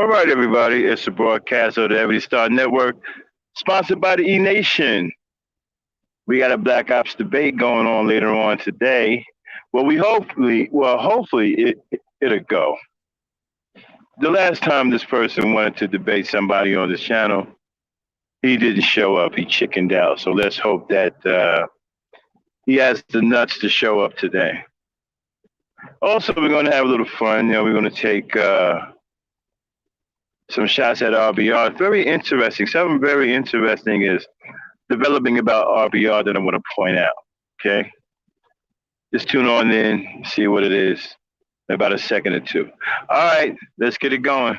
All right, everybody. It's a broadcast of the Everyday Star Network, sponsored by the E Nation. We got a Black Ops debate going on later on today. Well, hopefully it'll go. The last time this person wanted to debate somebody on this channel, he didn't show up. He chickened out. So let's hope that he has the nuts to show up today. Also, we're going to have a little fun. We're going to take some shots at RBR. It's very interesting. Something very interesting is developing about RBR that I want to point out. Okay, just tune on in, see what it is in about a second or two. All right, let's get it going.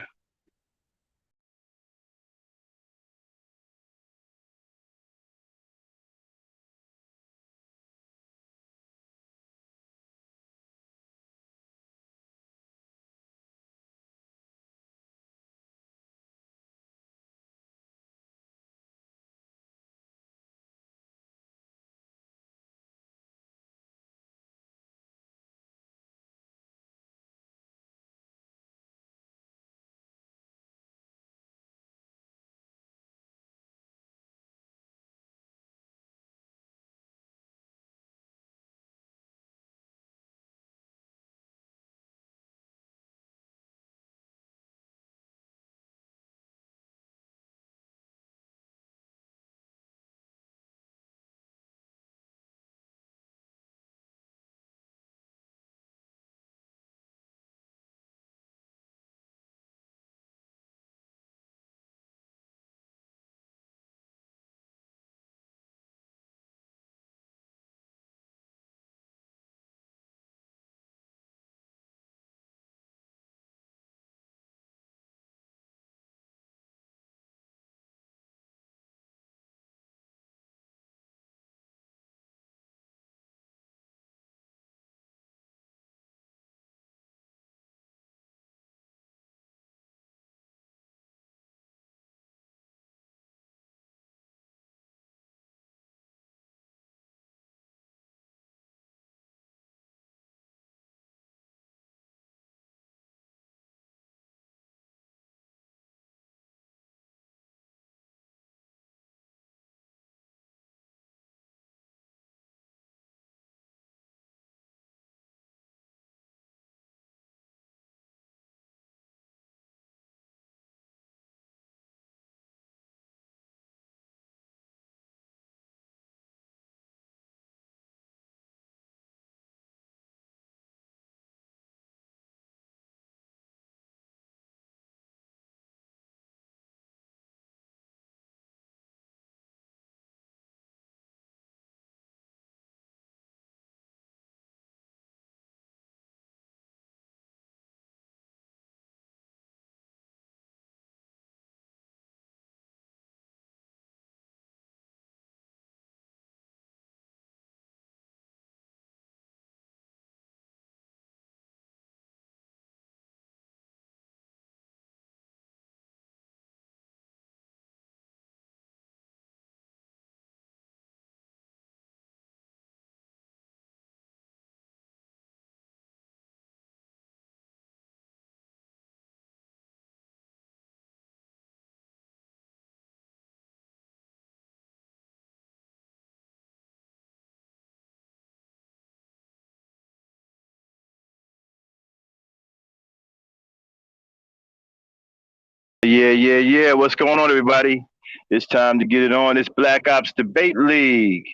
Yeah. What's going on, everybody? It's time to get it on. It's Black Ops Debate League.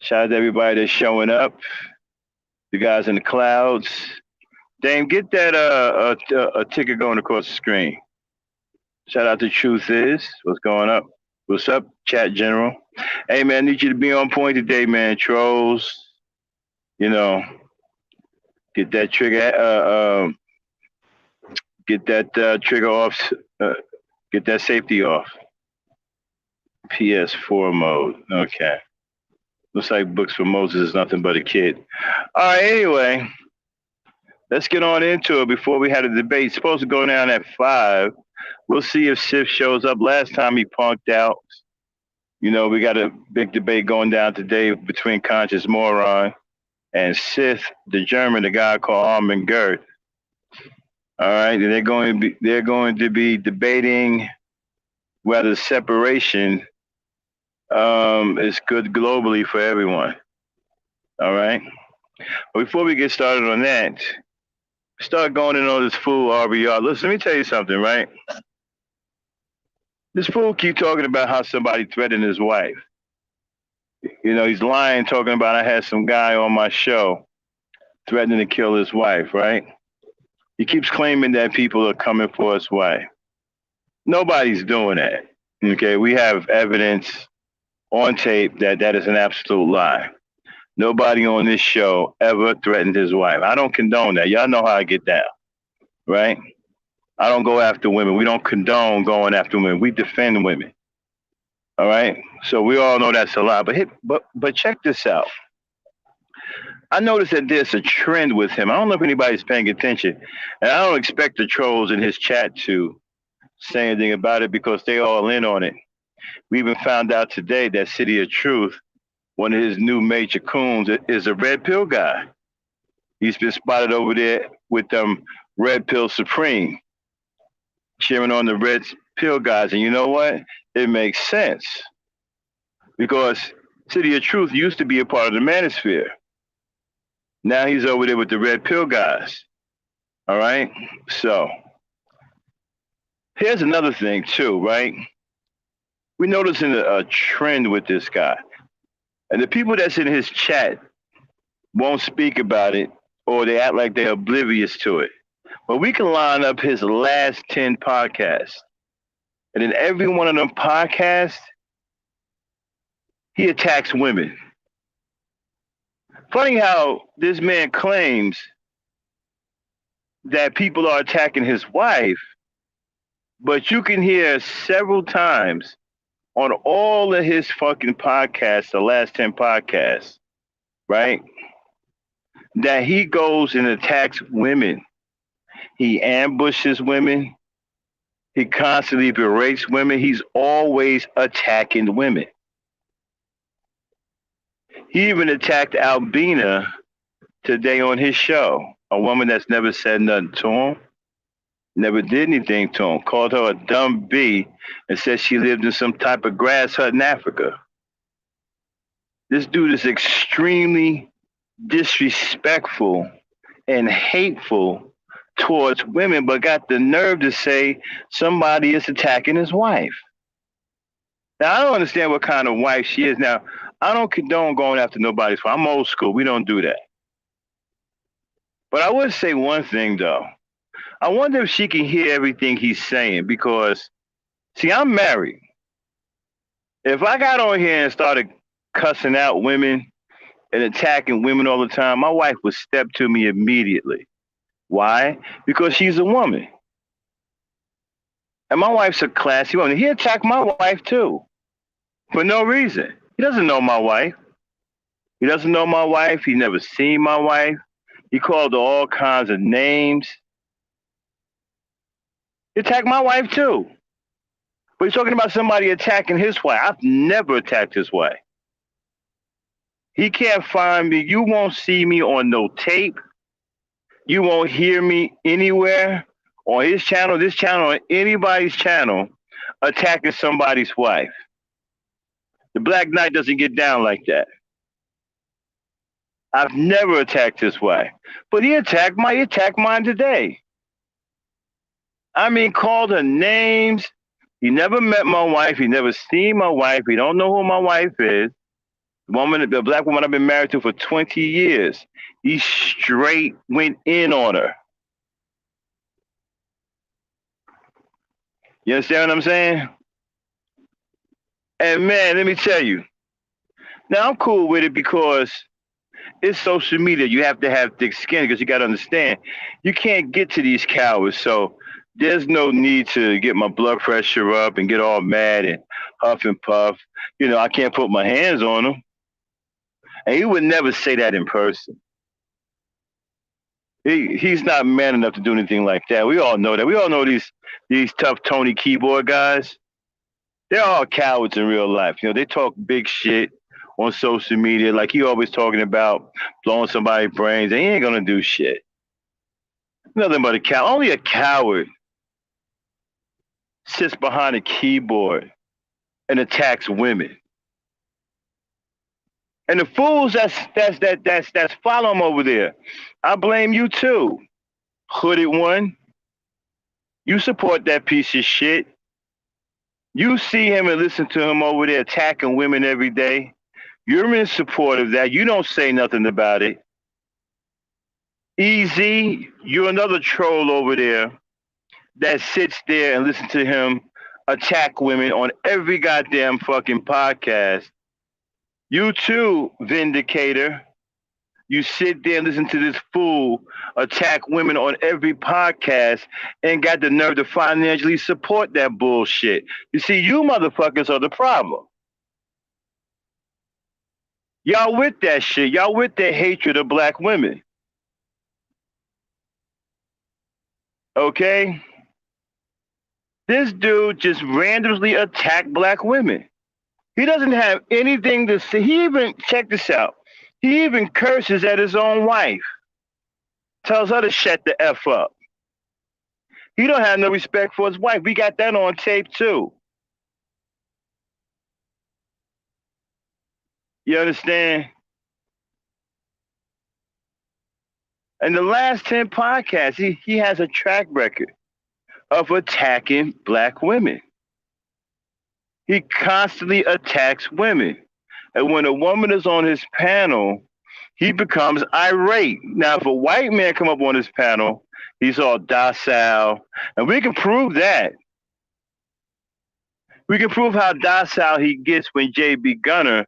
Shout out to everybody that's showing up. The guys in the clouds. Dame, get that a ticket going across the screen. Shout out to Truth Is. What's going up? What's up, Chat General? Hey, man, I need you to be on point today, man. Trolls, you know, get that trigger, get that trigger off, get that safety off. PS4 mode. Okay. Looks like Books for Moses is nothing but a kid. All right, anyway, let's get on into it before we had a debate. It's supposed to go down at 5. We'll see if Scyth shows up. Last time he punked out. We got a big debate going down today between KONscious moRON and Scyth, the German, the guy called Armin Gert. All right, and they're going to be debating whether separation is good globally for everyone. All right. But before we get started on that, start going in on this fool RBR. Listen, let me tell you something, right? This fool keep talking about how somebody threatened his wife. You know, he's lying, talking about I had some guy on my show threatening to kill his wife, right? He keeps claiming that people are coming for his wife. Nobody's doing that. Okay, we have evidence on tape that that is an absolute lie. Nobody on this show ever threatened his wife. I don't condone that. Y'all know how I get down, right? I don't go after women. We don't condone going after women. We defend women. All right. So we all know that's a lie. But check this out. I noticed that there's a trend with him. I don't know if anybody's paying attention, and I don't expect the trolls in his chat to say anything about it because they all in on it. We even found out today that City of Truth, one of his new major coons, is a red pill guy. He's been spotted over there with Red Pill Supreme, cheering on the red pill guys. And you know what? It makes sense because City of Truth used to be a part of the manosphere. Now he's over there with the red pill guys. All right. So here's another thing too, right? We're noticing a trend with this guy. And the people that's in his chat won't speak about it or they act like they're oblivious to it. But we can line up his last 10 podcasts. And in every one of them podcasts, he attacks women. Funny how this man claims that people are attacking his wife, but you can hear several times on all of his fucking podcasts, the last 10 podcasts, right, that he goes and attacks women. He ambushes women. He constantly berates women. He's always attacking women. He even attacked Albina today on his show, a woman that's never said nothing to him, never did anything to him, called her a dumb bee and said she lived in some type of grass hut in Africa. This dude is extremely disrespectful and hateful towards women, but got the nerve to say somebody is attacking his wife. Now, I don't understand what kind of wife she is. Now, I don't condone going after nobody's wife. I'm old school. We don't do that. But I would say one thing, though. I wonder if she can hear everything he's saying because, see, I'm married. If I got on here and started cussing out women and attacking women all the time, my wife would step to me immediately. Why? Because she's a woman. And my wife's a classy woman. He attacked my wife too. For no reason. He doesn't know my wife. He doesn't know my wife. He never seen my wife. He called her all kinds of names. He attacked my wife too. But he's talking about somebody attacking his wife. I've never attacked his wife. He can't find me. You won't see me on no tape. You won't hear me anywhere on his channel, this channel, or anybody's channel attacking somebody's wife. The Black Knight doesn't get down like that. I've never attacked his wife. But he attacked mine today. I mean, called her names. He never met my wife. He never seen my wife. He don't know who my wife is. The black woman I've been married to for 20 years. He straight went in on her. You understand what I'm saying? And man, let me tell you. Now I'm cool with it because it's social media. You have to have thick skin because you got to understand, you can't get to these cowards. So there's no need to get my blood pressure up and get all mad and huff and puff. You know, I can't put my hands on them. And he would never say that in person. He's not man enough to do anything like that. We all know that. We all know these tough Tony keyboard guys. They're all cowards in real life. You know, they talk big shit on social media. Like he always talking about blowing somebody's brains. And he ain't gonna do shit. Nothing but a coward. Only a coward sits behind a keyboard and attacks women. And the fools that's follow him over there, I blame you too. Hooded one, you support that piece of shit. You see him and listen to him over there attacking women every day. You're in support of that. You don't say nothing about it. Easy, you're another troll over there that sits there and listens to him attack women on every goddamn fucking podcast. You too, Vindicator. You sit there and listen to this fool attack women on every podcast and got the nerve to financially support that bullshit. You see, you motherfuckers are the problem. Y'all with that shit. Y'all with that hatred of black women. Okay? This dude just randomly attacked black women. He doesn't have anything to say. He even, check this out, he even curses at his own wife. Tells her to shut the F up. He don't have no respect for his wife. We got that on tape too. You understand? In the last 10 podcasts, he has a track record of attacking black women. He constantly attacks women. And when a woman is on his panel, he becomes irate. Now, if a white man come up on his panel, he's all docile. And we can prove that. We can prove how docile he gets when J.B. Gunner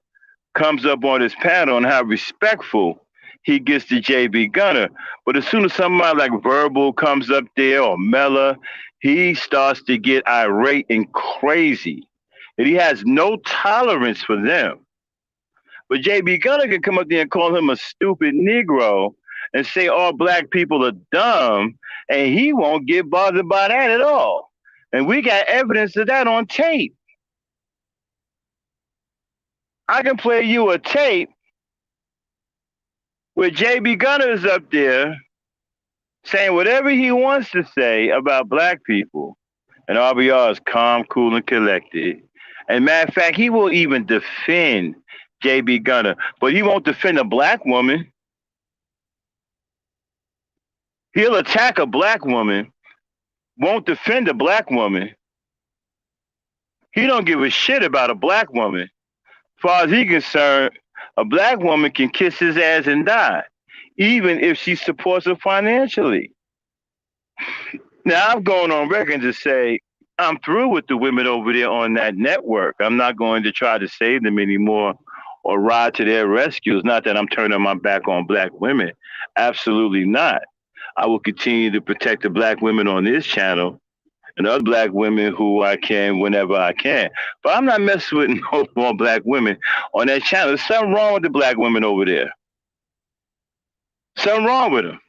comes up on his panel and how respectful he gets to J.B. Gunner. But as soon as somebody like Verbal comes up there or Mella, he starts to get irate and crazy. And he has no tolerance for them. But J.B. Gunner can come up there and call him a stupid Negro and say all black people are dumb, and he won't get bothered by that at all. And we got evidence of that on tape. I can play you a tape where J.B. Gunner is up there saying whatever he wants to say about black people, and RBR is calm, cool, and collected. And matter of fact, he will even defend J.B. Gunner, but he won't defend a black woman. He'll attack a black woman, won't defend a black woman. He don't give a shit about a black woman. As far as he's concerned, a black woman can kiss his ass and die, even if she supports her financially. Now, I'm going on record to say I'm through with the women over there on that network. I'm not going to try to save them anymore or ride to their rescue. It's not that I'm turning my back on black women. Absolutely not. I will continue to protect the black women on this channel and other black women who I can whenever I can. But I'm not messing with no more black women on that channel. There's something wrong with the black women over there. Something wrong with them.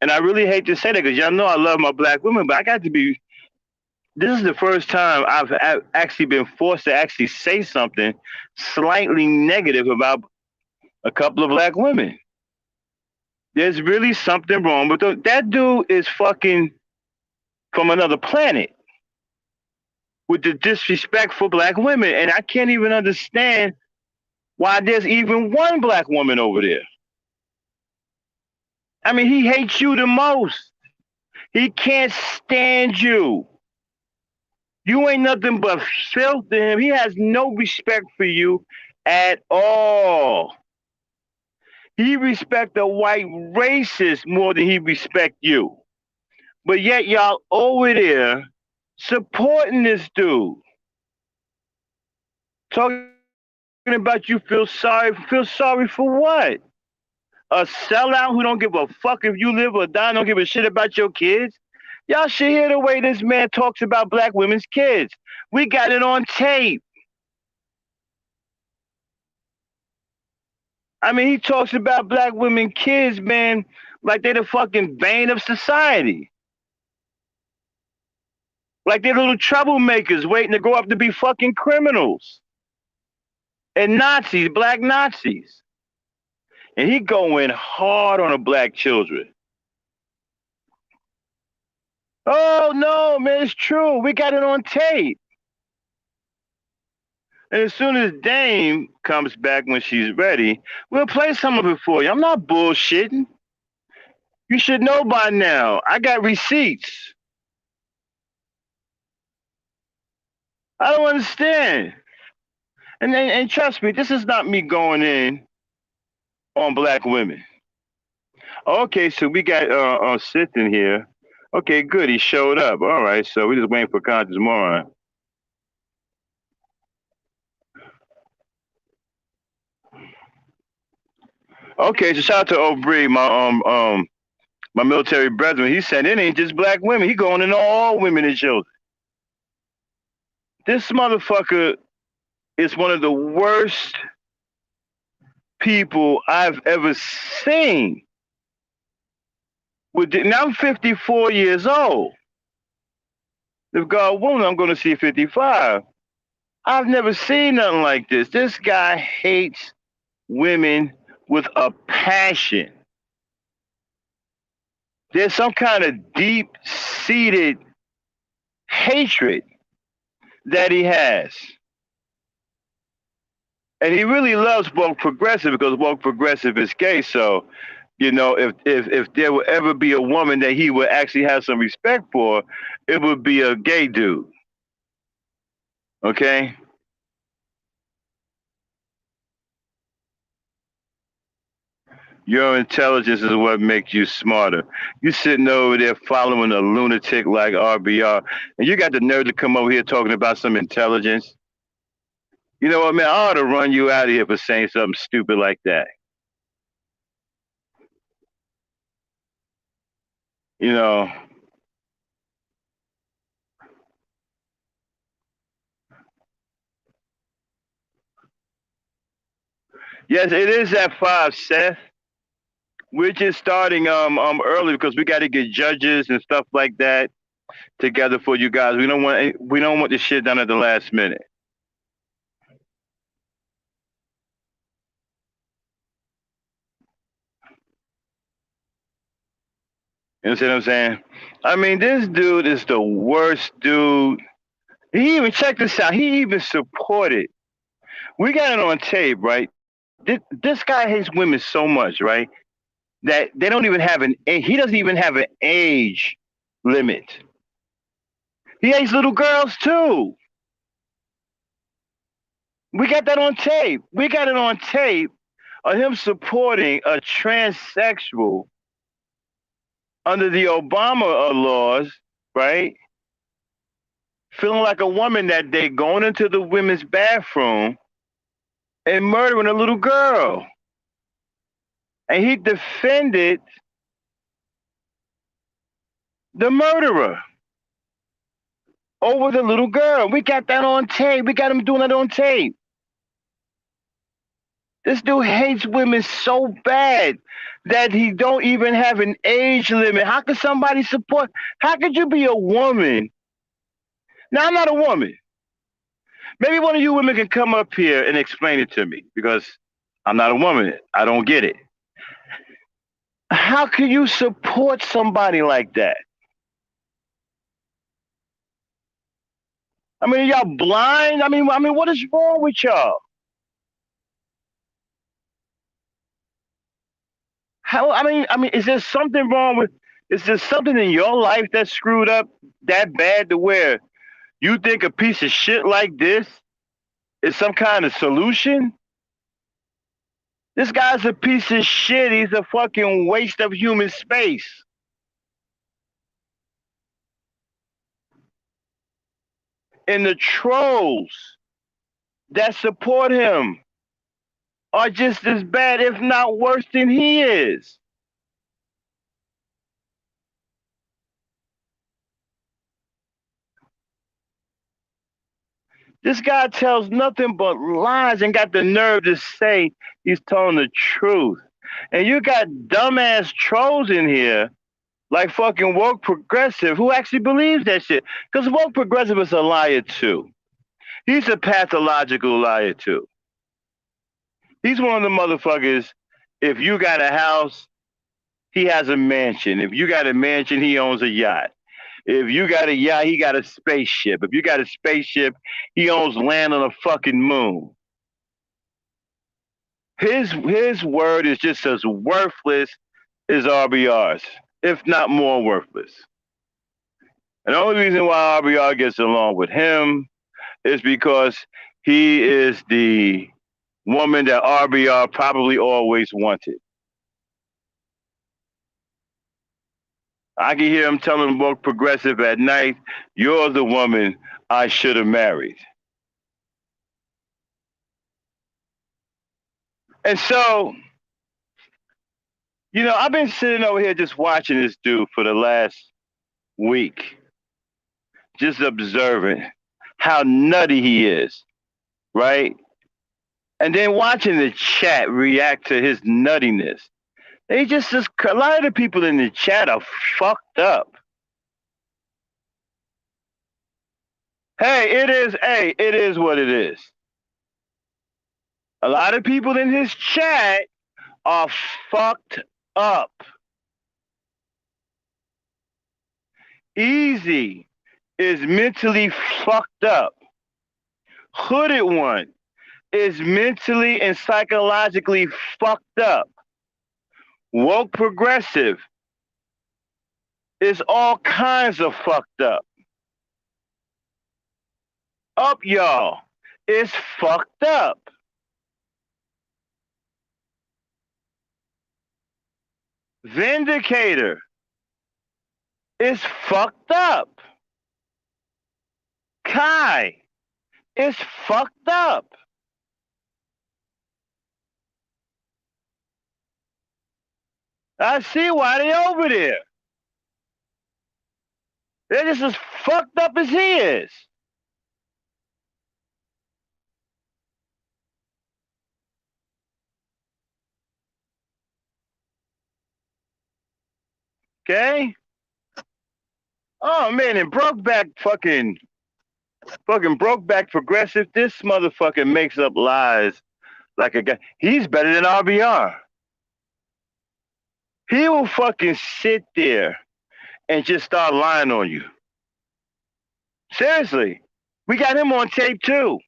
And I really hate to say that because y'all know I love my black women, but I got to be, this is the first time I've actually been forced to actually say something slightly negative about a couple of black women. There's really something wrong with them. That dude is fucking from another planet with the disrespect for black women. And I can't even understand why there's even one black woman over there. I mean, he hates you the most. He can't stand you. You ain't nothing but filth to him. He has no respect for you at all. He respects a white racist more than he respects you. But yet y'all over there supporting this dude. Talking about you feel sorry. Feel sorry for what? A sellout who don't give a fuck if you live or die, don't give a shit about your kids? Y'all should hear the way this man talks about black women's kids. We got it on tape. I mean, he talks about black women kids, man, like they're the fucking bane of society. Like they're little troublemakers waiting to grow up to be fucking criminals. And Nazis, black Nazis. And he going hard on the black children. Oh no, man, it's true. We got it on tape. And as soon as Dame comes back when she's ready, we'll play some of it for you. I'm not bullshitting. You should know by now. I got receipts. I don't understand. And trust me, this is not me going in on black women. Okay, so we got Scyth in here. Okay, good. He showed up. All right, so we're just waiting for KONscious moRON. Okay, so shout out to Aubrey, my military brethren. He said it ain't just black women. He going into all women and children. This motherfucker is one of the worst people I've ever seen. Now I'm 54 years old. If God willing, I'm going to see 55. I've never seen nothing like this. This guy hates women with a passion. There's some kind of deep-seated hatred that he has. And he really loves woke progressive because woke progressive is gay. So, you know, if there would ever be a woman that he would actually have some respect for, it would be a gay dude. Okay? Your intelligence is what makes you smarter. You sitting over there following a lunatic like RBR, and you got the nerve to come over here talking about some intelligence. You know what, man? I ought to run you out of here for saying something stupid like that. You know, yes, it is at 5, Seth. We're just starting early because we got to get judges and stuff like that together for you guys. We don't want this shit done at the last minute. You know what I'm saying? I mean, this dude is the worst dude. He even check this out. He even supported. We got it on tape, right? This guy hates women so much, right? That they don't even have he doesn't even have an age limit. He hates little girls too. We got that on tape. We got it on tape of him supporting a transsexual under the Obama laws, right? Feeling like a woman that day, going into the women's bathroom and murdering a little girl. And he defended the murderer over the little girl. We got that on tape. We got him doing that on tape. This dude hates women so bad that he don't even have an age limit. How could somebody support? How could you be a woman? Now, I'm not a woman. Maybe one of you women can come up here and explain it to me because I'm not a woman. I don't get it. How can you support somebody like that? I mean, y'all blind? I mean, what is wrong with y'all? How? I mean, is there something wrong with? Is there something in your life that's screwed up that bad to where you think a piece of shit like this is some kind of solution? This guy's a piece of shit. He's a fucking waste of human space. And the trolls that support him are just as bad, if not worse than he is. This guy tells nothing but lies and got the nerve to say he's telling the truth. And you got dumbass trolls in here like fucking woke progressive who actually believes that shit. Because woke progressive is a liar too. He's a pathological liar too. He's one of the motherfuckers. If you got a house, he has a mansion. If you got a mansion, he owns a yacht. If you got a yacht, he got a spaceship. If you got a spaceship, he owns land on the fucking moon. His word is just as worthless as RBR's, if not more worthless. And the only reason why RBR gets along with him is because he is the woman that RBR probably always wanted. I can hear him telling Woke Progressive at night, "You're the woman I should have married." And so, I've been sitting over here just watching this dude for the last week, just observing how nutty he is, right? And then watching the chat react to his nuttiness. A lot of the people in the chat are fucked up. Hey, it is what it is. A lot of people in his chat are fucked up. Easy is mentally fucked up. Hooded One is mentally and psychologically fucked up. Woke Progressive is all kinds of fucked up. Up y'all is fucked up. Vindicator is fucked up. Kai is fucked up. I see why they over there. They're just as fucked up as he is. Okay? Oh man, and fucking Brokeback Progressive, this motherfucker makes up lies like a guy. He's better than RBR. He will fucking sit there and just start lying on you. Seriously. We got him on tape too.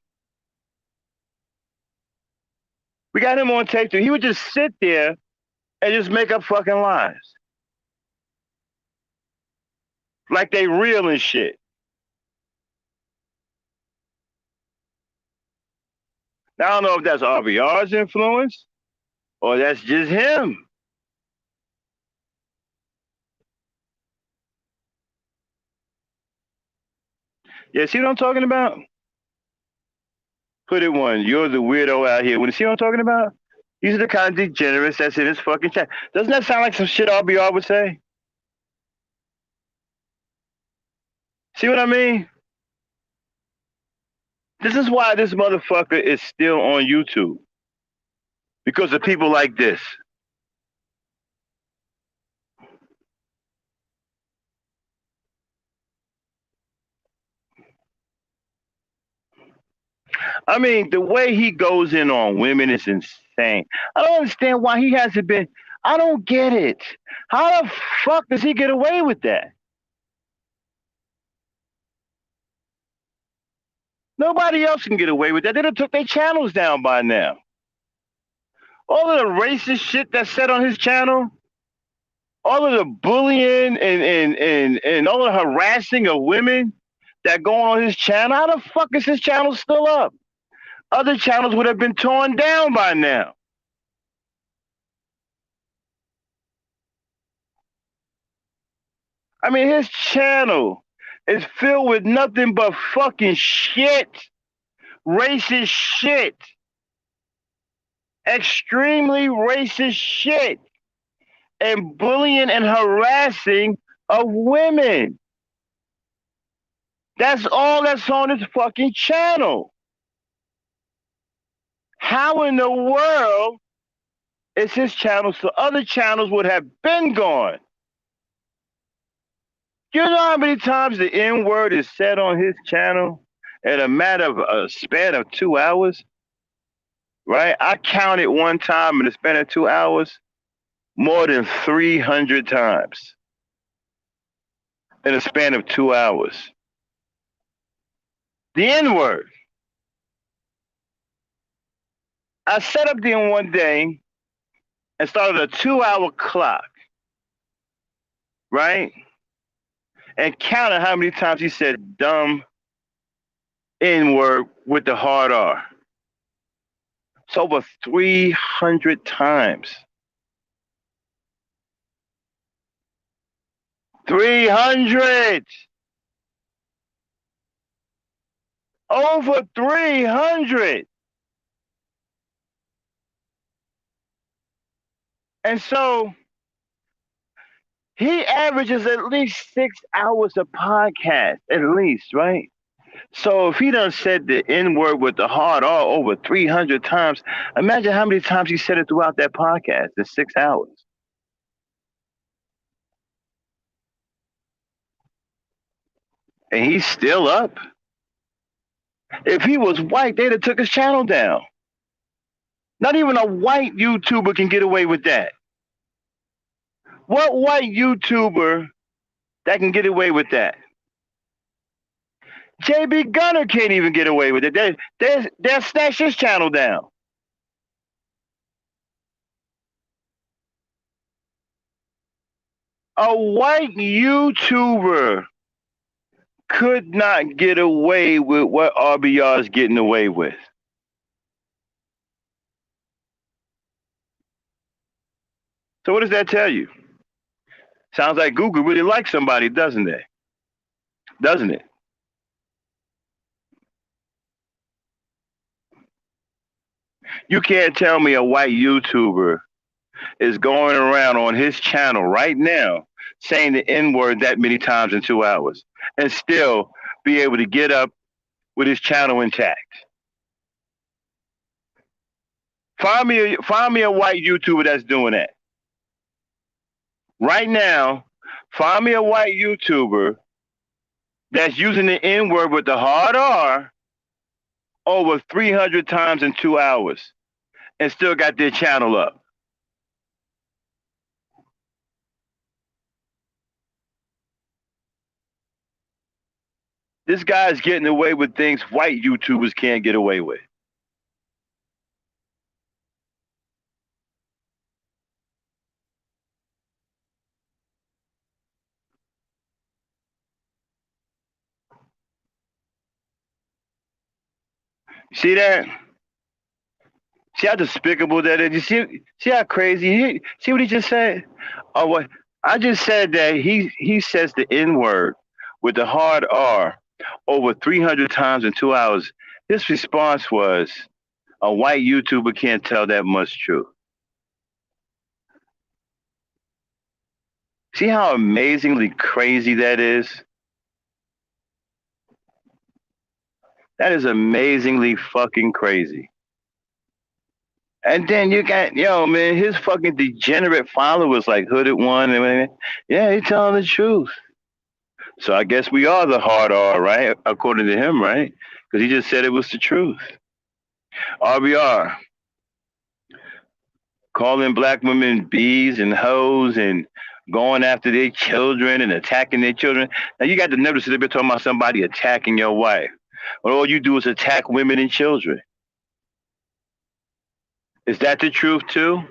He would just sit there and just make up fucking lies. Like they real and shit. Now, I don't know if that's RBR's influence or that's just him. Yeah, see what I'm talking about? Put it one. You're the weirdo out here. When you see what I'm talking about? These are the kind of degenerates that's in his fucking chat. Doesn't that sound like some shit RBR would say? See what I mean? This is why this motherfucker is still on YouTube. Because of people like this. I mean, the way he goes in on women is insane. I don't understand why he hasn't been. I don't get it. How the fuck does he get away with that? Nobody else can get away with that. They done took their channels down by now. All of the racist shit that's said on his channel, all of the bullying and all the harassing of women that go on his channel, how the fuck is his channel still up? Other channels would have been torn down by now. I mean, his channel is filled with nothing but fucking shit, racist shit, extremely racist shit, and bullying and harassing of women. That's all that's on his fucking channel. How in the world is his channel so other channels would have been gone? You know how many times the N word is said on his channel in a matter of a span of 2 hours? Right? I counted one time in the span of 2 hours more than 300 times. in a span of 2 hours. The N-word. I set up there one day and started a 2-hour clock, right? And counted how many times he said dumb N-word with the hard R. It's over 300 times. 300! Over 300! And so he averages at least 6 hours a podcast, at least, right? So if he done said the N word with the hard R over 300 times, imagine how many times he said it throughout that podcast in 6 hours. And he's still up. If he was white, they'd have took his channel down. Not even a white YouTuber can get away with that. What white YouTuber that can get away with that? JB Gunner can't even get away with it. They'll snatch his channel down. A white YouTuber could not get away with what RBR is getting away with. So what does that tell you? Sounds like Google really likes somebody, doesn't it? Doesn't it? You can't tell me a white YouTuber is going around on his channel right now saying the N-word that many times in 2 hours and still be able to get up with his channel intact. Find me a white YouTuber that's doing that. Right now, find me a white YouTuber that's using the N-word with the hard R over 300 times in 2 hours and still got their channel up. This guy's getting away with things white YouTubers can't get away with. See that? See how despicable that is? You see how crazy? See what he just said? Oh, what? I just said that he says the N-word with the hard R over 300 times in 2 hours. His response was, a white YouTuber can't tell that much truth. See how amazingly crazy that is? That is amazingly fucking crazy. And then you got, man, his fucking degenerate followers like Hooded One. And yeah, he's telling the truth. So I guess we are the hard R, right? According to him, right? Because he just said it was the truth. RBR, calling black women bees and hoes and going after their children and attacking their children. Now you got to notice that they've been talking about somebody attacking your wife. But all you do is attack women and children. Is that the truth too?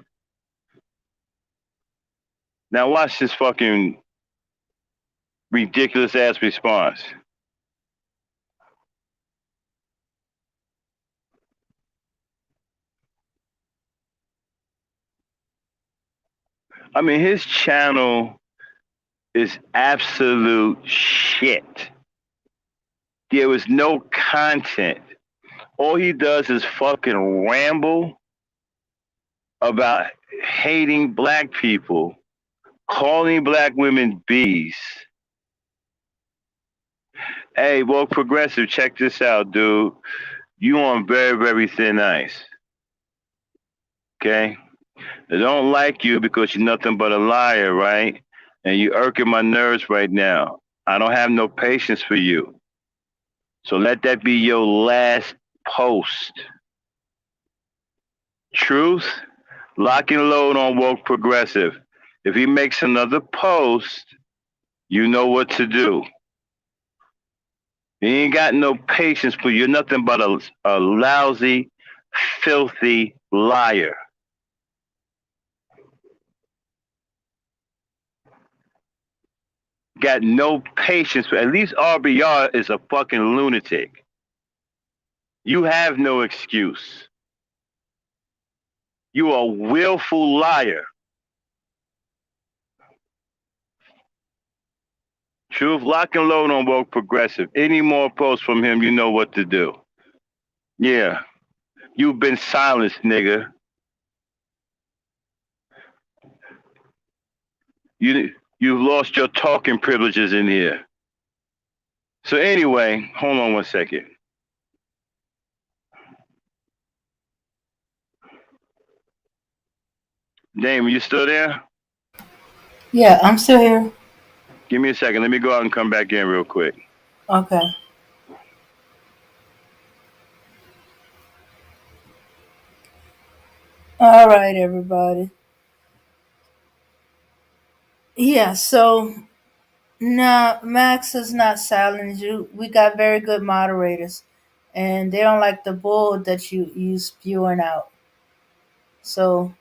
Now watch this fucking ridiculous ass response. I mean, his channel is absolute shit. There was no content. All he does is fucking ramble about hating black people, calling black women bees. Hey, well, progressive, check this out, dude. You on very, very thin ice. Okay? They don't like you because you're nothing but a liar, right? And you irking my nerves right now. I don't have no patience for you. So let that be your last post. Truth, lock and load on woke progressive. If he makes another post You know what to do. You ain't got no patience for you. You're nothing but a lousy, filthy liar. Got no patience for, at least RBR is a fucking lunatic. You have no excuse. You are a willful liar. Truth, lock and load on Woke Progressive. Any more posts from him, you know what to do. Yeah. You've been silenced, nigga. You've lost your talking privileges in here. So anyway, hold on one second. Damon, you still there? Yeah, I'm still here. Give me a second. Let me go out and come back in real quick. Okay. All right, everybody. Yeah, so no, Max has not silenced you. We got very good moderators, and they don't like the bull that you spewing out. So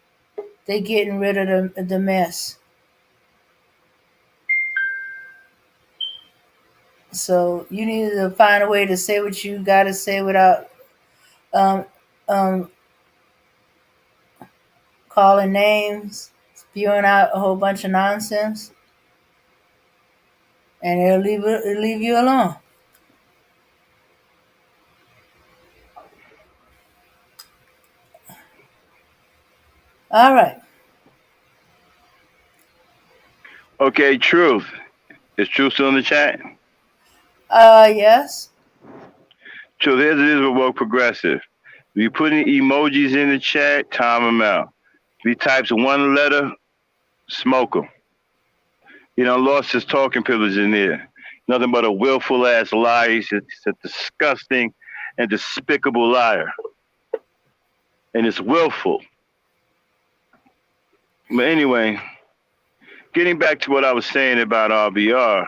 they getting rid of the mess. So you need to find a way to say what you got to say without um, um, calling names, spewing out a whole bunch of nonsense, and it'll leave you alone. All right. Okay, Truth. Is Truth still in the chat? Yes. Truth, here's it is with Woke Progressive. If you put any emojis in the chat, time them out. If he types one letter, smoke him. He done lost his talking privilege in there. Nothing but a willful ass liar. He's a disgusting and despicable liar. And it's willful. But anyway, getting back to what I was saying about RBR,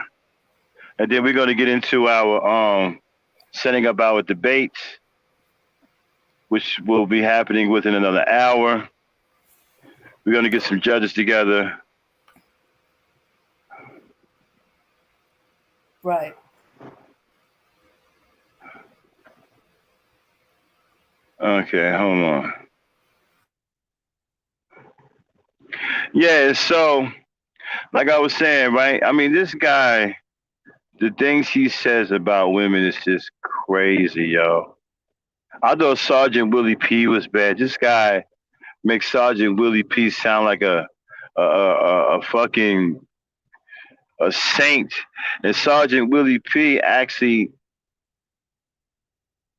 and then we're going to get into our setting up our debates, which will be happening within another hour. We're going to get some judges together. Right. Okay, hold on. Yeah, so like I was saying, right? I mean, this guy, the things he says about women is just crazy, yo. I thought Sergeant Willie P was bad. This guy makes Sergeant Willie P sound like a fucking a saint, and Sergeant Willie P actually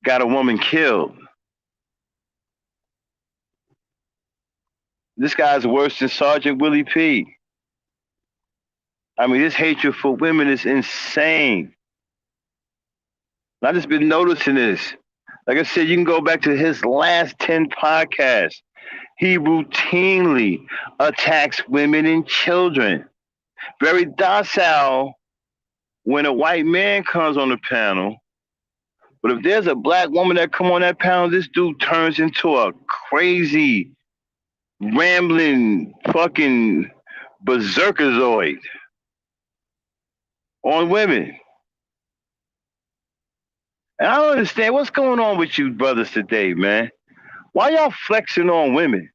got a woman killed. This guy's worse than Sergeant Willie P. I mean, this hatred for women is insane. I just been noticing this. Like I said, you can go back to his last 10 podcasts. He routinely attacks women and children. Very docile when a white man comes on the panel. But if there's a black woman that come on that panel, this dude turns into a crazy, rambling, fucking berserkerzoid on women. And I don't understand what's going on with you brothers today, man. Why y'all flexing on women?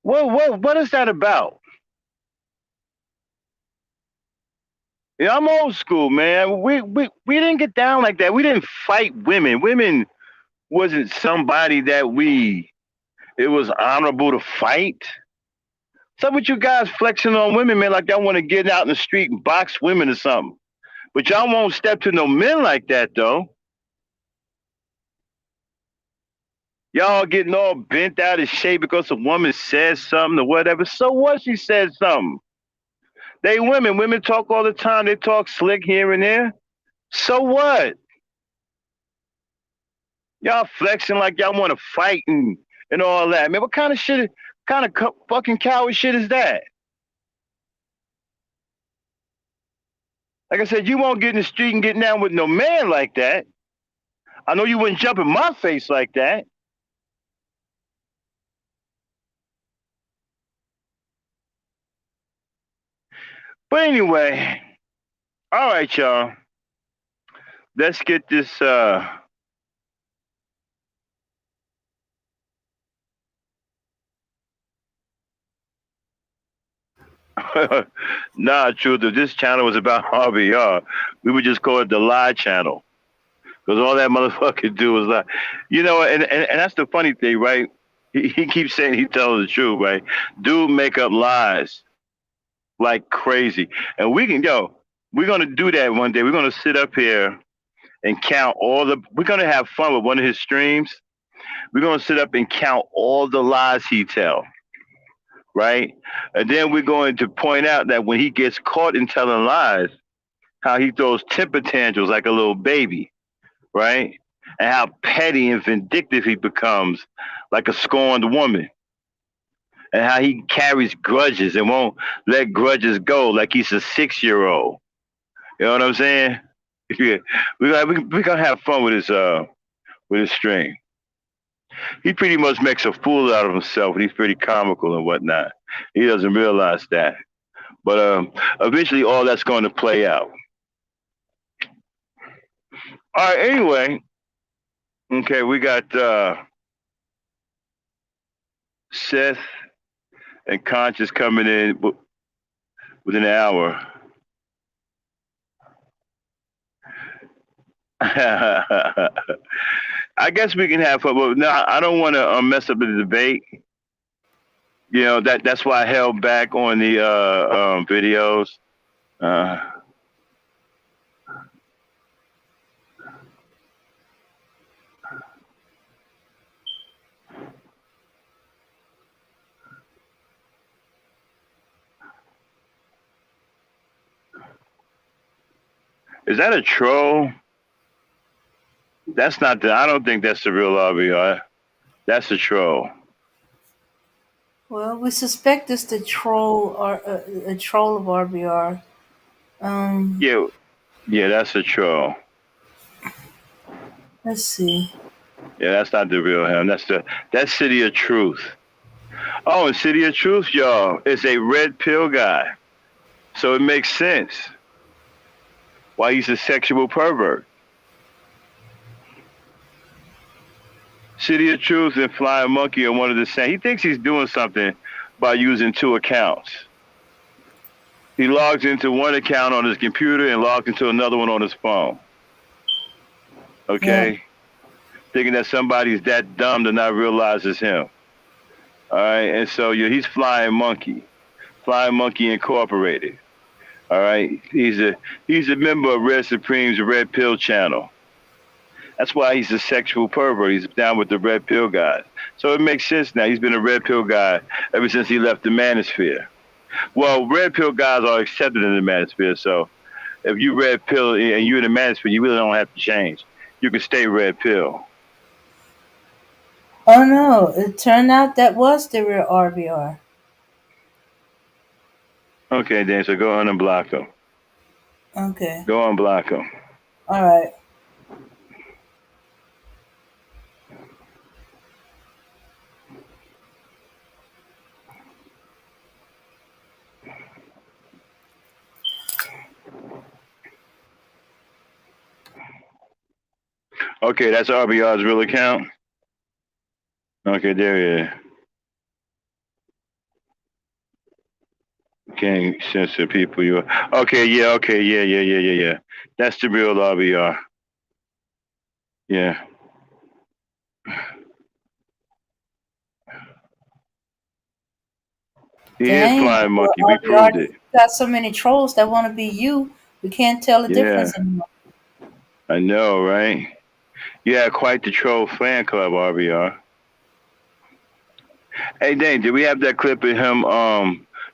What is that about? Yeah, I'm old school, man. We didn't get down like that. We didn't fight women. Women wasn't somebody that it was honorable to fight. What's up with you guys flexing on women, man, like y'all want to get out in the street and box women or something. But y'all won't step to no men like that, though. Y'all getting all bent out of shape because a woman says something or whatever. So what she said something? They women. Women talk all the time. They talk slick here and there. So what? Y'all flexing like y'all want to fight and all that. Man, what kind of shit, fucking coward shit is that? Like I said, you won't get in the street and get down with no man like that. I know you wouldn't jump in my face like that. But anyway, all right, y'all. Let's get this. Nah, truth. If this channel was about RBR, we would just call it the lie channel. Because all that motherfucker do is lie. You know, and that's the funny thing, right? He keeps saying he tells the truth, right? Dude make up lies like crazy. And we're gonna do that one day. We're gonna sit up here and count we're gonna have fun with one of his streams. We're gonna sit up and count all the lies he tell, right? And then we're going to point out that when he gets caught in telling lies, how he throws temper tantrums like a little baby, right? And how petty and vindictive he becomes like a scorned woman. And how he carries grudges and won't let grudges go like he's a 6-year-old. You know what I'm saying? Yeah. We're gonna have fun with his stream. He pretty much makes a fool out of himself, and he's pretty comical and whatnot. He doesn't realize that. But eventually all that's going to play out. All right, anyway. Okay, we got Scyth and KONscious coming in within an hour. I guess we can have fun, but no, I don't want to mess up the debate. You know, that's why I held back on the videos. Is that a troll? That's not I don't think that's the real RBR. That's a troll. Well, we suspect it's the troll or a troll of RBR. Yeah, that's a troll. Let's see. Yeah, that's not the real him. That's City of Truth. Oh, and City of Truth, y'all, is a red pill guy. So it makes sense why he's a sexual pervert. City of Truth and Flying Monkey are one of the same. He thinks he's doing something by using 2 accounts. He logs into one account on his computer and logs into another one on his phone. Okay? Yeah. Thinking that somebody's that dumb to not realize it's him. All right? And so he's Flying Monkey Incorporated. All right? He's a member of Red Supreme's Red Pill channel. That's why he's a sexual pervert. He's down with the red pill guys. So it makes sense now. He's been a red pill guy ever since he left the manosphere. Well, red pill guys are accepted in the manosphere. So if you red pill and you're in the manosphere, you really don't have to change. You can stay red pill. Oh no, it turned out that was the real RBR. Okay, Dan, so go on and block him. Okay. Go on, block him. All right. Okay, that's RBR's real account. Okay, there he is. Can't censor people. Okay, yeah. That's the real RBR. Yeah. He is Flying Monkey. We proved it. Got so many trolls that want to be you. We can't tell the difference anymore. I know, right? Yeah, quite the troll fan club, RBR. Hey, Dane, did we have that clip of him?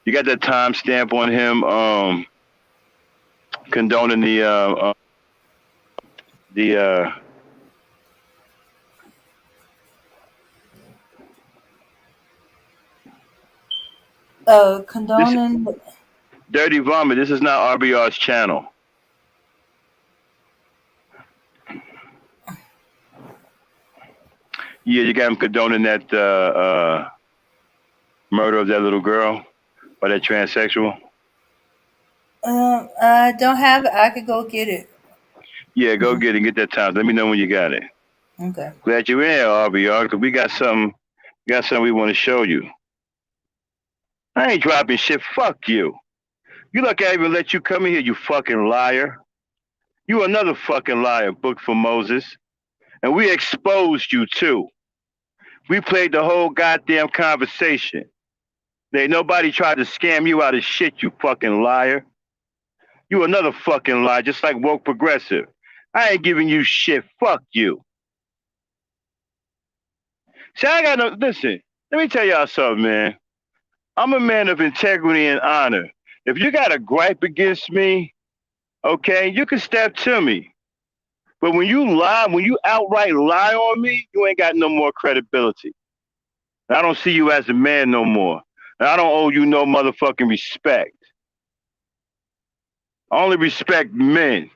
You got that timestamp on him condoning the condoning Dirty Vomit. This is not RBR's channel. Yeah, you got him condoning that murder of that little girl by that transsexual. I don't have it. I could go get it. Yeah, go get it. Get that time. Let me know when you got it. Okay. Glad you're in here, RBR, because we got something. We want to show you. I ain't dropping shit. Fuck you. You look, I even let you come in here, you fucking liar. You another fucking liar, book for Moses. And we exposed you too. We played the whole goddamn conversation. There ain't nobody tried to scam you out of shit, you fucking liar. You another fucking liar, just like woke progressive. I ain't giving you shit. Fuck you. See, I got no. Listen, let me tell y'all something, man. I'm a man of integrity and honor. If you got a gripe against me, okay, you can step to me. But when you lie, when you outright lie on me, you ain't got no more credibility. I don't see you as a man no more. And I don't owe you no motherfucking respect. I only respect men.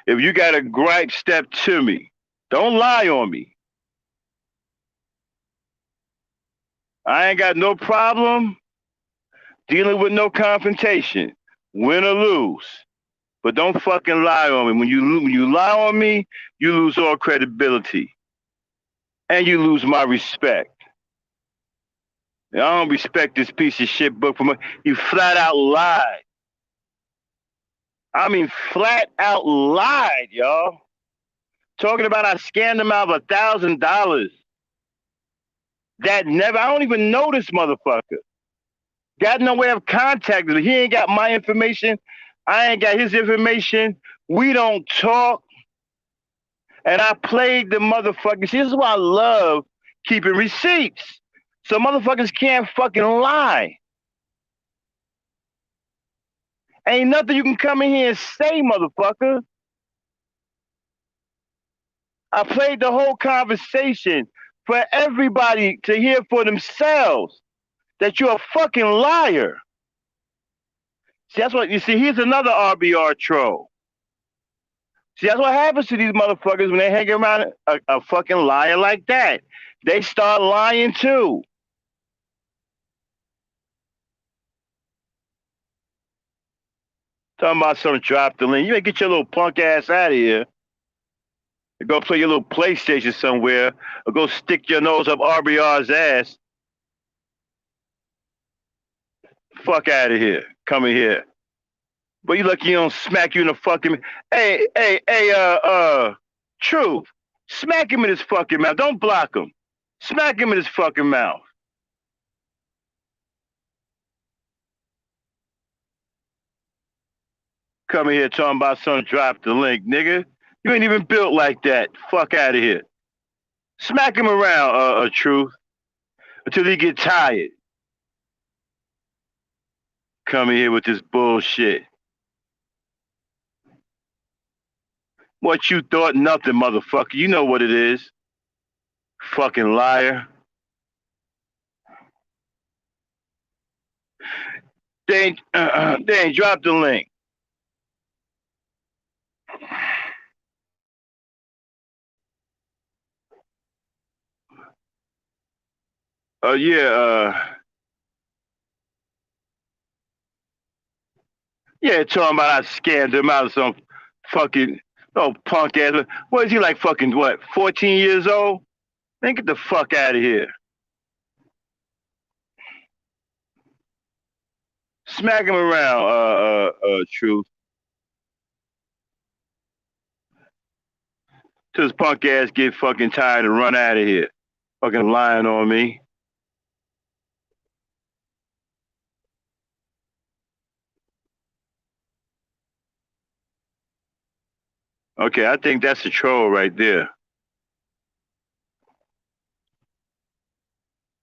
If you got a gripe, step to me. Don't lie on me. I ain't got no problem dealing with no confrontation, win or lose. But don't fucking lie on me. When you lie on me, you lose all credibility. And you lose my respect. I don't respect this piece of shit book from you flat out lied. I mean flat out lied, y'all. Talking about I scammed him out of $1,000. That never I don't even know this motherfucker. Got no way of contacting him. He ain't got my information. I ain't got his information. We don't talk. And I played the motherfuckers. See, this is why I love keeping receipts. So motherfuckers can't fucking lie. Ain't nothing you can come in here and say, motherfucker. I played the whole conversation for everybody to hear for themselves that you're a fucking liar. See, that's what you see. Here's another RBR troll. See, that's what happens to these motherfuckers when they hang around a fucking liar like that. They start lying too. Talking about some drop the link. You ain't get your little punk ass out of here. Go play your little PlayStation somewhere, or go stick your nose up RBR's ass. Fuck out of here. Come in here. But you lucky you don't smack you in the fucking. Hey, Truth. Smack him in his fucking mouth. Don't block him. Smack him in his fucking mouth. Come in here talking about some drop the link, nigga. You ain't even built like that. Fuck out of here. Smack him around, Truth, until he get tired. Come in here with this bullshit. What you thought? Nothing, motherfucker. You know what it is. Fucking liar. They ain't dropped the link. Yeah, talking about I scammed him out of some fucking punk ass. What is he like? Fucking what? 14 years old? Man, get the fuck out of here. Smack him around, Truth. Till his punk ass get fucking tired and run out of here. Fucking lying on me. Okay, I think that's a troll right there.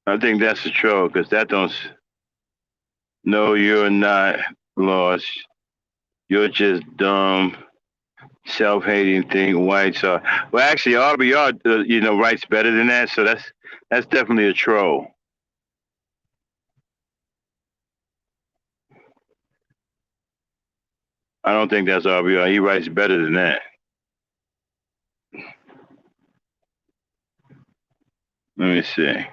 I think that's a troll because that don't. No, you're not lost. You're just dumb, self-hating thing. Whites are. Well, actually, RBR, writes better than that. So that's definitely a troll. I don't think that's RBR. He writes better than that. Let me see.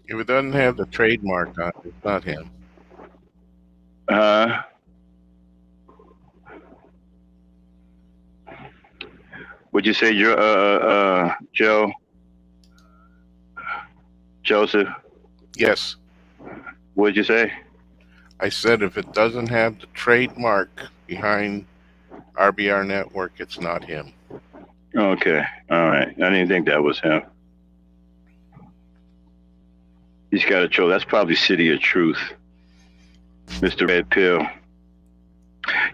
If it doesn't have the trademark on it, it's not him. Uh, what'd you say, Joe? Joseph? Yes, What'd you say? I said if it doesn't have the trademark behind RBR Network, it's not him. Okay. All right. I didn't think that was him. He's got a troll. That's probably City of Truth, Mr. Red Pill.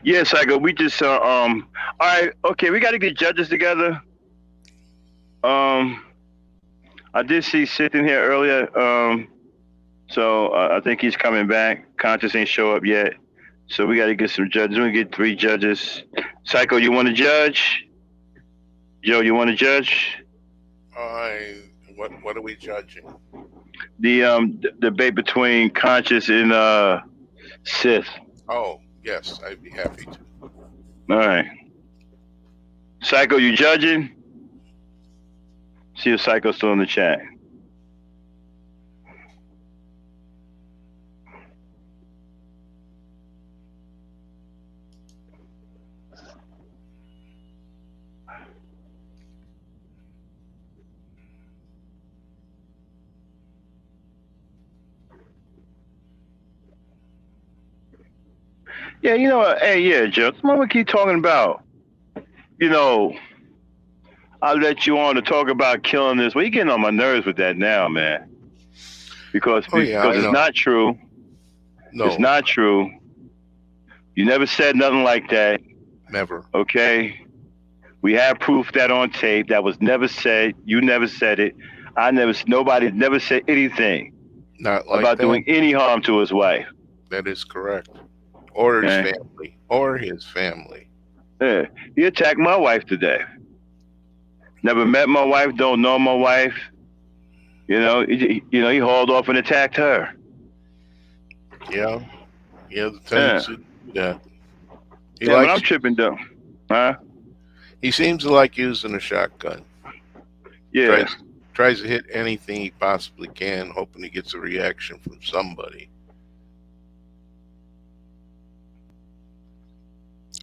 Yes, I go. We just all right, okay, we gotta get judges together. I did see Scyth in here earlier. So I think he's coming back. Conscious ain't show up yet. So we gotta get some judges. We get 3 judges. Psycho, you wanna judge? Joe, you wanna judge? What are we judging? The debate between Conscious and Scyth. Oh, yes, I'd be happy to. All right. Psycho, you judging? See if Psycho's still in the chat. Yeah, you know what? Hey, yeah, Joe. Come on, we keep talking about, you know, I'll let you on to talk about killing this. Well, you're getting on my nerves with that now, man. Because it's know. not true. No, it's not true. You never said nothing like that. Never. Okay. We have proof that on tape. That was never said. You never said it. Nobody never said anything Not like about that. doing any harm to his wife. That is correct. Or his family. Or his family. Yeah. He attacked my wife today. Never met my wife, don't know my wife. You know, he hauled off and attacked her. Yeah. He has a tendency to do that. But I'm tripping though. Huh? He seems to like using a shotgun. Yeah. Tries to hit anything he possibly can, hoping he gets a reaction from somebody.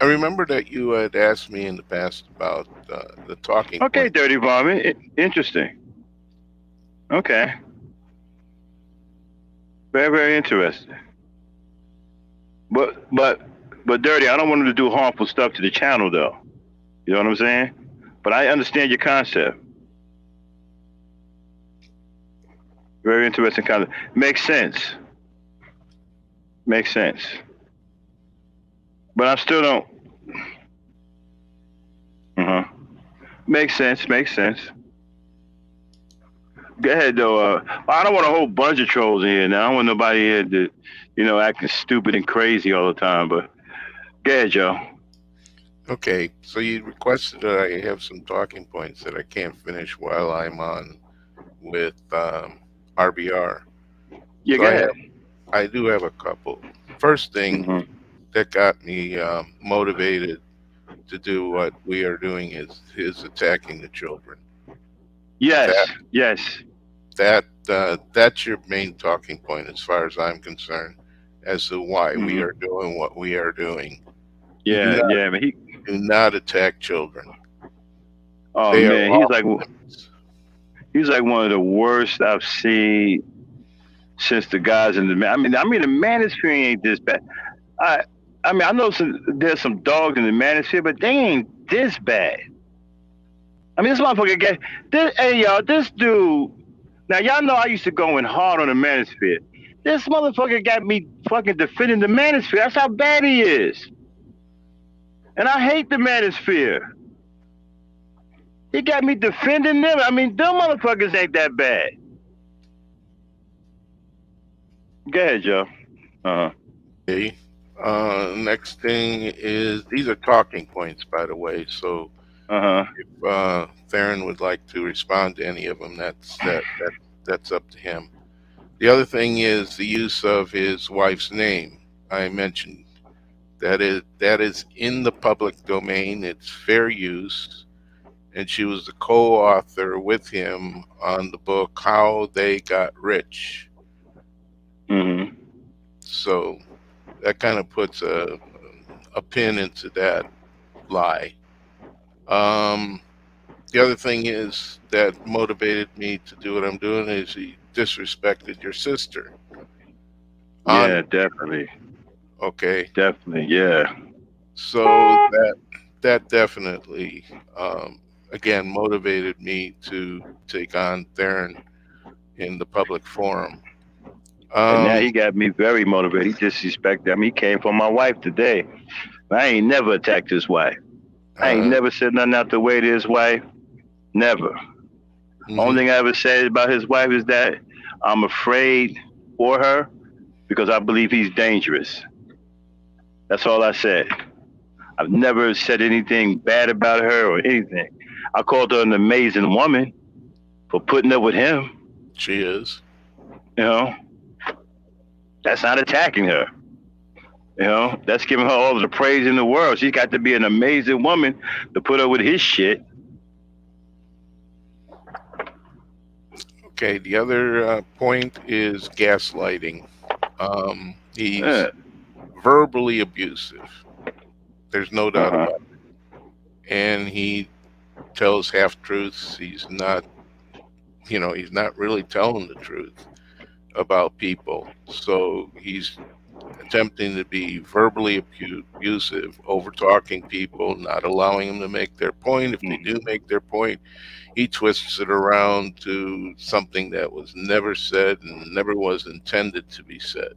I remember that you had asked me in the past about the talking. Okay, Dirty Vomit. Interesting. Okay. Very, very interesting. But Dirty, I don't want him to do harmful stuff to the channel, though. You know what I'm saying? But I understand your concept. Very interesting concept. Makes sense. Makes sense. But I still don't. Makes sense. Makes sense. Go ahead, though. I don't want a whole bunch of trolls in here now. I don't want nobody here to, acting stupid and crazy all the time. But go ahead, Joe. Okay, so you requested that I have some talking points that I can't finish while I'm on with RBR. Yeah, so go ahead. I do have a couple. First thing that got me motivated to do what we are doing is attacking the children. Yes, yes. That's your main talking point as far as I'm concerned, as to why we are doing what we are doing. Yeah, but he do not attack children. Oh man, he's like one of the worst I've seen since the guys in the. I mean, the manosphere ain't this bad. I mean, I know there's some dogs in the manosphere, but they ain't this bad. I mean, this motherfucker hey y'all, this dude. Now y'all know I used to go in hard on the manosphere. This motherfucker got me fucking defending the manosphere. That's how bad he is. And I hate the manosphere. He got me defending them. I mean, them motherfuckers ain't that bad. Go ahead, Joe. Okay. Next thing is, these are talking points, by the way. So if Theron would like to respond to any of them, that's up to him. The other thing is the use of his wife's name. I mentioned that is in the public domain. It's fair use, and she was the co-author with him on the book How They Got Rich. Mm-hmm. So that kind of puts a pin into that lie. The other thing is that motivated me to do what I'm doing is he disrespected your sister. Yeah, definitely. Okay. Definitely, yeah. So that definitely, again, motivated me to take on Theron in the public forum. And now he got me very motivated. He disrespected. I mean, he came for my wife today. I ain't never attacked his wife. I ain't never said nothing out the way to his wife. Never. Mm-hmm. Only thing I ever said about his wife is that I'm afraid for her because I believe he's dangerous. That's all I said. I've never said anything bad about her or anything. I called her an amazing woman for putting up with him. She is. You know, that's not attacking her. You know, that's giving her all the praise in the world. She's got to be an amazing woman to put up with his shit. Okay, the other point is gaslighting. He's verbally abusive. There's no doubt about it. And he tells half-truths. He's not really telling the truth about people. So he's attempting to be verbally abusive, over-talking people, not allowing them to make their point. If they do make their point, he twists it around to something that was never said and never was intended to be said.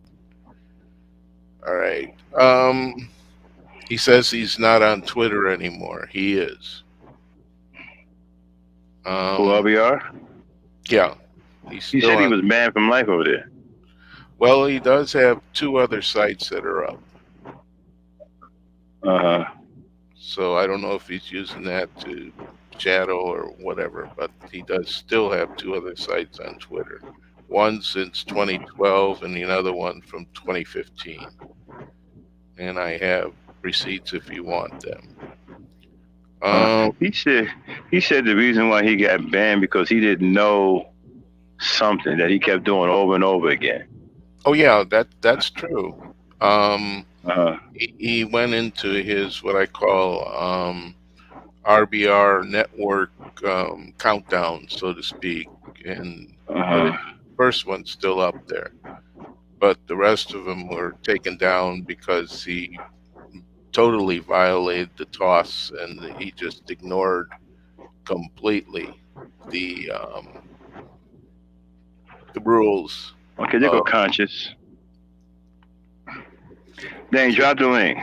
All right. He says he's not on Twitter anymore. He is. Whoever you are? Yeah. He said he was banned from life over there. Well, he does have 2 other sites that are up. So I don't know if he's using that to shadow or whatever, but he does still have 2 other sites on Twitter. One since 2012 and another one from 2015. And I have receipts if you want them. He said the reason why he got banned because he didn't know something that he kept doing over and over again. Oh yeah, that's true. He went into his what I call RBR network countdown, so to speak, and the first one's still up there, but the rest of them were taken down because he totally violated the toss and he just ignored completely the rules. Okay, there go KONscious. Dang, drop the link.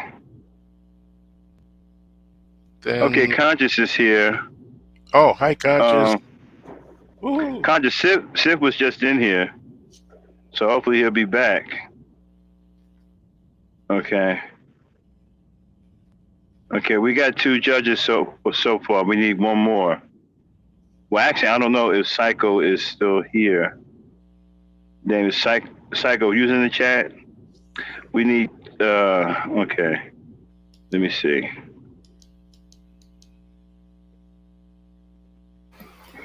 Okay, KONscious is here. Oh, hi, KONscious. KONscious, Scyth was just in here, so hopefully he'll be back. Okay. Okay, we got 2 judges so far. We need 1 more. Well, actually, I don't know if Psycho is still here. Then is Psycho using the chat? We need. Okay. Let me see.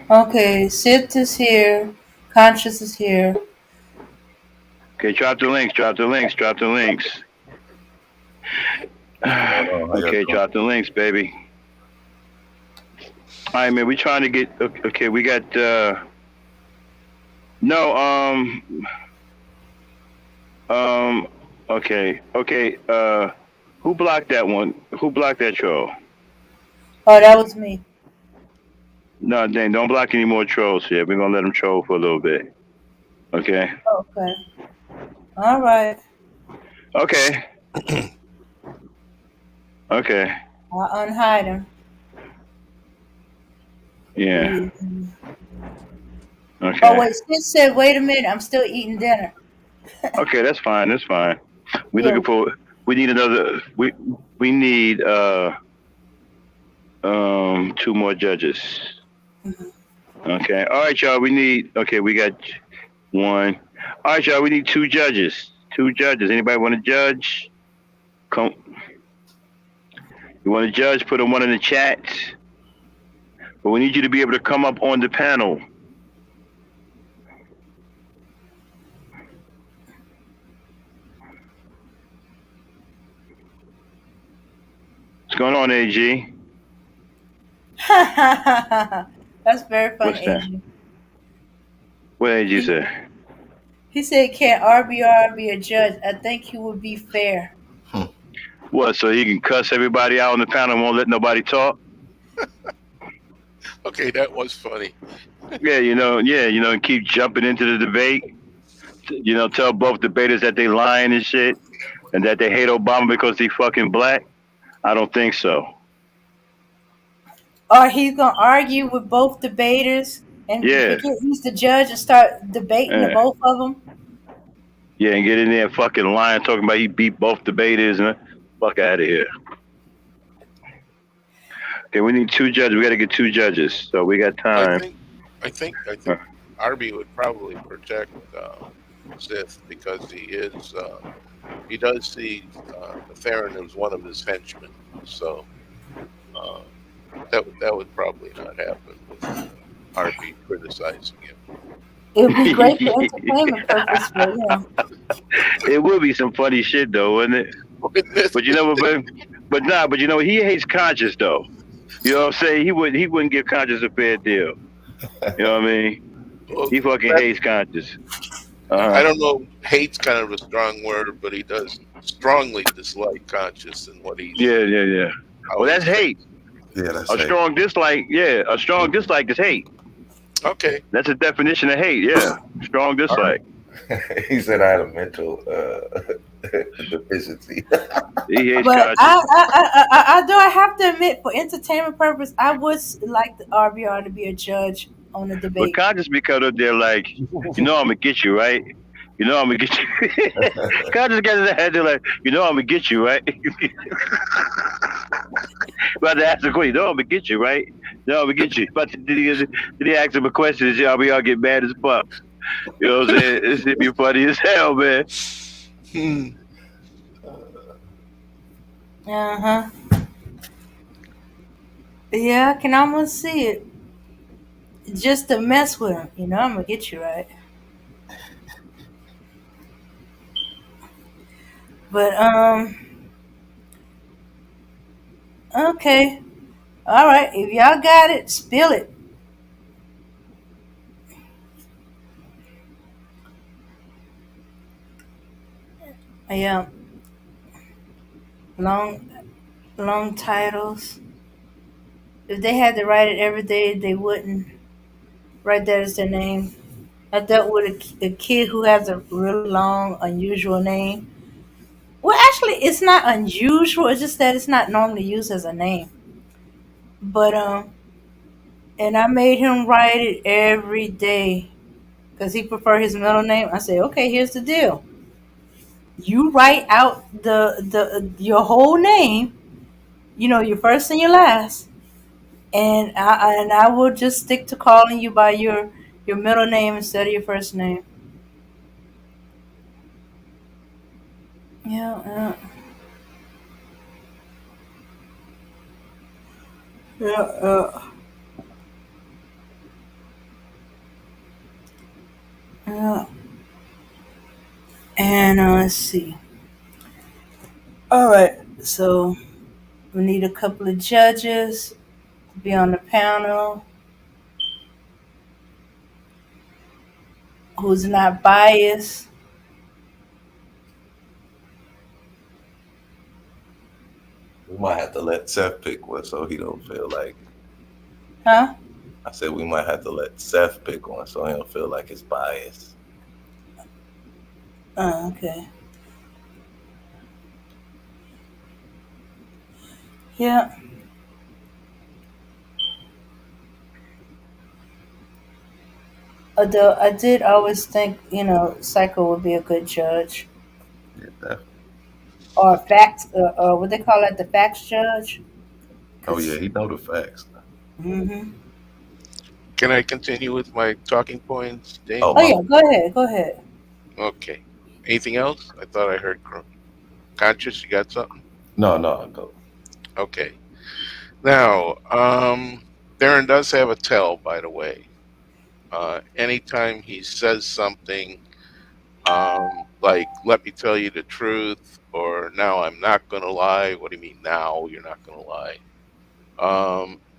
Okay, Scyth is here. KONscious is here. Okay, drop the links. Okay, drop the links, baby. All right, man. We're trying to get. Okay, we got. Okay. Who blocked that one? Who blocked that troll? Oh, that was me. No, dang, don't block any more trolls here. We're gonna let them troll for a little bit. Okay. Okay. All right. Okay. Okay. I'll unhide him. Yeah. Okay. Oh wait, Scyth said, "Wait a minute, I'm still eating dinner." Okay, that's fine. We're looking for. We need another. We need 2 more judges. Okay. All right, y'all. We need. Okay, we got 1. All right, y'all. We need 2 judges. 2 judges. Anybody want to judge? Come. You want to judge? Put a 1 in the chat. But we need you to be able to come up on the panel. What's going on, AG? That's very What's funny, that? AG. What AG He, say? he said, "Can RBR be a judge? I think he would be fair." What? So he can cuss everybody out on the panel and won't let nobody talk? Okay, that was funny. Yeah, and keep jumping into the debate. Tell both debaters that they lying and shit, and that they hate Obama because he fucking black. I don't think so. Or he's gonna argue with both debaters and Yeah, forget he's the judge and start debating the yeah, both of them. yeah, and get in there and fucking lying, talking about he beat both debaters and fuck out of here. Okay, we need 2 judges. We got to get 2 judges, so we got time. I think Arby would probably protect Scyth because he does see Theron as one of his henchmen. So that would probably not happen with Arby criticizing him. It would be great for entertainment purpose, but It would be some funny shit though, wouldn't it? But you know, but he hates KONscious though. You know what I'm saying? He wouldn't give KONscious a fair deal. You know what I mean? Well, he fucking hates KONscious. I don't know. Hate's kind of a strong word, but he does strongly dislike KONscious and what he's. Yeah. Well, that's hate. Yeah, that's a hate. strong dislike. Yeah, a strong dislike is hate. Okay. That's a definition of hate. Yeah, strong dislike. He said I had a mental deficiency. He hates but KONscious. I have to admit, for entertainment purpose, I would like the RBR to be a judge on the debate. But KONscious be cut up there like, I'm gonna get you, right? I'm gonna get you. KONscious got his head there like, I'm gonna get you, right? About to ask a question, I'm gonna get you, right? No, I'm gonna get you. But did he ask him a question? Did y'all get mad as fuck? You know what I'm saying? This shit be funny as hell, man. Yeah, I can almost see it. Just to mess with him, I'm gonna get you, right? But okay, all right. If y'all got it, spill it. Yeah, long titles. If they had to write it every day, they wouldn't write that as their name. I dealt with a kid who has a really long, unusual name. Well, actually, it's not unusual. It's just that it's not normally used as a name. But and I made him write it every day because he preferred his middle name. I said, okay, here's the deal. You write out your whole name, your first and your last, and I will just stick to calling you by your middle name instead of your first name. Yeah. Yeah. Yeah. And let's see. All right, so we need a couple of judges to be on the panel who's not biased. We might have to let Seth pick one so he don't feel like. Huh? I said we might have to let Seth pick one so he don't feel like it's biased. Oh, okay. Yeah. Although I did always think, Psycho would be a good judge. Yeah, definitely. Or facts, or what they call it, the facts judge. Oh yeah, he know the facts. Mm-hmm. Can I continue with my talking points, Dave? Oh yeah, go ahead. Okay. Anything else? I thought I heard KONscious. You got something? No, go. Okay. Now, Theron does have a tell, by the way. Anytime he says something, like "Let me tell you the truth," or "Now I'm not gonna lie." What do you mean now? You're not gonna lie.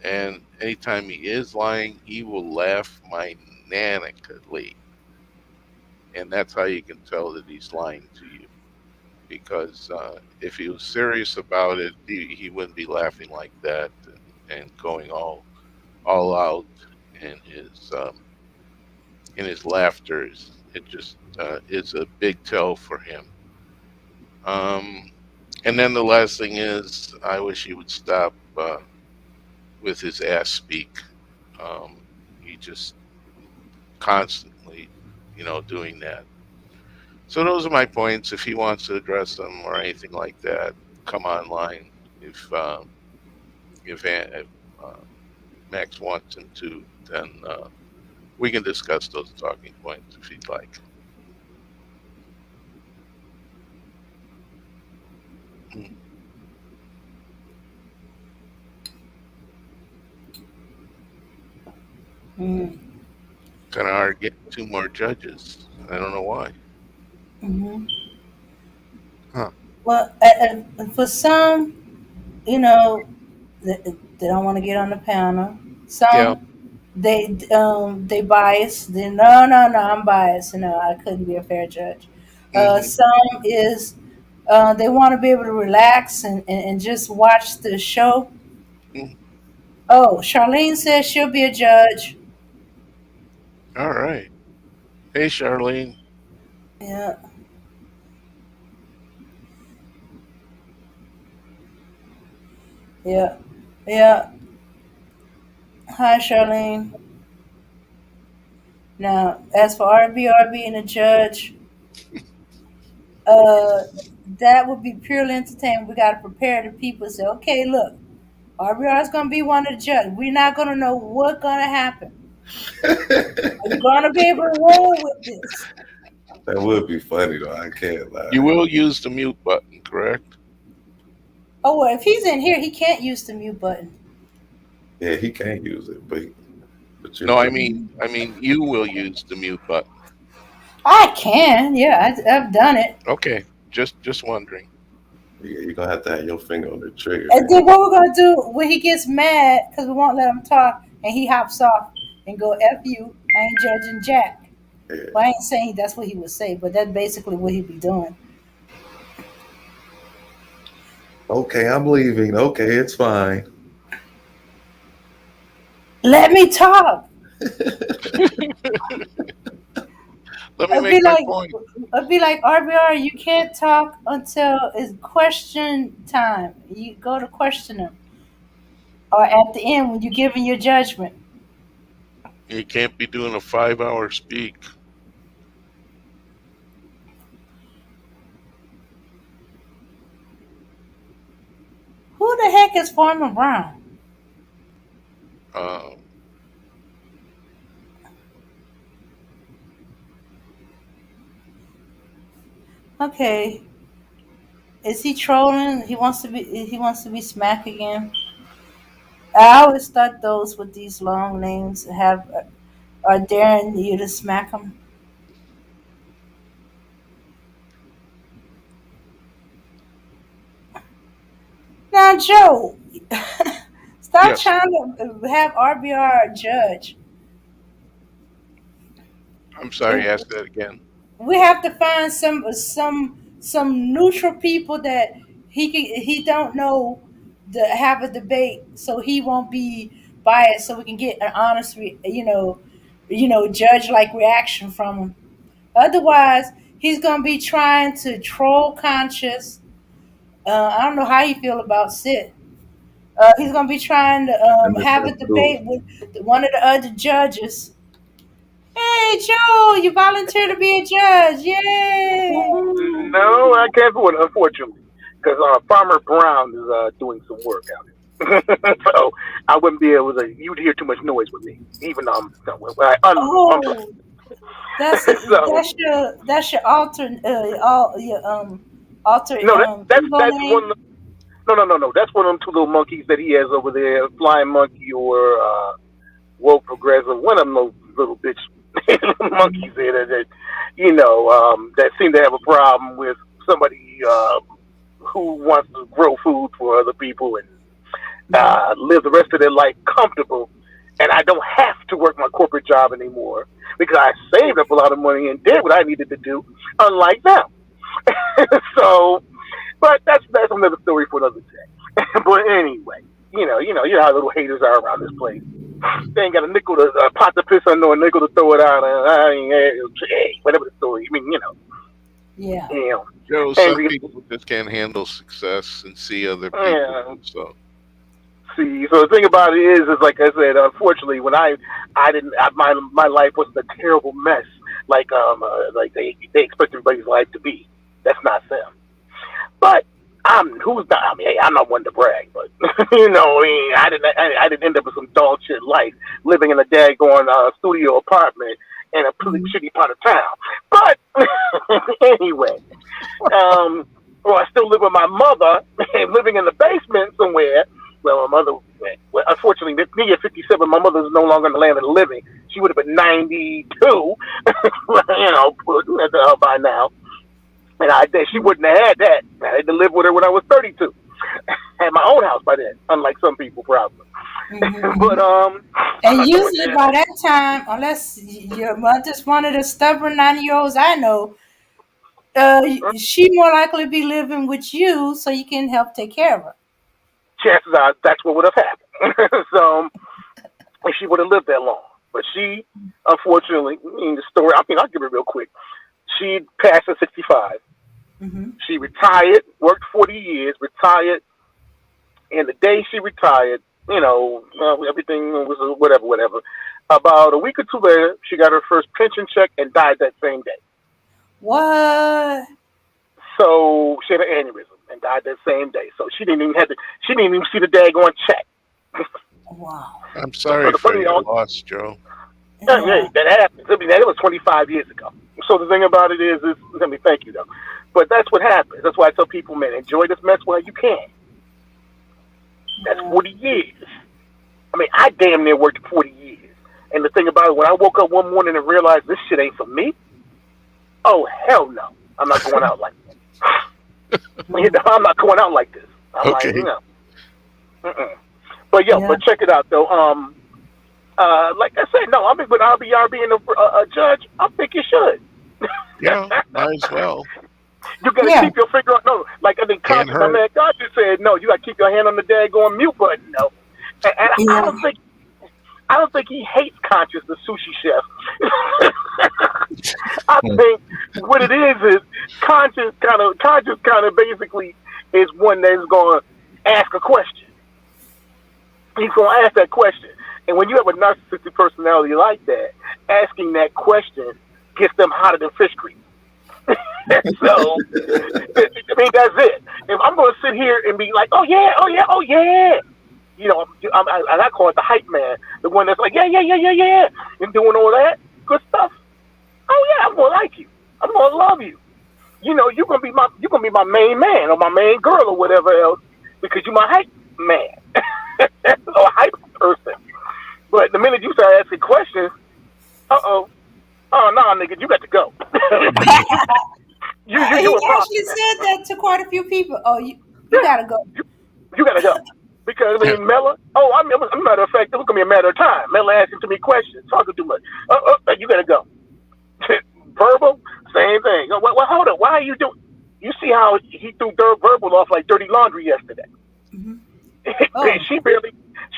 And anytime he is lying, he will laugh maniacally, and that's how you can tell that he's lying to you. Because if he was serious about it, he wouldn't be laughing like that and going all out in his laughter. It just is a big tell for him. And then the last thing is, I wish he would stop with his ass speak. He just constantly, doing that. So those are my points. If he wants to address them or anything like that, come online. If Max wants him to, then we can discuss those talking points if he'd like. Mm. Kind of hard getting 2 more judges. I don't know why. Mm-hmm. Huh. Well, for some, you know, they don't want to get on the panel. Yeah. Some they bias. They no, I'm biased. I couldn't be a fair judge. Hmm. Some is they want to be able to relax and just watch the show. Mm. Oh, Charlene says she'll be a judge. All right. Hey, Charlene. Yeah, yeah, yeah. Hi, Charlene. Now, as for RBR being a judge, uh, that would be purely entertainment. We got to prepare the people. Say, okay, look, RBR is going to be one of the judges. We're not going to know what's going to happen. Are you going to be able to roll with this? That would be funny though. I can't lie. You will use the mute button, correct? Oh, well, if he's in here, he can't use the mute button. Yeah, he can't use it, but you No, know, I mean, you will use the mute button. I can. Yeah, I've done it. Okay, just wondering. you're gonna have to have your finger on the trigger. And then what we're going to do when he gets mad because we won't let him talk and he hops off and go, F you, I ain't judging Jack. Yeah. Well, I ain't saying that's what he would say, but that's basically what he'd be doing. Okay, I'm leaving. Okay, it's fine. Let me talk. Let me make my point. I'd be like, RBR, you can't talk until it's question time. You go to question him. Or at the end when you're giving your judgment. You can't be doing a 5-hour speak. Who the heck is Farmer Brown? Okay. Is he trolling? He wants to be smack again. I always thought those with these long names are daring you to smack them. Now, Joe, stop Yes. trying to have RBR judge. I'm sorry, ask that again. We have to find some neutral people that he don't know to have a debate, so he won't be biased, so we can get an honest, judge like reaction from him. Otherwise, he's gonna be trying to troll KONscious. I don't know how you feel about Scyth. He's gonna be trying to And it's have a just cool. debate with one of the other judges. Hey, Joe, you volunteer to be a judge. Yay! No, I can't do it, unfortunately, because Farmer Brown is doing some work out here. So I wouldn't be able to. You'd hear too much noise with me, even though I'm somewhere. Oh, So that's your alter alter no, that's ego name. one. No. That's one of them two little monkeys that he has over there, flying monkey or woke progressive. One of them little bitch monkeys there that seem to have a problem with somebody who wants to grow food for other people and live the rest of their life comfortable. And I don't have to work my corporate job anymore because I saved up a lot of money and did what I needed to do, unlike them. So, but that's another story for another day. But anyway, you know how little haters are around this place. They ain't got a nickel to pot to piss on, nor a nickel to throw it out. Hey, whatever the story. I mean, Yeah. Joe, some people just can't handle success and see other people. Yeah. So the thing about it is like I said, unfortunately, when I didn't, my life wasn't a terrible mess like they expect everybody's life to be. That's not them. But I'm not one to brag, but I didn't end up with some dog shit life, living in a daggone studio apartment in a pretty shitty part of town. But anyway, I still live with my mother, living in the basement somewhere. Well, my mother, unfortunately, me at 57, my mother is no longer in the land of the living. She would have been 92, by now. And she wouldn't have had that. I had to live with her when I was 32. I had my own house by then, unlike some people probably. But and usually by that time, unless your mother's one of the stubborn 90-year-olds I know, she more likely to be living with you, so you can help take care of her. Chances are that's what would have happened. So, and she would have lived that long. But she, unfortunately, the story. I'll give it real quick. She passed at 65. Mm-hmm. She retired, worked 40 years, retired, and the day she retired, everything was whatever. About a week or two later, she got her first pension check and died that same day. What? So she had an aneurysm and died that same day. So she didn't even see the daggone check. Wow. I'm sorry for your loss, Joe. Yeah, that happened. I mean, that was 25 years ago. So the thing about it is thank you though. But that's what happens. That's why I tell people, man, enjoy this mess while you can. That's 40 years. I mean, I damn near worked 40 years. And the thing about it, when I woke up one morning and realized this shit ain't for me, oh, hell no. I'm not going out like that. I'm not going out like this. I'm okay. But but check it out though. Like I said, no, with RBR being a judge, I think you should. Yeah, might as well. You gotta keep your finger on. No, like I think Conscious, my man Conscious said, no, you gotta keep your hand on the daggone mute button. No, and I don't think he hates Conscious, the sushi chef. I think what it is Conscious kind of basically is one that's going to ask a question. He's going to ask that question, and when you have a narcissistic personality like that, asking that question gets them hotter than fish grease. So, I mean, that's it. If I'm going to sit here and be like, oh yeah, I call it the hype man, the one that's like, yeah, and doing all that good stuff. Oh yeah, I'm going to like you. I'm going to love you. You're going to be my main man or my main girl or whatever else because you're my hype man or hype person. But the minute you start asking questions, oh no, nigga, you got to go. He actually said that to quite a few people. Oh, you gotta go. You gotta go. Because Mela. Oh, as a matter of fact, it's gonna be a matter of time. Mela asking too many questions, talking too much. You gotta go. Verbal, same thing. Well, hold on. Why are you doing? You see how he threw verbal off like dirty laundry yesterday? Mm-hmm. Oh.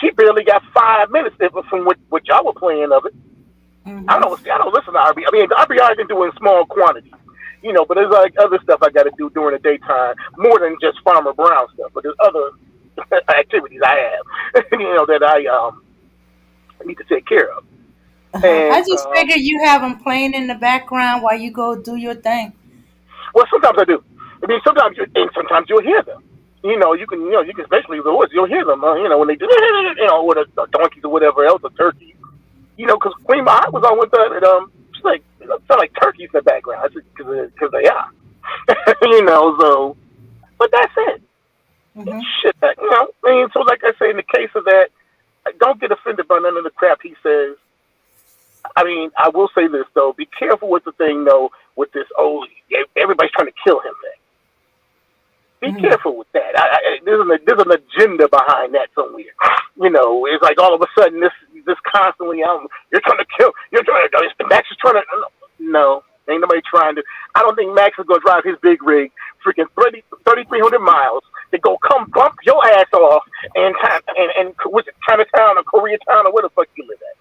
She barely got 5 minutes from what y'all were playing of it. Mm-hmm. I don't listen to RB. I mean, RBI can do in small quantities, but there's like other stuff I got to do during the daytime, more than just Farmer Brown stuff. But there's other activities I have, that I need to take care of. And, I just figure you have them playing in the background while you go do your thing. Well, sometimes I do. I mean, sometimes you'll hear them. You can especially the woods, you'll hear them. When they do, with the donkeys or whatever else, or turkeys. Because Queen Mahat was on with that, and she's like, it sound like turkeys in the background. I said, because they are. So, but that's it. Mm-hmm. Shit, that, I mean, so like I say, in the case of that, don't get offended by none of the crap he says. I mean, I will say this though: be careful with the thing though, with this. Oh, everybody's trying to kill him. Be Mm-hmm. careful with that. There's an agenda behind that somewhere. It's like all of a sudden this constantly, you're trying to kill. Max is trying to. No, ain't nobody trying to. I don't think Max is gonna drive his big rig, freaking 3,300 miles to go come bump your ass off and was it Chinatown or Koreatown or where the fuck you live at?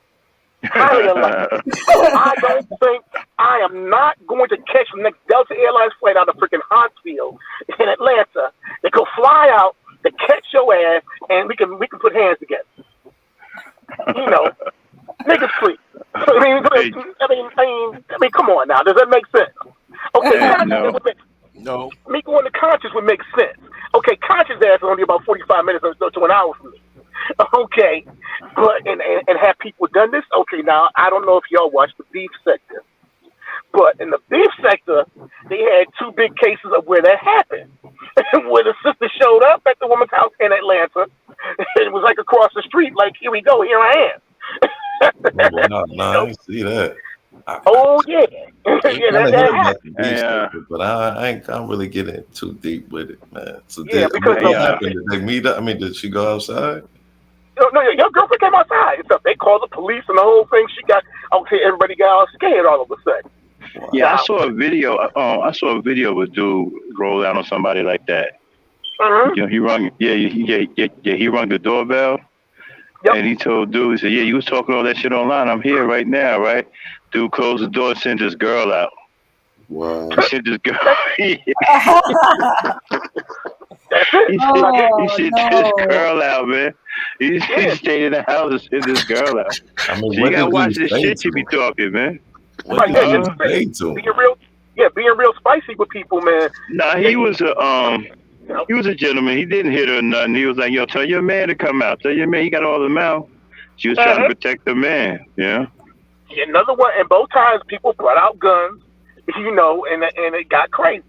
Highly unlikely. I am not going to catch the next Delta Airlines flight out of freaking Huntsville in Atlanta. They go fly out to catch your ass, and we can put hands together. Niggas please. I mean, come on now. Does that make sense? Okay, No. Me going to KONscious would make sense. Okay, KONscious ass is only about 45 minutes or so to an hour from me. Okay, but and have people done this? Okay, now I don't know if y'all watched the beef sector, but in the beef sector, they had two big cases of where that happened, where the sister showed up at the woman's house in Atlanta. It was like across the street, like here we go, here I am. No, I didn't see that. Oh yeah, that happened. But I can't really get in too deep with it, man. So because what happened? Did they meet up? I mean, did she go outside? No, your girlfriend came outside. So they called the police and the whole thing. Everybody got all scared all of a sudden. Wow. Yeah, I saw a video. I saw a video of a dude roll out on somebody like that. Mm-hmm. He rung. He rung the doorbell. Yep. And he told dude, he said, "Yeah, you was talking all that shit online. I'm here right now, right?" Dude closed the door, sent this girl out. Wow. He sent this girl. That's it. He sent this girl out, man. He stayed in the house and sent this girl out. I mean, So you gotta watch this shit you be talking, man. What did you say to him? Being real spicy with people, man. Nah, he was a gentleman. He didn't hit her or nothing. He was like, "Yo, tell your man to come out. Tell your man he got all the mouth." She was trying to protect the man. Yeah. Another one, and both times people brought out guns, and it got crazy.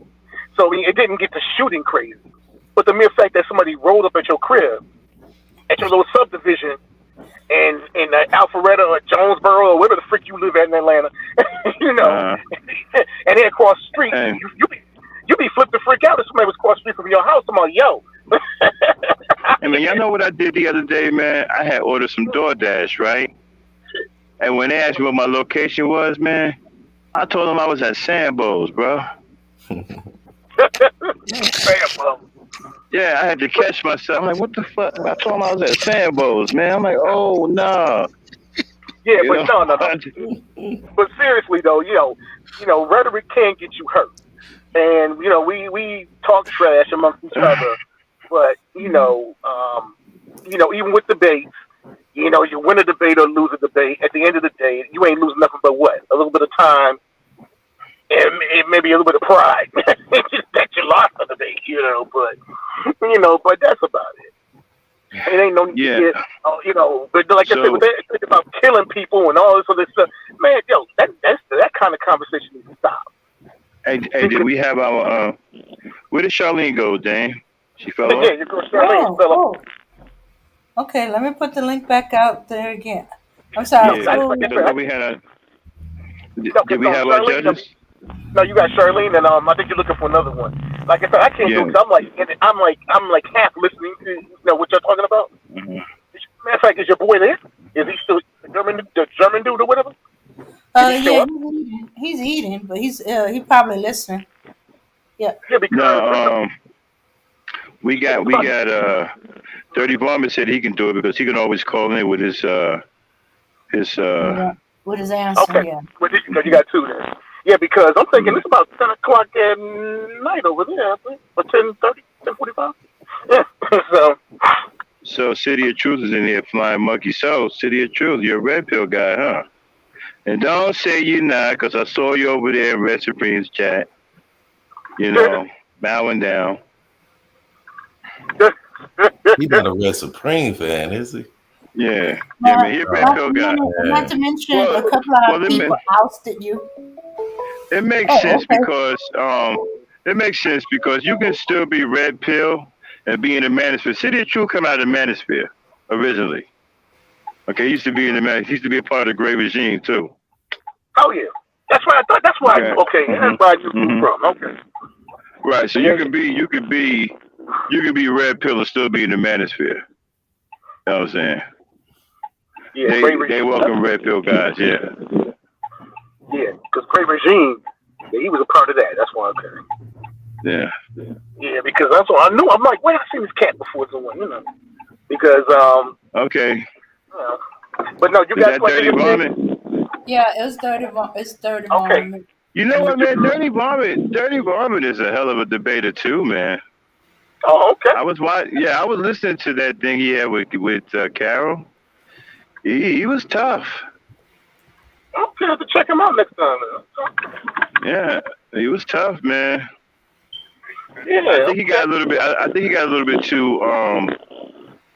So it didn't get to shooting crazy, but the mere fact that somebody rolled up at your crib, at your little subdivision, and in Alpharetta or Jonesboro or wherever the frick you live at in Atlanta, and then across the street, you be flipped the frick out if somebody was across the street from your house. I'm like, yo. I mean, y'all know what I did the other day, man? I had ordered some DoorDash, right? And when they asked me what my location was, man, I told them I was at Sambo's, bro. Yeah, I had to catch myself. I'm like, what the fuck? I told them I was at Sambo's, man. I'm like, oh, no. Yeah, but no. But seriously, though, rhetoric can get you hurt. And, we talk trash amongst each other. But, even with debates, you win a debate or lose a debate. At the end of the day, you ain't losing nothing but what? A little bit of time and maybe a little bit of pride. That you lost the debate, but that's about it. It ain't no need to get, but like I said, it's about killing people and all this other stuff. Man, that kind of conversation needs to stop. Hey, did we have our, where did Charlene go, Dane? She fell off? Yeah, your girl Charlene fell off. Okay, let me put the link back out there again. I'm sorry. Yeah, we had did we have our judges? No, you got Charlene, and I think you're looking for another one. Like I said, I can't do it 'cause I'm like half listening to what you're talking about. Mm-hmm. Matter of fact, is your boy there? Is he still the German dude or whatever? Yeah, he's eating, but he's probably listening. Yeah. Because we got 30 Varmint said he can do it because he can always call in with his with his answer. Okay. Yeah. Because you got two there. Yeah, because I'm thinking it's about 10 o'clock at night over there, I think, or 10:30, 10:45. Yeah. So City of Truth is in here, Flying Monkey. So City of Truth, you're a red pill guy, huh? And don't say you're not, because I saw you over there in Red Supreme's chat. Bowing down. He's not a Red Supreme fan, is he? Yeah, man, he's a red pill guy. Not to mention a couple of people ousted you. It makes sense because you can still be red pill and be in the manosphere. City of Truth come out of the manosphere originally. Okay, he used to be in the man. He used to be a part of the Great Regime too. Oh yeah, that's why I thought. That's why. Okay, that's where I knew from. Okay. Right. So you could be red pill and still be in the manosphere. You know what I'm saying? Yeah, they welcome red pill guys. Yeah. Yeah, because Great Regime, he was a part of that. That's why. Okay. Yeah. Yeah, because that's what I knew. I'm like, wait, I've seen this cat before, someone, you know. Because Okay. But no, you Is got that Dirty Vomit? Yeah, it's dirty. It's dirty. Okay. Vomit. You know what, man? Dirty Vomit is a hell of a debater too, man. Oh, okay. I was listening to that thing he had with Carol. He was tough. Okay, I have to check him out next time. Yeah, he was tough, man. Yeah, I think he got a little bit. I think he got a little bit too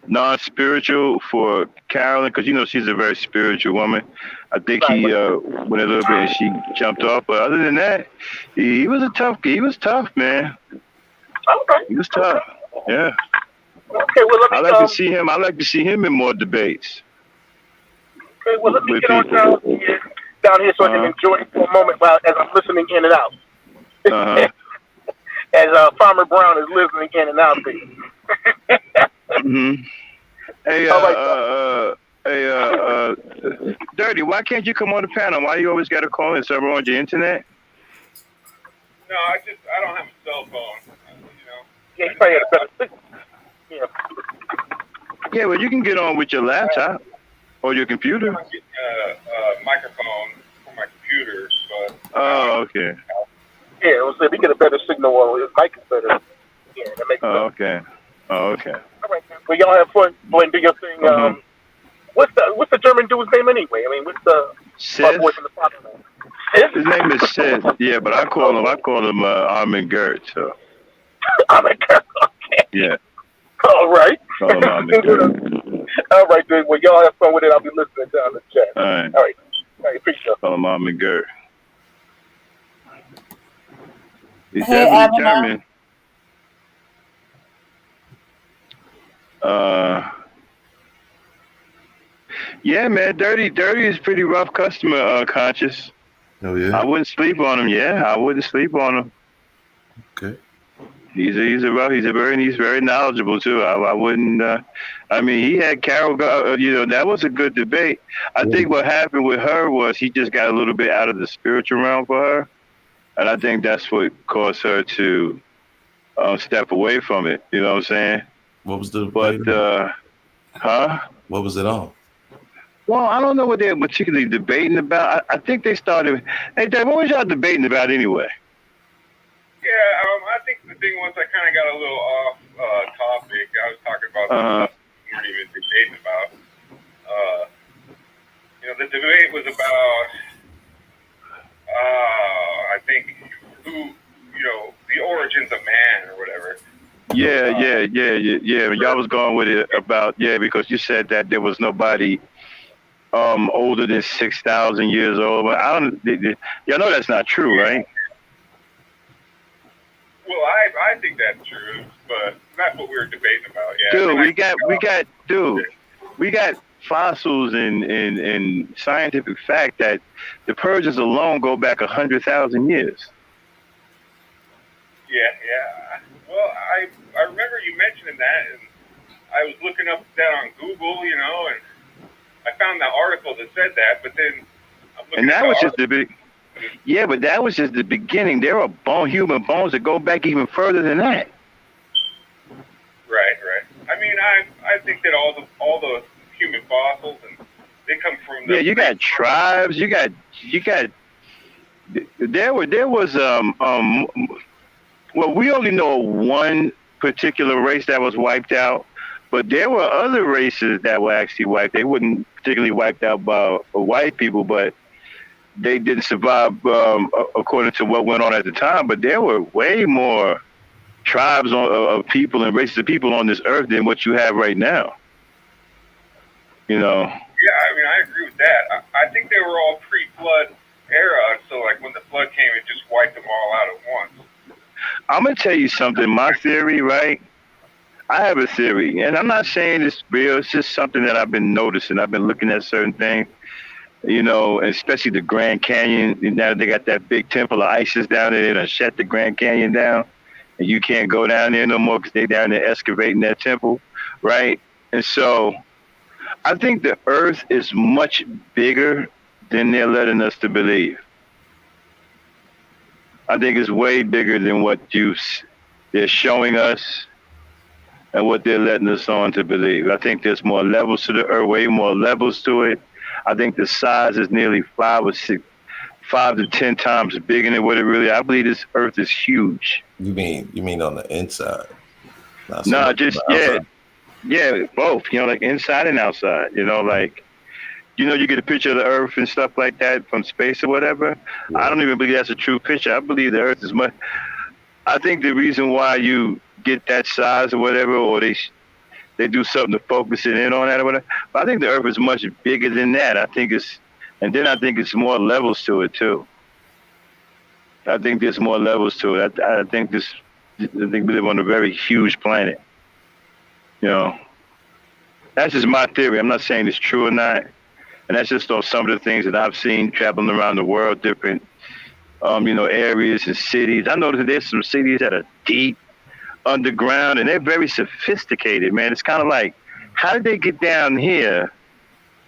non-spiritual for Carolyn, because you know she's a very spiritual woman. I think he went a little bit and she jumped off. But other than that, he was tough, man. Okay. He was tough. Yeah. Okay, well let me. I like to see him. I like to see him in more debates. Okay, well let me get on down here so I can enjoy it for a moment while as I'm listening in and out. As Farmer Brown is listening in and out there. Hey, Dirty, why can't you come on the panel? Why you always got to call in? Server on your internet? No, I don't have a cell phone. Yeah, you probably had a better signal. Yeah. Yeah, well, you can get on with your laptop or your computer. I get a microphone for my computer, but. Oh, okay. Yeah, we'll say we get a better signal or his mic is better. Yeah, that makes sense. Okay. Oh, okay. All right, well, y'all have fun. Go and do your thing. What's the German dude's name anyway? I mean, what's the Scyth? boy from the father name? Scyth? His name is Scyth. Yeah, but I call him Armin Gert. So. Armin Gert. Okay. Yeah. All right. Call him Armin Gert. All right, dude. Well, y'all have fun with it. I'll be listening down the chat. All right. All right. Appreciate it. Call him Armin Gert. He's Hey, definitely German. Yeah, man, Dirty is pretty rough customer, Conscious. Oh yeah. I wouldn't sleep on him. Yeah, I wouldn't sleep on him. Okay. He's very knowledgeable too. I wouldn't. I mean, he had Carol. That was a good debate. I think what happened with her was he just got a little bit out of the spiritual realm for her, and I think that's what caused her to step away from it. You know what I'm saying? What was the debate? What was it on? Well, I don't know what they were particularly debating about. I think they started. Hey, Dave, what was y'all debating about anyway? Yeah, I think the thing was I kind of got a little off topic. I was talking about some stuff we weren't even debating about. The debate was about, I think, the origins of man or whatever. Yeah. Y'all was going with it about, because you said that there was nobody older than 6,000 years old. But y'all know that's not true, right? Well, I think that's true, but that's what we were debating about. Yeah. Dude, we got fossils and scientific fact that the Persians alone go back 100,000 years. Yeah. Well, I remember you mentioning that, and I was looking up that on Google, and I found the article that said that, but then I'm looking and that at was just the big. Yeah, but that was just the beginning. There are human bones that go back even further than that. Right. I mean, I think that all the human fossils and they come from. You got tribes. You got. There was Well, we only know one particular race that was wiped out, but there were other races that were actually wiped. They weren't particularly wiped out by white people, but they didn't survive according to what went on at the time. But there were way more tribes of people and races of people on this earth than what you have right now. Yeah, I mean, I agree with that. I think they were all pre-flood era, so like when the flood came, it just wiped them all out at once. I'm gonna tell you something. My theory, right? I have a theory, and I'm not saying it's real. It's just something that I've been noticing. I've been looking at certain things, especially the Grand Canyon. Now they got that big temple of Isis down there. They done shut the Grand Canyon down, and you can't go down there no more because they down there excavating that temple, right? And so I think the Earth is much bigger than they're letting us to believe. I think it's way bigger than what they're showing us and what they're letting us on to believe. I think there's more levels to the Earth, way more levels to it. I think the size is nearly 5 to 10 times bigger than what it really. I believe this Earth is huge. You mean on the inside? No, just yeah, both. Like inside and outside. You get a picture of the Earth and stuff like that from space or whatever. Yeah. I don't even believe that's a true picture. I believe the Earth is much. I think the reason why you get that size or whatever, or they do something to focus it in on that or whatever. But I think the Earth is much bigger than that. I think it's more levels to it too. I think there's more levels to it. I think we live on a very huge planet. That's just my theory. I'm not saying it's true or not. And that's just some of the things that I've seen traveling around the world, different, areas and cities. I know that there's some cities that are deep underground, and they're very sophisticated, man. It's kind of like, how did they get down here?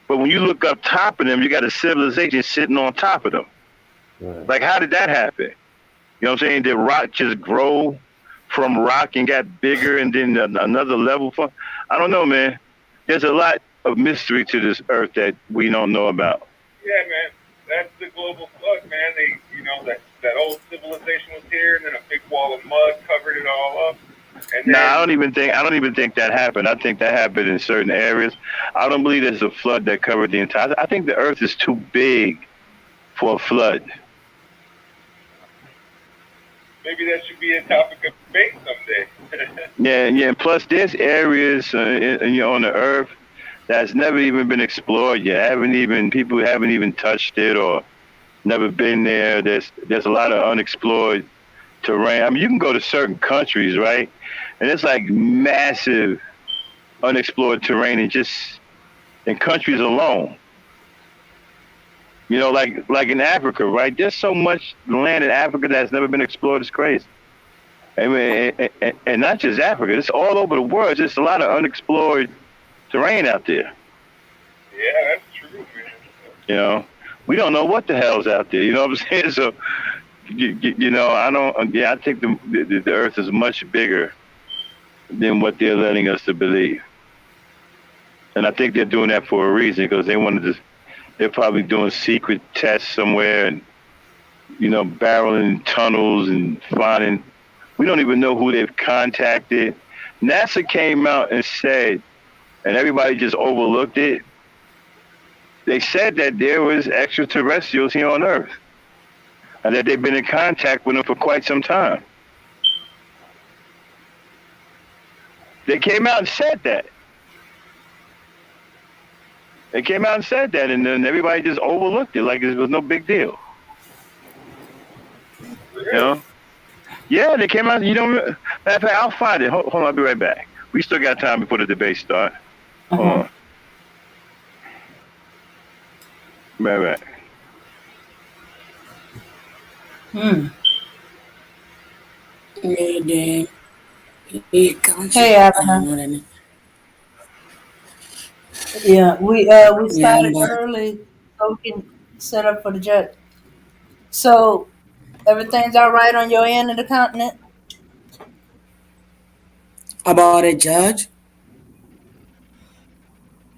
But when you look up top of them, you got a civilization sitting on top of them. Right. Like, how did that happen? You know what I'm saying? Did rock just grow from rock and got bigger and then another level? I don't know, man. There's a lot of mystery to this Earth that we don't know about. Yeah, man. That's the global flood, man. That old civilization was here, and then a big wall of mud covered it all up. I don't even think that happened. I think that happened in certain areas. I don't believe there's a flood that covered the entire. I think the Earth is too big for a flood. Maybe that should be a topic of debate someday. Yeah. Plus, there's areas on the Earth that's never even been explored yet. People haven't even touched it or never been there. There's a lot of unexplored terrain. I mean, you can go to certain countries, right? And it's like massive unexplored terrain in countries alone. Like in Africa, right? There's so much land in Africa that's never been explored. It's crazy. I mean, and not just Africa. It's all over the world. There's just a lot of unexplored terrain out there. Yeah, that's true, man. We don't know what the hell's out there. You know what I'm saying? So, I don't. Yeah, I think the Earth is much bigger than what they're letting us to believe, and I think they're doing that for a reason because they wanted to. They're probably doing secret tests somewhere, and barreling tunnels and finding. We don't even know who they've contacted. NASA came out and said, and everybody just overlooked it. They said that there was extraterrestrials here on Earth, and that they've been in contact with them for quite some time. They came out and said that. And then everybody just overlooked it like it was no big deal. Yeah, they came out. Matter of fact, I'll find it. Hold on, I'll be right back. We still got time before the debate starts. Hold on. Right. Hey, Abner. Yeah, we started early so we can set up for the judge. So everything's all right on your end of the continent? About a judge?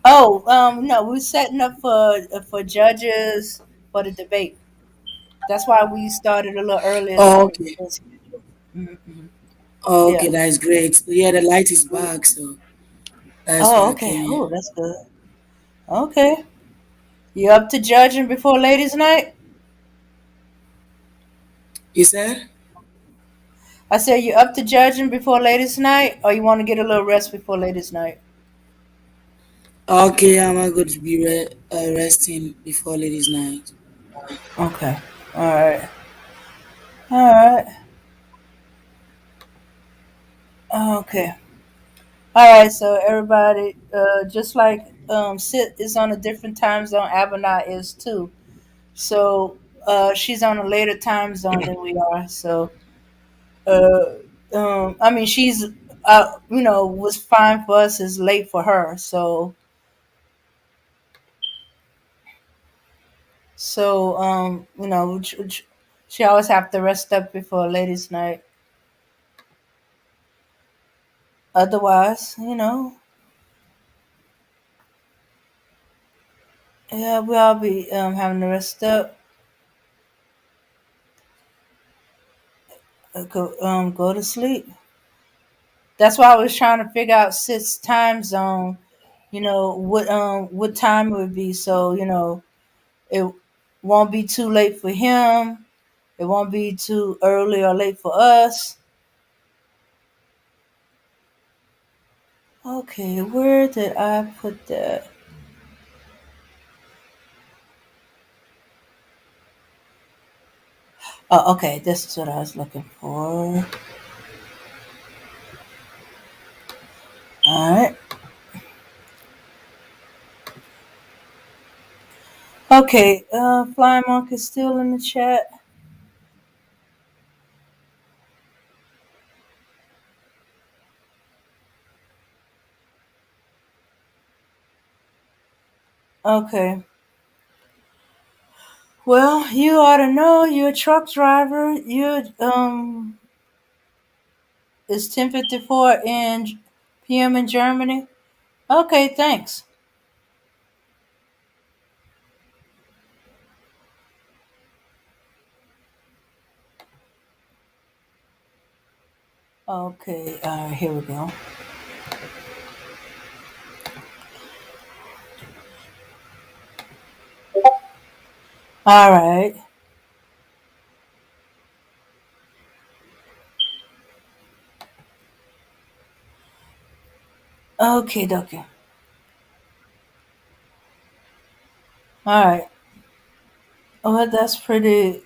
Oh, no, we're setting up for judges for the debate. That's why we started a little earlier. Oh, okay. Mm-hmm. Oh, okay, that's great. Yeah, the light is back, so that's okay. Oh, that's good. Okay. You up to judging before ladies' night? You said? I said you up to judging before ladies' night, or you want to get a little rest before ladies' night? Okay, I'm going to be resting before ladies' night. Okay. All right. Okay. All right, so everybody, just like Sit is on a different time zone, Abinah is too. So she's on a later time zone than we are. So I mean, she's was fine for us is late for her. She always have to rest up before ladies' night. Otherwise, yeah, we all be having to rest up, go to sleep. That's why I was trying to figure out Sid's time zone. What time it would be, so it won't be too late for him. It won't be too early or late for us. Okay, where did I put that? Oh, okay, this is what I was looking for. All right. Okay, Flying Monk is still in the chat. Okay. Well, you ought to know you're a truck driver. It's 10:54 in p.m. in Germany. Okay, thanks. Okay, here we go. All right. Okay, dokie. All right. Oh, that's pretty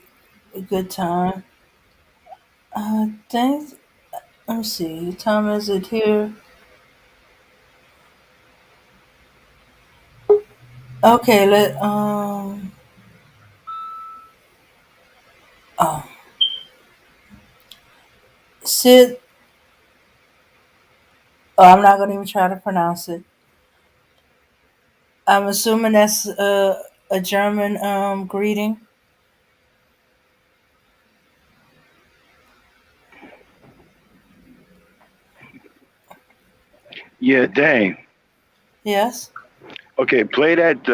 good time. I think. Let me see. What time is it here? Okay. Oh, Sid. Oh, I'm not gonna even try to pronounce it. I'm assuming that's a German greeting. Yeah, dang. Yes. Okay, play that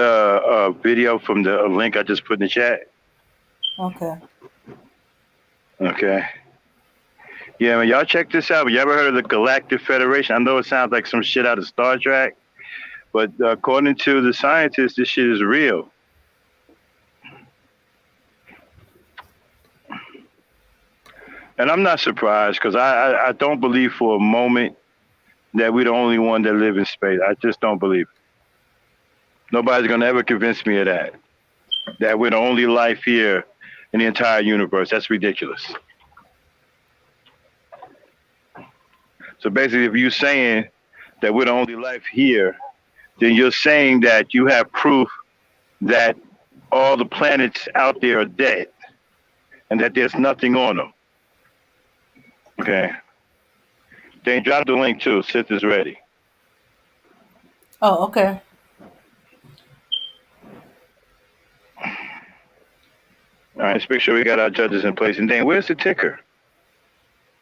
video from the link I just put in the chat. Okay. Okay. Yeah, man, y'all check this out. You ever heard of the Galactic Federation? I know it sounds like some shit out of Star Trek, but according to the scientists, this shit is real. And I'm not surprised because I don't believe for a moment that we're the only one that live in space. I just don't believe it. Nobody's gonna ever convince me of that. That we're the only life here in the entire universe. That's ridiculous. So basically, if you're saying that we're the only life here, then you're saying that you have proof that all the planets out there are dead and that there's nothing on them. Okay. Then drop the link too. Sith is ready. Oh, okay. All right, let's make sure we got our judges in place. And then where's the ticker?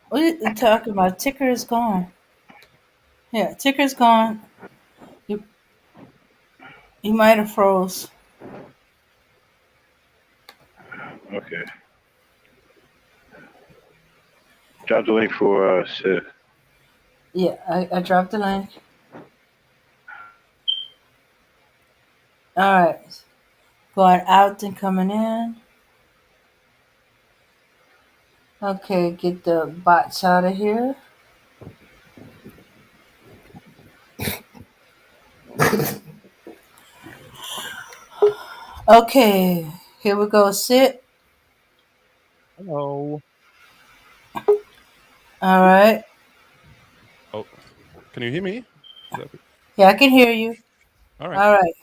What are you talking about? Ticker is gone. Yeah, ticker's gone. You might have froze. Okay. Drop the link for Sith. Yeah, I dropped the link. All right. Going out and coming in. Okay, get the bots out of here. Okay, here we go. Sit. Hello. All right. Oh, Can you hear me? Yeah, I can hear you. All right. All right.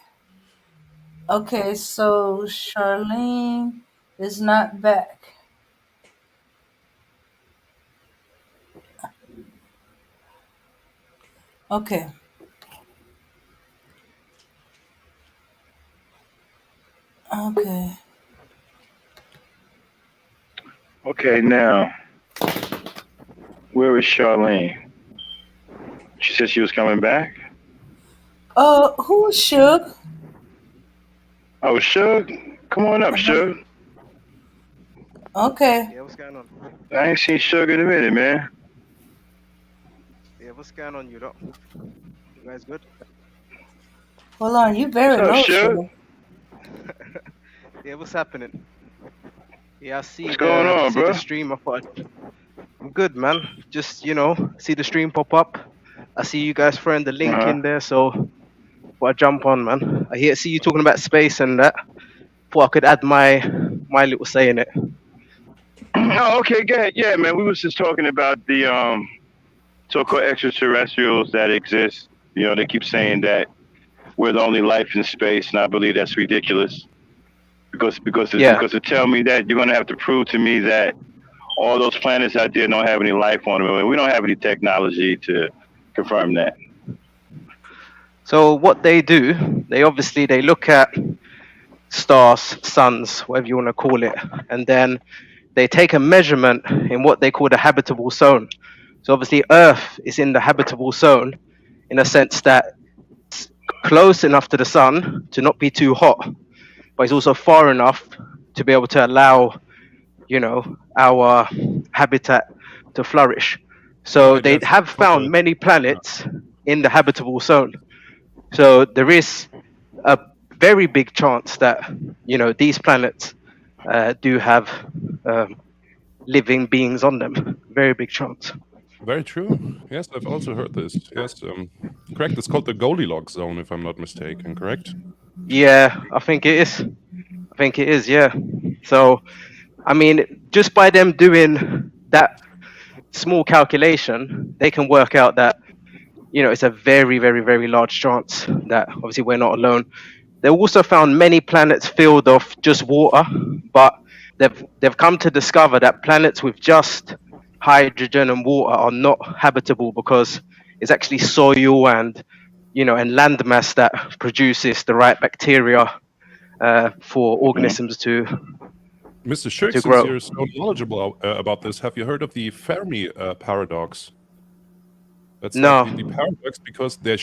Okay, so Charlene is not back. Okay. Okay. Okay, now, where is Charlene? She said she was coming back. Who is Suge? Oh, Suge, come on up, Uh-huh. Suge. Okay. Yeah, what's going on? I ain't seen Suge in a minute, man. Yeah, what's going on, you lot? You guys good? Hold on, you What's very up, low, Suge? Suge. Yeah, what's happening? Yeah, I see What's going on, the bro? stream. I thought I'm good, man. Just see the stream pop up. I see you guys throwing the link in there, so thought I'd jump on, man. See you talking about space and that. Thought I could add my little say in it. Oh, okay, good. Yeah, man. We was just talking about the so-called extraterrestrials that exist. You know, they keep saying that we're the only life in space, and I believe that's ridiculous. Because Yeah. to tell me that, you're gonna have to prove to me that all those planets out there don't have any life on them. I mean, we don't have any technology to confirm that. So what they do, they look at stars, suns, whatever you want to call it, and then they take a measurement in what they call the habitable zone. So obviously Earth is in the habitable zone in a sense that it's close enough to the sun to not be too hot, but it's also far enough to be able to allow, our habitat to flourish. So they have found many planets in the habitable zone. So there is a very big chance that, these planets do have living beings on them. Very big chance. Very true. Yes, I've also heard this. Yes, correct. It's called the Goldilocks zone, if I'm not mistaken. Correct? Yeah, I think it is. Yeah. So, I mean, just by them doing that small calculation, they can work out that it's a very, very, very large chance that obviously we're not alone. They also found many planets filled of just water, but they've come to discover that planets with just hydrogen and water are not habitable because it's actually soil and and landmass that produces the right bacteria for organisms to Mr. Shirk, to since grow. you're so knowledgeable about this, have you heard of the Fermi paradox? That's No. like the paradox because there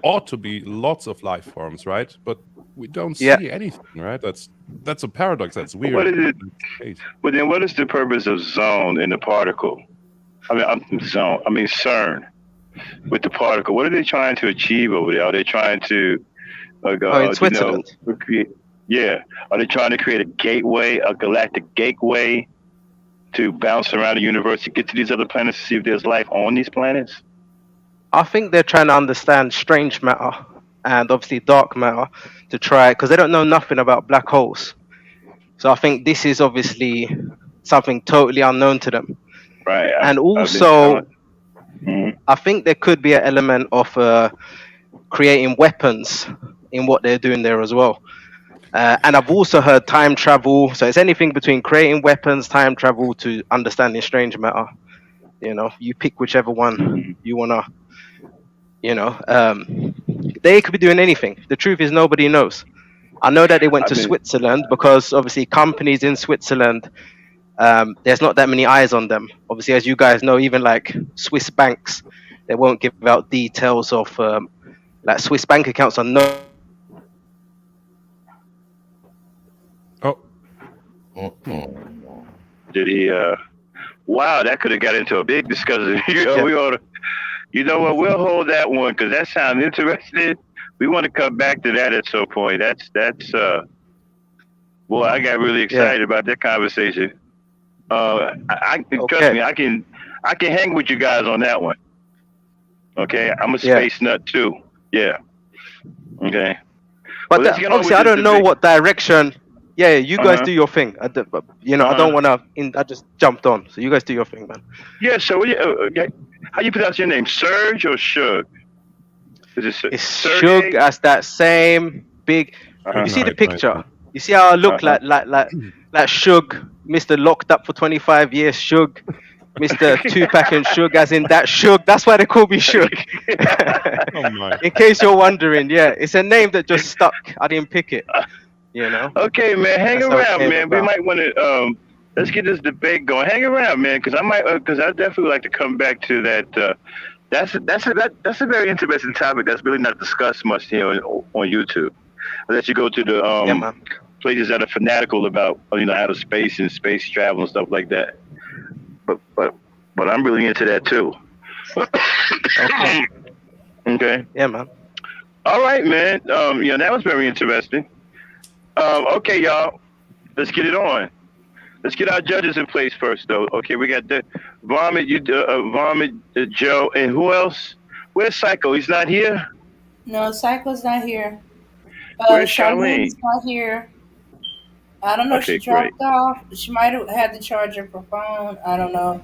ought to be lots of life forms, right? But we don't see anything, right? That's a paradox. That's weird. What is it? But then, what is the purpose of zone in the particle? I mean, CERN with the particle. What are they trying to achieve over there? Are they trying to, in Switzerland? Are they trying to create a gateway, a galactic gateway, to bounce around the universe to get to these other planets to see if there's life on these planets? I think they're trying to understand strange matter and obviously dark matter to try, because they don't know nothing about black holes. So I think this is obviously something totally unknown to them. Right. And also, I think there could be an element of creating weapons in what they're doing there as well. And I've also heard time travel. So it's anything between creating weapons, time travel, to understanding strange matter. You pick whichever one you wanna. They could be doing anything. The truth is, nobody knows. I know that they went to Switzerland because obviously companies in Switzerland, there's not that many eyes on them. Obviously, as you guys know, even like Swiss banks, they won't give out details of like Swiss bank accounts are no. Did he? Wow, that could have got into a big discussion. We ought to. You know what? We'll hold that one because that sounds interesting. We want to come back to that at some point. That's. Boy, I got really excited about that conversation. Trust me, I can hang with you guys on that one. Okay, I'm a space nut too. Yeah. Okay. But obviously, I don't know what direction. Yeah, you guys do your thing. I don't want to. I just jumped on, so you guys do your thing, man. Yeah. So, how you pronounce your name? Serge or Shug? Is it It's Sergey? Shug as that same big. You see the picture. You see how I look like Shug, Mr. Locked Up for 25 years, Shug, Mr. Tupac and Shug, as in that Shug. That's why they call me Shug. Oh my. In case you're wondering, yeah, it's a name that just stuck. I didn't pick it. Okay, man, hang That's how it around, came man. We about. might want to let's get this debate going. Hang around, man, because I definitely would like to come back to that. That's a very interesting topic that's really not discussed much here on YouTube. Unless you go to the places that are fanatical about outer space and space travel and stuff like that. But I'm really into that too. Okay. Okay. Yeah, man. All right, man. That was very interesting. Okay, y'all. Let's get it on. Let's get our judges in place first, though. Okay, we got the Vomit, Joe, and who else? Where's Psycho? He's not here? No, Psycho's not here. Where's Charlene's Charlene? not here. I don't know if she dropped off. She might have had to charge her phone. I don't know.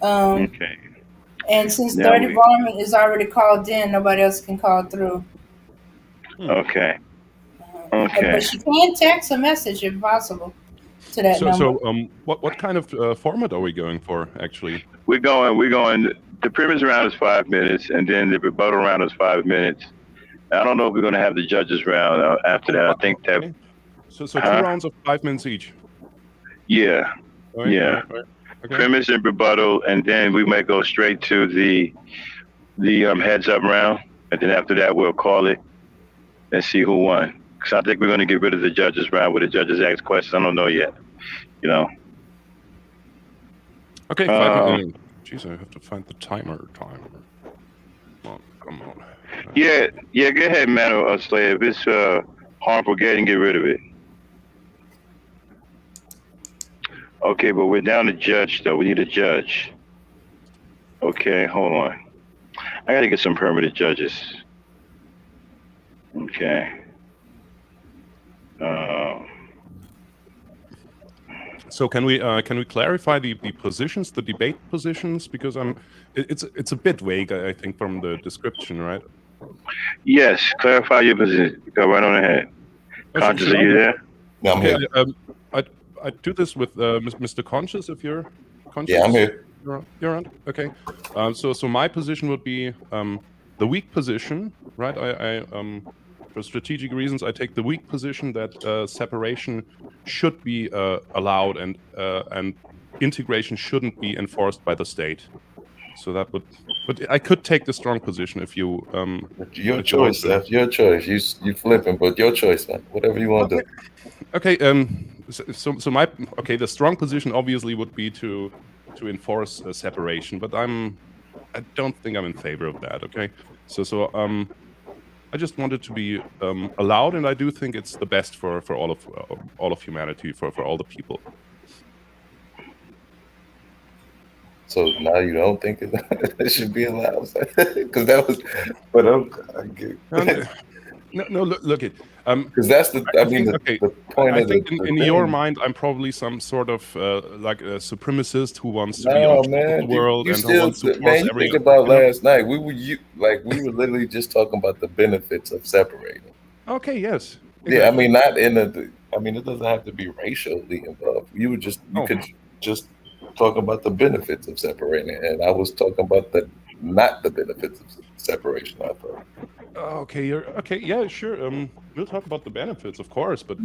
Okay. And since Now Dirty Varmint is already called in, nobody else can call through. Okay. Okay. But she can text a message if possible to that number. So, what kind of format are we going for, actually? We're going. The premise round is 5 minutes, and then the rebuttal round is 5 minutes. I don't know if we're going to have the judges round after that. I think that. Okay. So 2 rounds of 5 minutes each. Yeah. Right, yeah. Right. Okay. Premise and rebuttal, and then we might go straight to the heads up round, and then after that we'll call it and see who won. Because I think we're going to get rid of the judges round where the judges ask questions. I don't know yet. Okay. 5 minutes. Jeez, I have to find the timer. Come on. Yeah. Go ahead, man. Slayer. If it's harmful, get rid of it. Okay, but we're down to judge, though. We need a judge. Okay, hold on. I got to get some permanent judges. Okay. So can we clarify the positions, the debate positions? Because it's a bit vague, I think, from the description, right? Yes, clarify your position. Go right on ahead. KONscious, are you there? No, I'm here. I do this with Mr. KONscious, if you're conscious. Yeah, I'm here. You're on? Okay. So my position would be the weak position, right? I for strategic reasons, I take the weak position that separation should be allowed and integration shouldn't be enforced by the state. So that would, but I could take the strong position if you. Your choice, Seth. Your choice. You flipping, but your choice, man. Whatever you want to do. Okay. So my the strong position obviously would be to enforce separation, but I don't think I'm in favor of that. Okay. So I just want it to be allowed, and I do think it's the best for all of humanity, for all the people. So now you don't think it should be allowed? Because that was, but I get. No, look it. Because that's the the point I of think the in thing. your mind, I'm probably some sort of like a supremacist who wants to be No, on top of man, the world you and who still, wants to man. You every. think about last night. We were literally just talking about the benefits of separating. Okay. Yes. Yeah, I mean, not in the. I mean, it doesn't have to be racially involved. You could just talk about the benefits of separating, and I was talking about not the benefits of separation. I thought. Okay, yeah, sure. We'll talk about the benefits, of course, but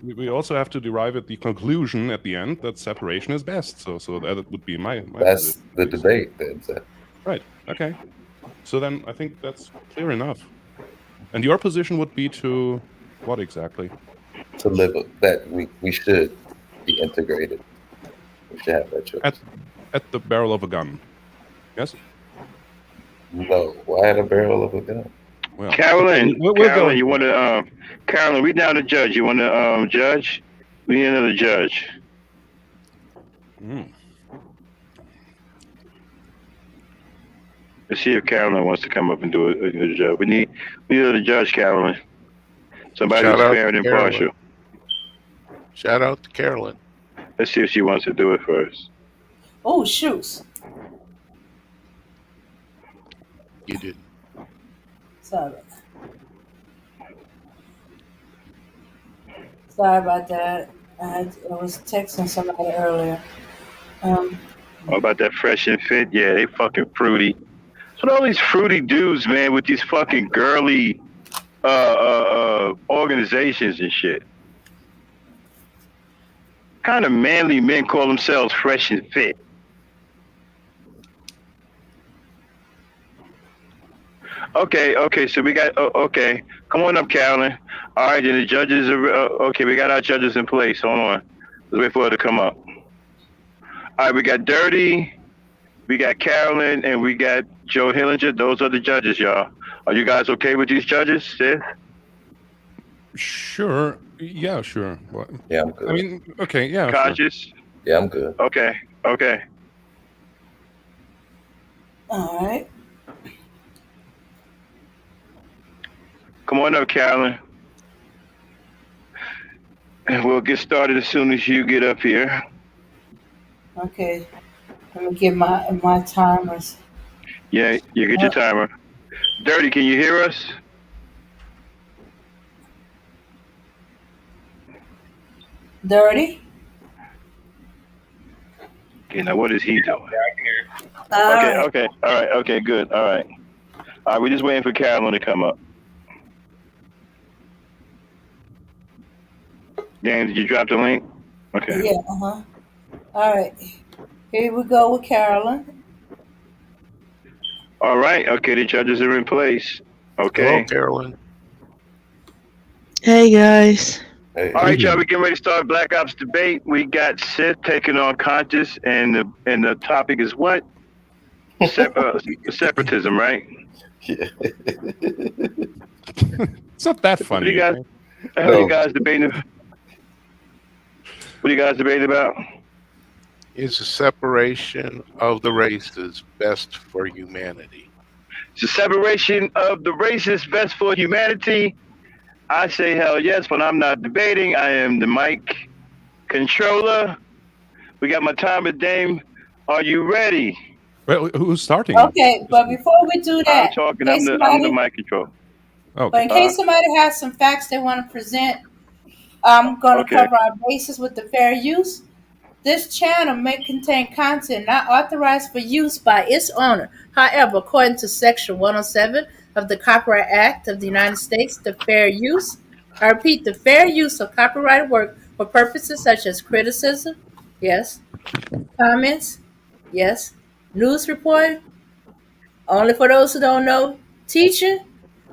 we also have to derive at the conclusion at the end that separation is best. So that would be my That's position. the debate, then. Seth. Right. Okay. So then I think that's clear enough. And your position would be to what exactly? To live that we should be integrated. We should have that choice. At the barrel of a gun. Yes. No. Why at a barrel of a gun? Well, Carolyn, Carolyn, you want to? Carolyn, we down to judge. You want to judge? We need another judge. Let's see if Carolyn wants to come up and do a judge. We need another judge, Carolyn. Somebody who's fair and impartial. Shout out to Carolyn. Let's see if she wants to do it first. Oh, shoots. You didn't. Sorry. Sorry about that. I was texting somebody earlier. What about that Fresh and Fit? Yeah, they fucking fruity. So all these fruity dudes, man, with these fucking girly organizations and shit. Kind of manly men call themselves Fresh and Fit. Okay, so we got, okay. Come on up, Carolyn. All right, then the judges are, okay, we got our judges in place. Hold on. Let's wait for her to come up. All right, we got Dirty, we got Carolyn, and we got Joe Hillinger. Those are the judges, y'all. Are you guys okay with these judges, Scyth? Sure. Yeah, sure. What? Yeah, I'm good. I mean, okay, yeah. KONscious? Sure. Yeah, I'm good. Okay. All right. Come on up, Carolyn. And we'll get started as soon as you get up here. Okay. Let me get my timers. Yeah, you get your timer. Dirty, can you hear us? Dirty? Okay, now what is he doing? Yeah, I can hear you. Okay. All right. Okay, good. All right, we're just waiting for Carolyn to come up. Dan, did you drop the link? Okay. Yeah, All right. Here we go with Carolyn. All right. Okay, the judges are in place. Okay. Hello, Carolyn. Hey guys. Hey. All right, y'all. We're getting ready to start Black Ops debate. We got Scyth taking on KONscious, and the topic is what? Separatism, right? Yeah. It's not that funny. What are you guys debating? What are you guys debating about? Is the separation of the races best for humanity? Is the separation of the races best for humanity? I say hell yes, but I'm not debating. I am the mic controller. We got my timer, Dame. Are you ready? Well, who's starting? Okay, but before we do that, I'm talking. I'm the mic controller. Okay. But in case somebody has some facts they want to present, I'm going to cover our bases with the fair use. This channel may contain content not authorized for use by its owner. However, according to Section 107 of the Copyright Act of the United States, the fair use, I repeat, the fair use of copyrighted work for purposes such as criticism, yes, comments, yes, news reporting, only for those who don't know, teaching,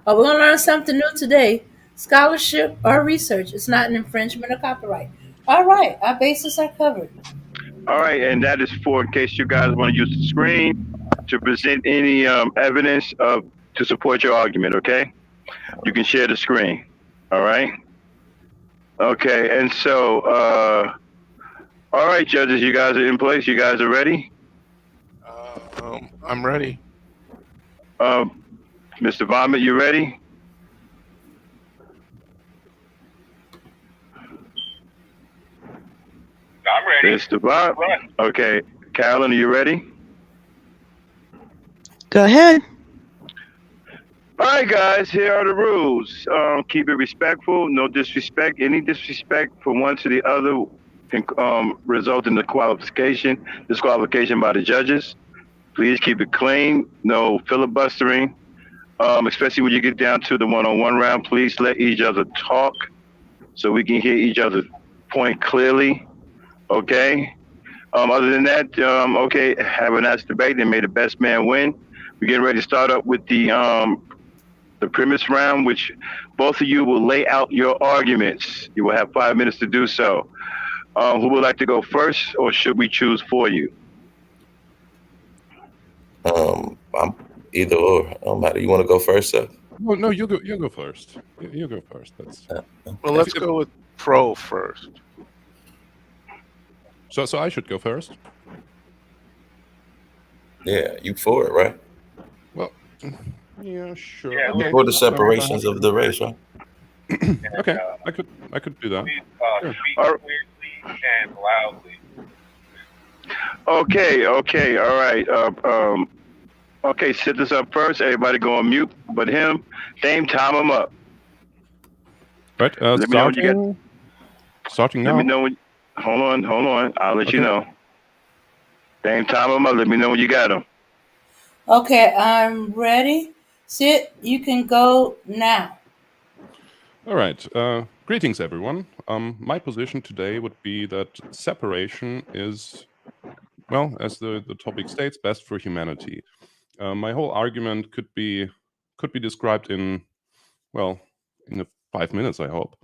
or we're going to learn something new today, scholarship or research is not an infringement of copyright. All right, our bases are covered. All right, and that is for in case you guys want to use the screen to present any evidence to support your argument, okay? You can share the screen, all right? Okay, and so, all right, judges, you guys are in place? You guys are ready? I'm ready. Mr. Vomit, you ready? I'm ready. Mr. Vomit? Okay. Carolyn, are you ready? Go ahead. All right, guys, here are the rules. Keep it respectful, no disrespect. Any disrespect from one to the other can result in disqualification by the judges. Please keep it clean, no filibustering, especially when you get down to the one-on-one round. Please let each other talk so we can hear each other's point clearly, okay? Other than that, okay, have a nice debate and may the best man win. We're getting ready to start up with the premise round, which both of you will lay out your arguments. You will have 5 minutes to do so. Who would like to go first, or should we choose for you? I'm either or. Don't matter. You want to go first, Seth? No, you go. You go first. You go first. That's. Well, let's go with pro first. So I should go first. Yeah, you for it, right? Well, yeah, sure. Yeah, Okay. For the separations of the race, right? And, Okay, I could do that. Please Sure. speak clearly and loudly. Okay, all right. Okay, set this up first. Everybody go on mute, but him. Dame, time him up. Right. Let me know when you get. Starting now. Let me know when. Hold on. I'll let you know. Dame, time him up. Let me know when you got him. Okay, I'm ready. Sid, you can go now. All right. Greetings, everyone. My position today would be that separation is, well, as the topic states, best for humanity. My whole argument could be described in, well, in 5 minutes, I hope.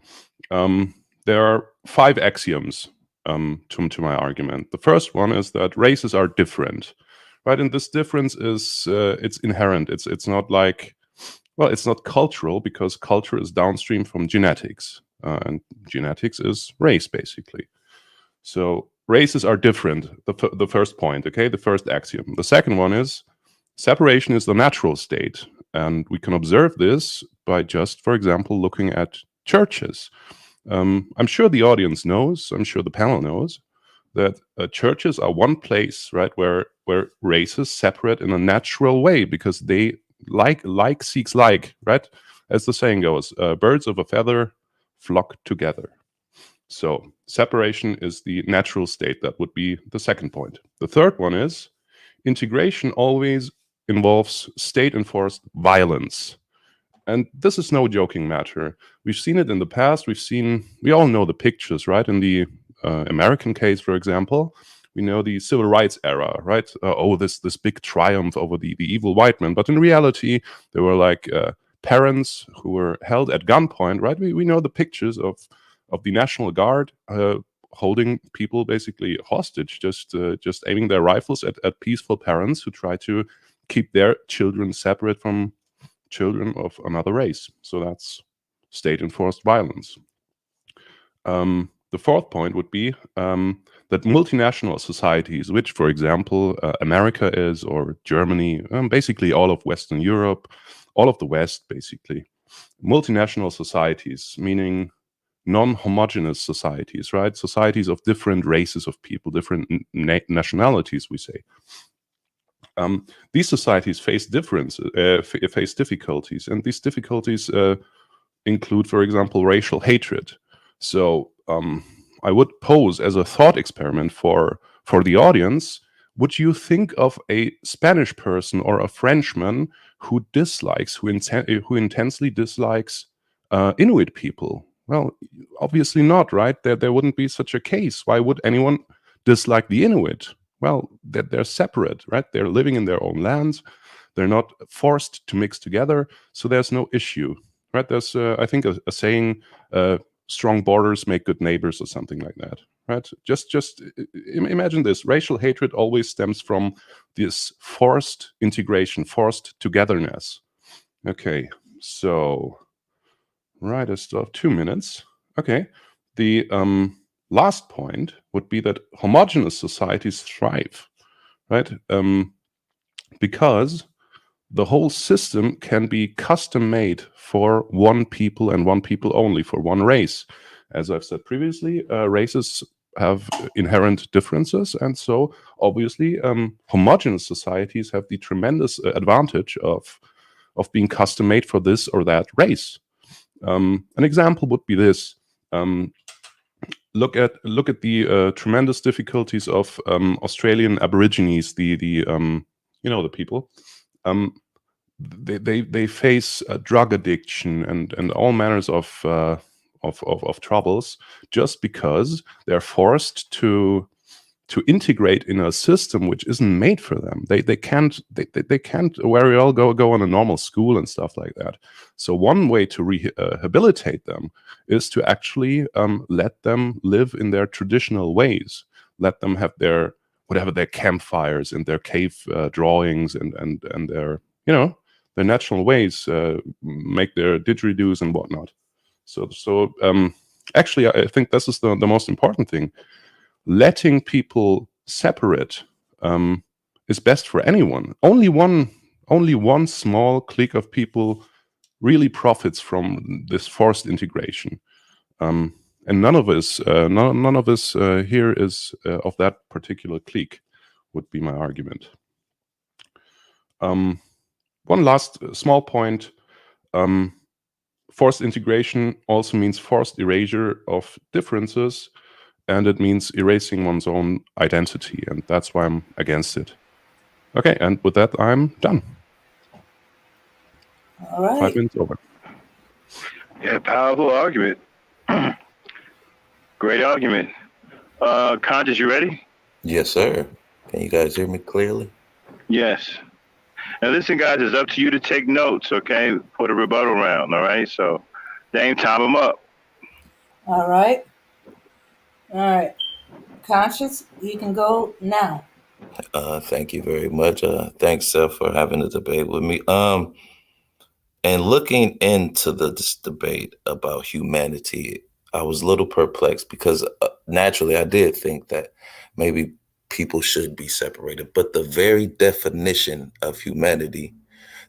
There are 5 axioms to my argument. The first one is that races are different, right? And this difference is it's inherent. It's not like, well, it's not cultural, because culture is downstream from genetics, and genetics is race, basically. So races are different. The first point, okay, the first axiom. The second one is separation is the natural state, and we can observe this by just, for example, looking at churches. I'm sure the audience knows, I'm sure the panel knows, that churches are one place, right, where races separate in a natural way, because they like seeks like, right? As the saying goes, birds of a feather flock together. So separation is the natural state. That would be the second point. The third one is integration always involves state-enforced violence. And this is no joking matter. We've seen it in the past. We all know the pictures, right? In the American case, for example, we know the civil rights era, right? This big triumph over the evil white man. But in reality, there were like parents who were held at gunpoint, right? We know the pictures of the National Guard holding people basically hostage, just aiming their rifles at peaceful parents who try to keep their children separate from children of another race. So that's state-enforced violence. The fourth point would be that multinational societies, which, for example, America is, or Germany, basically all of Western Europe, all of the West, basically, multinational societies, meaning non-homogeneous societies, right? Societies of different races of people, different nationalities, we say. These societies face difficulties, and these difficulties include, for example, racial hatred. So I would pose as a thought experiment for the audience: would you think of a Spanish person or a Frenchman who intensely dislikes Inuit people? Well, obviously not, right? There wouldn't be such a case. Why would anyone dislike the Inuit? Well, they're separate, right? They're living in their own lands. They're not forced to mix together, so there's no issue, right? There's, I think, a saying, strong borders make good neighbors, or something like that, right? Just imagine this. Racial hatred always stems from this forced integration, forced togetherness. Okay, so, right, I still have 2 minutes. Okay, the last point would be that homogeneous societies thrive, right? Because the whole system can be custom made for one people and one people only, for one race. As I've said previously, races have inherent differences, and so obviously homogeneous societies have the tremendous advantage of being custom made for this or that race. An example would be this. Look at the tremendous difficulties of Australian Aborigines, the people. They face drug addiction and all manners of troubles, just because they're forced to integrate in a system which isn't made for them. They can't very well go on a normal school and stuff like that. So one way to rehabilitate them is to actually let them live in their traditional ways. Let them have their campfires and their cave drawings and their their natural ways, make their didgeridoos and whatnot. So actually, I think this is the most important thing. Letting people separate is best for anyone. Only one small clique of people really profits from this forced integration. And none of us here is of that particular clique, would be my argument. One last small point. Forced integration also means forced erasure of differences, and it means erasing one's own identity, and that's why I'm against it. Okay, and with that, I'm done. All right. 5 minutes over. Yeah, powerful argument. Great argument. KONscious, you ready? Yes, sir. Can you guys hear me clearly? Yes. Now listen, guys, it's up to you to take notes, okay, for the rebuttal round, all right? So, Dame, time them up. All right. All right. KONscious, you can go now. Thank you very much. Thanks, Seth, for having the debate with me. And looking into this debate about humanity, I was a little perplexed because naturally I did think that maybe people should be separated, but the very definition of humanity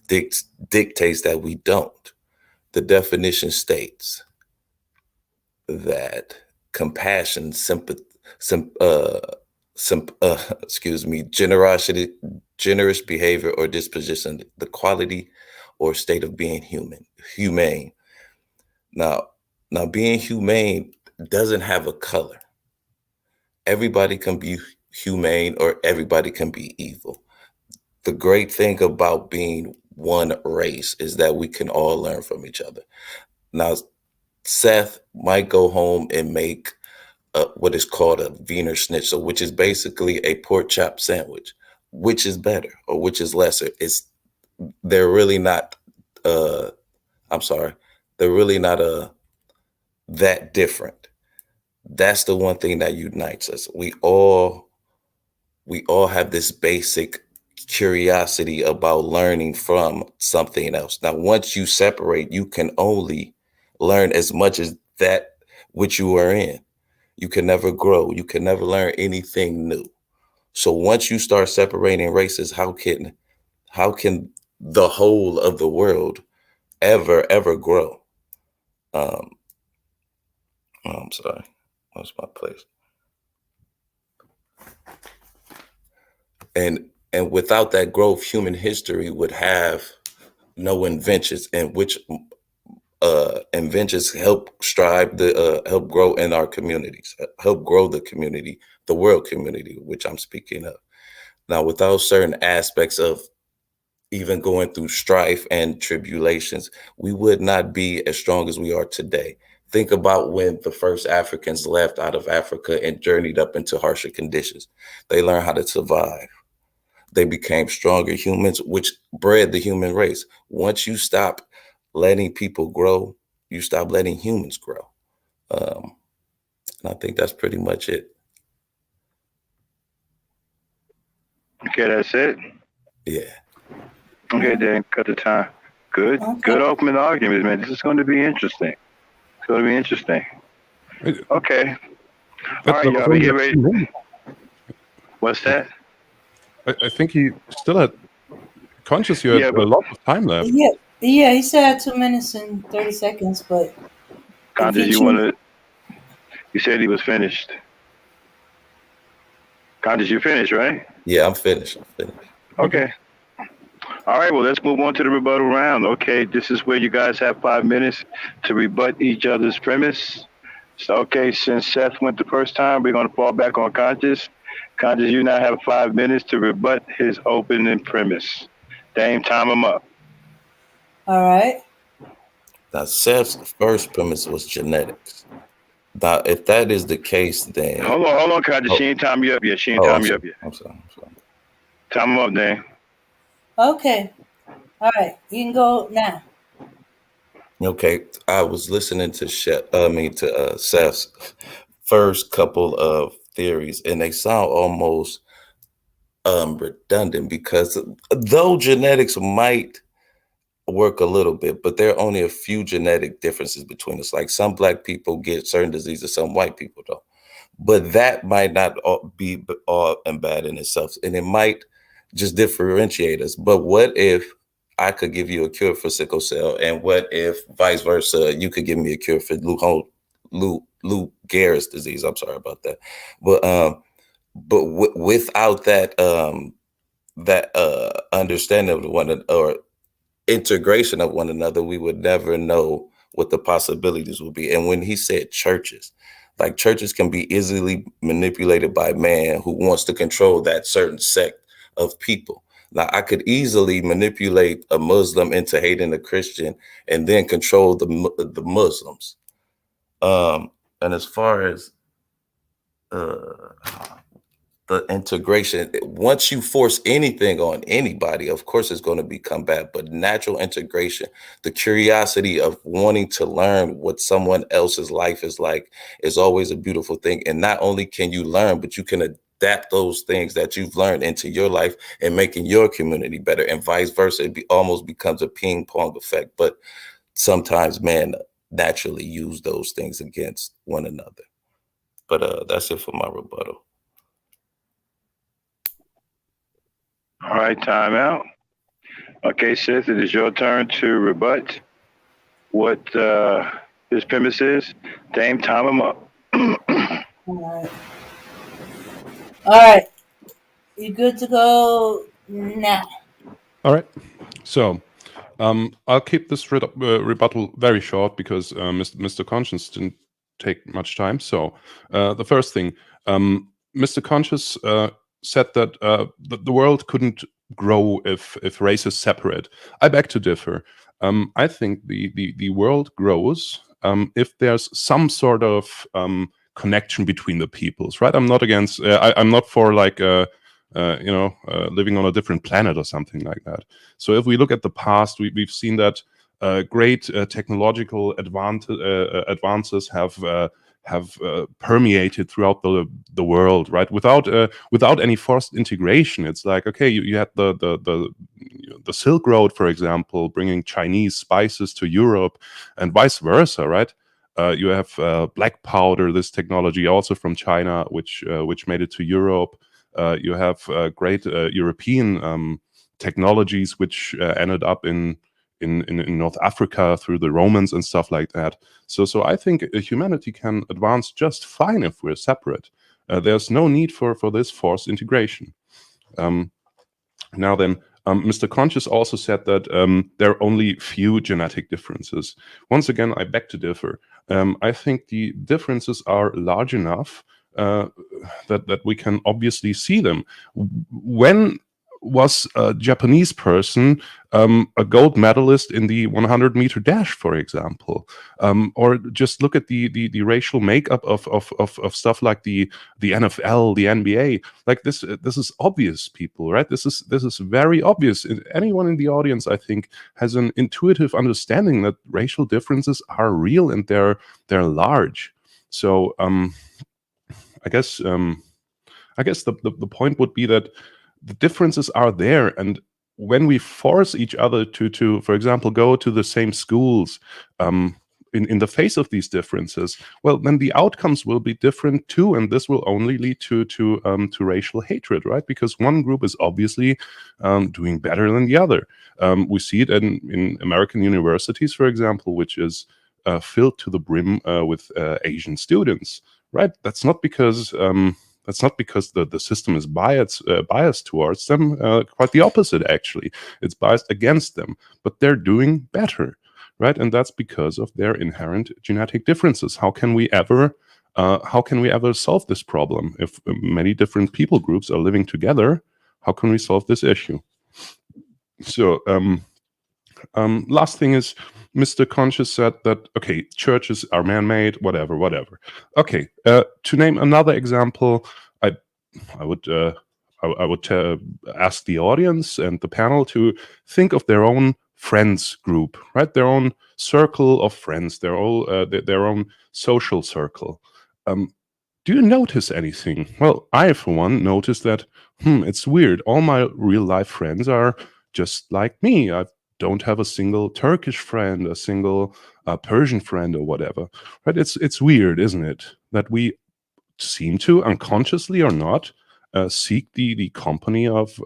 dictates that we don't. The definition states that compassion, generosity, generous behavior or disposition, the quality or state of being humane. Now being humane doesn't have a color. Everybody can be humane or everybody can be evil. The great thing about being one race is that we can all learn from each other. Now, Seth might go home and make what is called a Wiener Schnitzel, which is basically a pork chop sandwich. Which is better or which is lesser? They're really not. They're really not that different. That's the one thing that unites us. We all have this basic curiosity about learning from something else. Now, once you separate, you can only learn as much as that which you are in. You can never grow. You can never learn anything new. So once you start separating races, how can the whole of the world ever grow? I'm sorry, lost my place. And without that growth, human history would have no inventions, and which inventions help help grow in our communities, help grow the community, the world community, which I'm speaking of. Now, without certain aspects of even going through strife and tribulations, we would not be as strong as we are today. Think about when the first Africans left out of Africa and journeyed up into harsher conditions. They learned how to survive. They became stronger humans, which bred the human race. Once you stop letting people grow, you stop letting humans grow. And I think that's pretty much it. Okay, that's it? Yeah. Okay, then cut the time. Good. Okay. Good opening argument, man. This is going to be interesting. It's going to be interesting. Okay. All right, y'all. We get ready. What's that? I think he still had KONscious. You had a lot of time left. Yeah. He said 2 minutes and 30 seconds, but KONscious, you said he was finished. KONscious, you finished, right? Yeah, I'm finished. Okay. All right, well, let's move on to the rebuttal round. Okay, this is where you guys have 5 minutes to rebut each other's premise. So, okay, since Seth went the first time, we're going to fall back on KONscious. KONscious, you now have 5 minutes to rebut his opening premise. Dame, time him up. All right. Now, Seth's first premise was genetics. Now, if that is the case, then... Hold on, KONscious. She ain't time you up yet. I'm sorry. Time him up, Dame. Okay. All right. You can go now. Okay. I was listening to Seth's first couple of theories, and they sound almost redundant because though genetics might work a little bit, but there are only a few genetic differences between us. Like some Black people get certain diseases, some white people don't. But that might not be all and bad in itself, and it might just differentiate us. But what if I could give you a cure for sickle cell, and what if vice versa? You could give me a cure for Lou Gehrig's disease. I'm sorry about that, but without that understanding of one or integration of one another, we would never know what the possibilities would be. And when he said churches, like churches can be easily manipulated by man who wants to control that certain sect of people. Now, I could easily manipulate a Muslim into hating a Christian and then control the Muslims. And as far as the integration, once you force anything on anybody, of course it's going to become bad. But natural integration, the curiosity of wanting to learn what someone else's life is like, is always a beautiful thing. And not only can you learn, but you can adapt those things that you've learned into your life and making your community better, and vice versa. It almost becomes a ping pong effect. But sometimes man naturally use those things against one another. But that's it for my rebuttal. All right, time out. Okay, Scyth, it is your turn to rebut what his premise is. Dame, time him up. All right. You good to go now? All right. So I'll keep this rebuttal very short because Mr. KONscious didn't take much time. So the first thing, Mr. KONscious said that the world couldn't grow if races separate. I beg to differ. I think the world grows if there's some sort of connection between the peoples, right? I'm not against. I'm not for like living on a different planet or something like that. So if we look at the past, we've seen that great technological advances have permeated throughout the world, right? Without any forced integration. It's like, okay, you had the Silk Road, for example, bringing Chinese spices to Europe, and vice versa, right? You have black powder, this technology also from China, which made it to Europe. You have great European technologies which ended up in North Africa through the Romans and stuff like that. So I think humanity can advance just fine if we're separate. There's no need for this forced integration. Now then, Mr. KONscious also said that there are only few genetic differences. Once again, I beg to differ. I think the differences are large enough that we can obviously see them. When was a Japanese person a gold medalist in the 100-meter dash, for example? Or just look at the racial makeup of stuff like the NFL, the NBA. Like this is obvious, people, right? This is very obvious. Anyone in the audience, I think, has an intuitive understanding that racial differences are real and they're large. So I guess the point would be that the differences are there, and when we force each other to for example, go to the same schools in the face of these differences, well, then the outcomes will be different too, and this will only lead to racial hatred, right? Because one group is obviously doing better than the other. We see it in American universities, for example, which is filled to the brim with Asian students, right? That's not because the system is biased towards them. Quite the opposite, actually. It's biased against them, but they're doing better, right? And that's because of their inherent genetic differences. How can we ever solve this problem if many different people groups are living together? How can we solve this issue? So, last thing is, Mr. KONscious said that, okay, churches are man-made, whatever. Okay, to name another example, I would ask the audience and the panel to think of their own friends group, right? Their own circle of friends, their own social circle. Do you notice anything? Well, I, for one, noticed that, it's weird. All my real-life friends are just like me. I don't have a single Turkish friend, a single Persian friend, or whatever. Right? It's weird, isn't it? That we seem to, unconsciously or not, seek the company of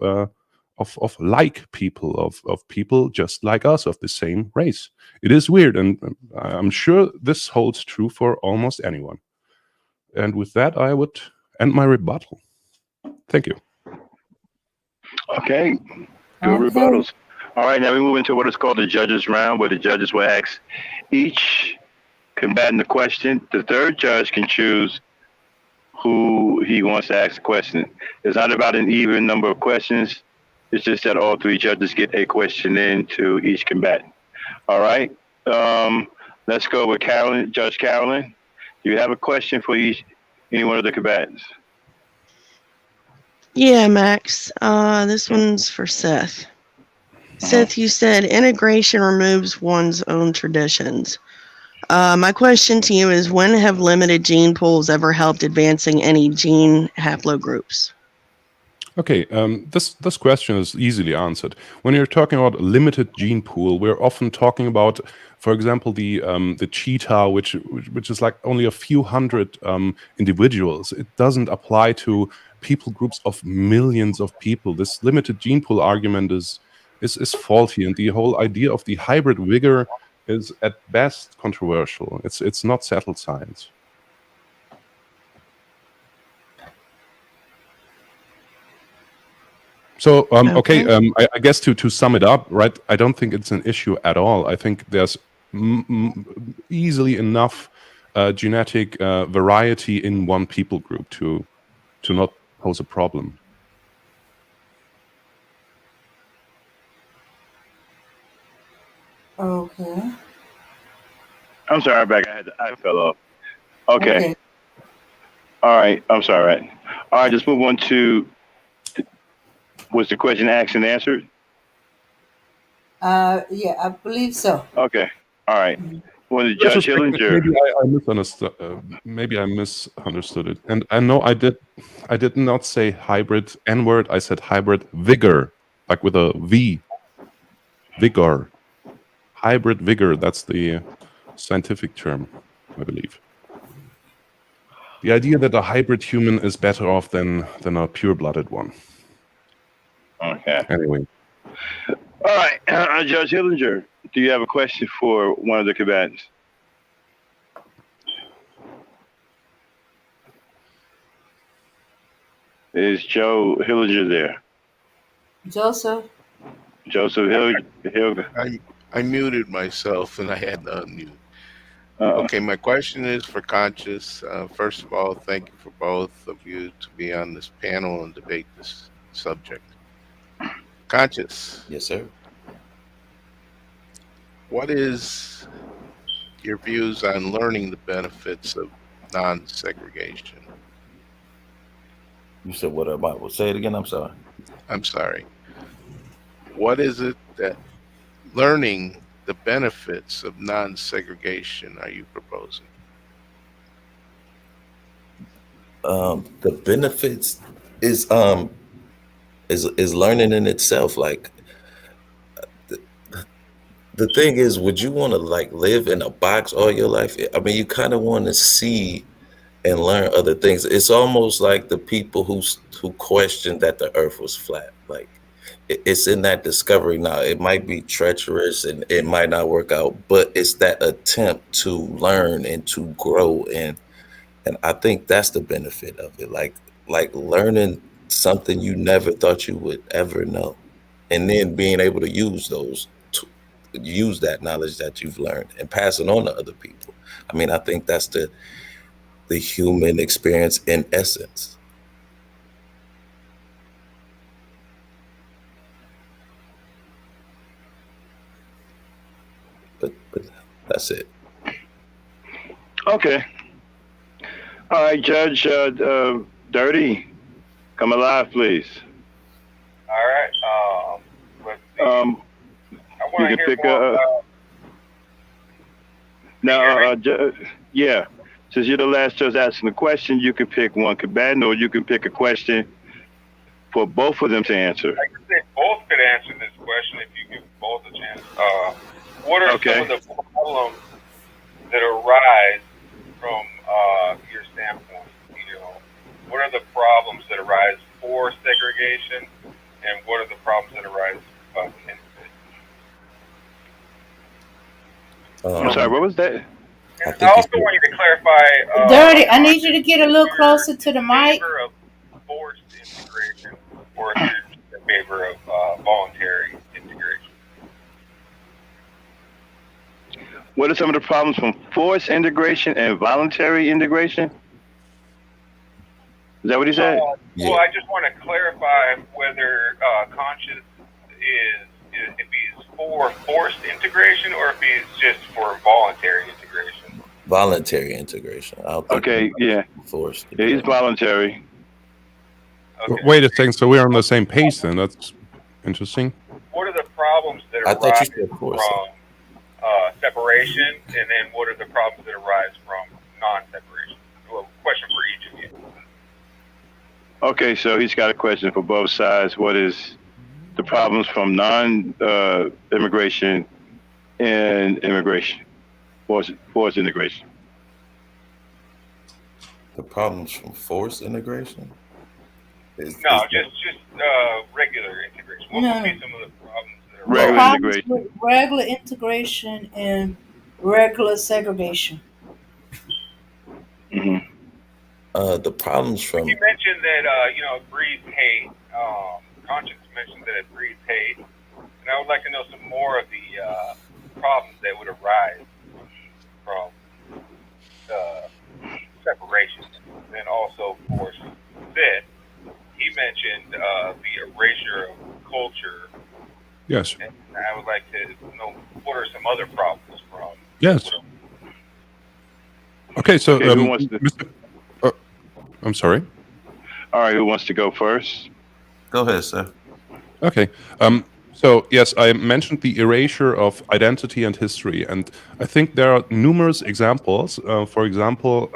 of like people, of people just like us, of the same race. It is weird, and I'm sure this holds true for almost anyone. And with that, I would end my rebuttal. Thank you. Okay, good rebuttals. All right, now we move into what is called the judges round, where the judges will ask each combatant a question. The third judge can choose who he wants to ask the question. It's not about an even number of questions. It's just that all three judges get a question in to each combatant. All right. Let's go with Carolyn. Judge Carolyn, do you have a question for any one of the combatants? Yeah, Max. This one's for Scyth. Scyth, you said integration removes one's own traditions. My question to you is, when have limited gene pools ever helped advancing any gene haplogroups? Okay, this question is easily answered. When you're talking about a limited gene pool, we're often talking about, for example, the cheetah, which is like only a few hundred individuals. It doesn't apply to people groups of millions of people. This limited gene pool argument is faulty, and the whole idea of the hybrid vigor is at best controversial. It's not settled science. So okay, I guess to sum it up, right? I don't think it's an issue at all. I think there's easily enough genetic variety in one people group to not pose a problem. Okay. I'm sorry, back. I fell off. Okay. All right. I'm sorry. All right. Let's move on to. Was the question asked and answered? Yeah, I believe so. Okay. All right. Well, the Judge Hillinger. Maybe I misunderstood it. And I know I did not say hybrid N-word. I said hybrid vigor, like with a V. Vigor. Hybrid vigor. That's the scientific term, I believe. The idea that a hybrid human is better off than a pure-blooded one. Okay. Anyway. All right, Judge Hillinger, do you have a question for one of the combatants? Is Joe Hillinger there? Joseph Hillinger. I muted myself and I had to unmute. Okay, my question is for KONscious. First of all, thank you for both of you to be on this panel and debate this subject. KONscious. Yes, sir. What is your views on learning the benefits of non-segregation? You said what about? Well, say it again. I'm sorry. I'm sorry. What is it that learning the benefits of non-segregation are you proposing? The benefits is learning in itself. Like the thing is, would you want to like live in a box all your life? I mean, you kind of want to see and learn other things. It's almost like the people who questioned that the earth was flat. Like it's in that discovery now. It might be treacherous and it might not work out, but it's that attempt to learn and to grow. And I think that's the benefit of it. Like learning something you never thought you would ever know. And then being able to use that knowledge that you've learned and pass it on to other people. I mean, I think that's the human experience in essence. But that's it. Okay. All right, Judge Dirty, come alive, please. All right. Let's see. I want to hear more about... Now, yeah. Since you're the last judge asking the question, you can pick one combatant, or you can pick a question for both of them to answer. I could say both could answer this question if you give both a chance. What are some of the problems that arise from your standpoint? You know, what are the problems that arise for segregation, and what are the problems that arise in I'm sorry, what was that? And I also want you to clarify. Dirty, I need you to get a little closer to the mic. Favor of forced integration, or if you're in favor of voluntary integration. What are some of the problems from forced integration and voluntary integration? Is that what he said? Well, I just want to clarify whether KONscious is if he's for forced integration or if he's just for voluntary integration. Voluntary integration. Okay, yeah. Forced. Yeah, he's voluntary. Okay. Wait a second. So we're on the same page then. That's interesting. What are the problems that arise from separation, and then what are the problems that arise from non-separation? Well, question for each of you. Okay, so he's got a question for both sides. What is the problems from non-immigration and immigration, forced integration? The problems from forced integration? Just regular integration. What would be some of the problems that are regular integration? With regular integration and regular segregation. Mm-hmm. The problems from... You mentioned that, it breeds hate. KONscious mentioned that it breeds hate. And I would like to know some more of the problems that would arise from separation. And also for Scyth, he mentioned the erasure of culture. Yes. And I would like to know what are some other problems from... Yes. Okay, so who wants to... I'm sorry. All right, who wants to go first? Go ahead, sir. Okay. So yes, I mentioned the erasure of identity and history, and I think there are numerous examples. For example,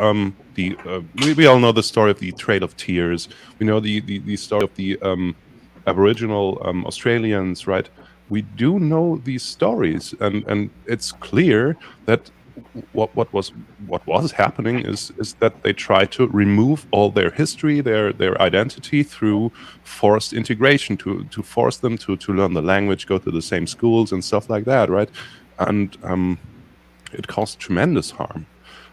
we all know the story of the Trail of Tears. We know the story of the Aboriginal Australians, right? We do know these stories, and it's clear that what was happening is that they tried to remove all their history, their identity through forced integration, to force them to learn the language, go to the same schools and stuff like that, right? And it caused tremendous harm.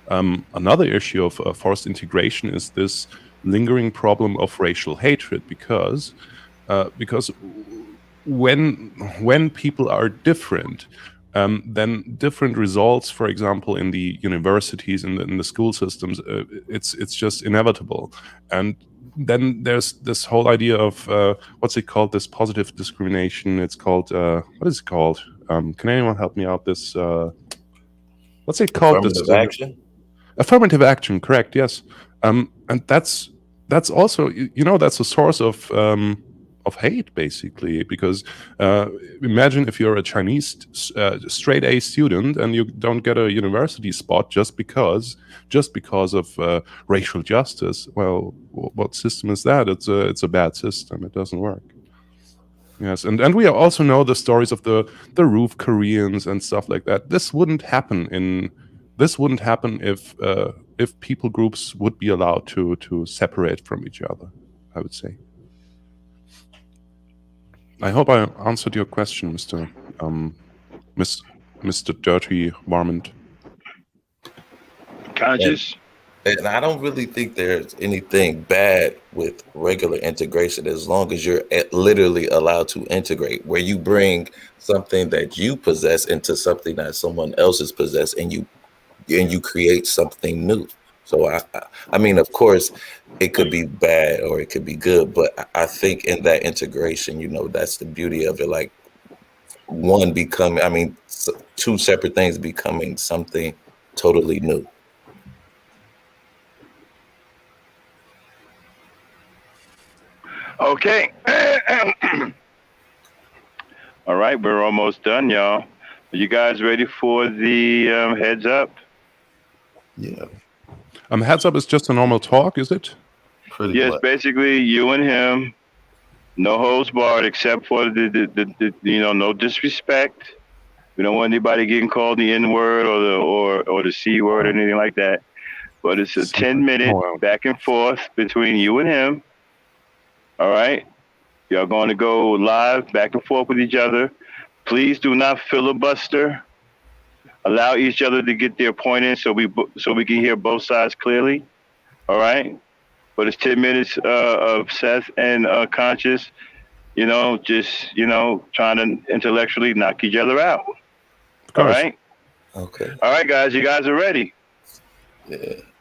Another issue of forced integration is this lingering problem of racial hatred, because when people are different, then different results, for example, in the universities, in the school systems, it's just inevitable. And then there's this whole idea of what's it called? This positive discrimination. It's called what is it called? Can anyone help me out? This what's it called? Affirmative action. Affirmative action. Correct. Yes. And that's also that's a source of hate, basically, because imagine if you're a Chinese straight A student and you don't get a university spot just because of racial justice. Well, what system is that? It's a bad system. It doesn't work. Yes, and we also know the stories of the roof Koreans and stuff like that. This wouldn't happen if people groups would be allowed to separate from each other, I would say. I hope I answered your question, Mr. Dirty Varmint. KONscious? And I don't really think there's anything bad with regular integration as long as you're literally allowed to integrate, where you bring something that you possess into something that someone else has possessed, and you create something new. So I mean, of course, it could be bad or it could be good, but I think in that integration, that's the beauty of it. Like two separate things becoming something totally new. Okay. All right, we're almost done, y'all. Are you guys ready for the heads up? Yeah. Heads up is just a normal talk, is it? Yes, basically you and him, no holds barred, except for the no disrespect. We don't want anybody getting called the N word or the C word or anything like that. But it's a 10-minute back and forth between you and him. All right. Y'all going to go live, back and forth with each other. Please do not filibuster. Allow each other to get their point in so we can hear both sides clearly. All right? But it's 10 minutes of Seth and KONscious, just, trying to intellectually knock each other out. All right? Okay. All right, guys. You guys are ready? Yeah.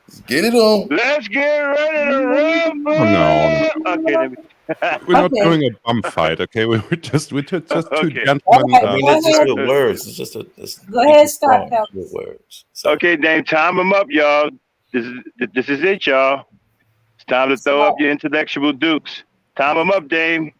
Let's get it on. Let's get ready to rumble. No. Okay, we're not doing a bum fight, okay? We're just two gentlemen. I mean, it's just with words. It's just go ahead, start with words. So. Okay, Dame, time them up, y'all. This is it, y'all. It's time to throw up your intellectual dukes. Time them up, Dame.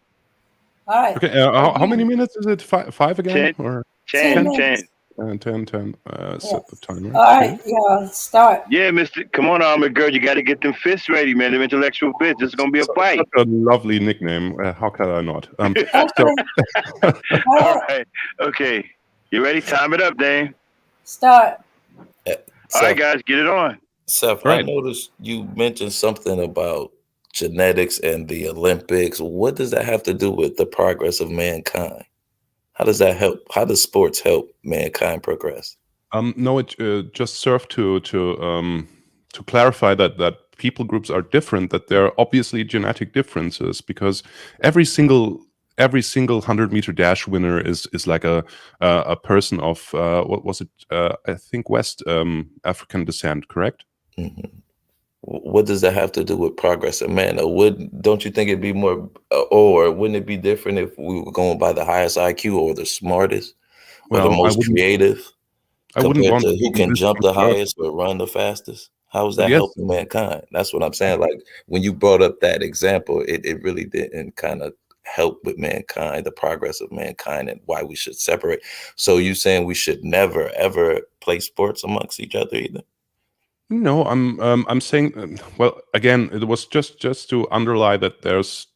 All right. Okay, how many minutes is it? Five again? 10. Or 10. 10. Set the timer. All right, y'all, start. Yeah, come on, Armored Girl. You got to get them fists ready, man. Them intellectual fists. This is going to be a fight. Such a lovely nickname. How could I not? All right. Okay. You ready? Time it up, Dame. Start. All right, guys, get it on. Seth, I noticed you mentioned something about genetics and the Olympics. What does that have to do with the progress of mankind? How does that help? How does sports help mankind progress? No, it just served to clarify that people groups are different. That there are obviously genetic differences, because every single 100-meter dash winner is like a person of what was it? I think West African descent, correct? Mm-hmm. What does that have to do with progress of man? Or don't you think it'd be more, or wouldn't it be different if we were going by the highest IQ or the smartest or the most creative compared to who can jump the highest or run the fastest? How is that helping mankind? That's what I'm saying. Like when you brought up that example, it really didn't kind of help with mankind, the progress of mankind, and why we should separate. So you saying we should never ever play sports amongst each other either? No, I'm saying, well, again, it was just to underline that there's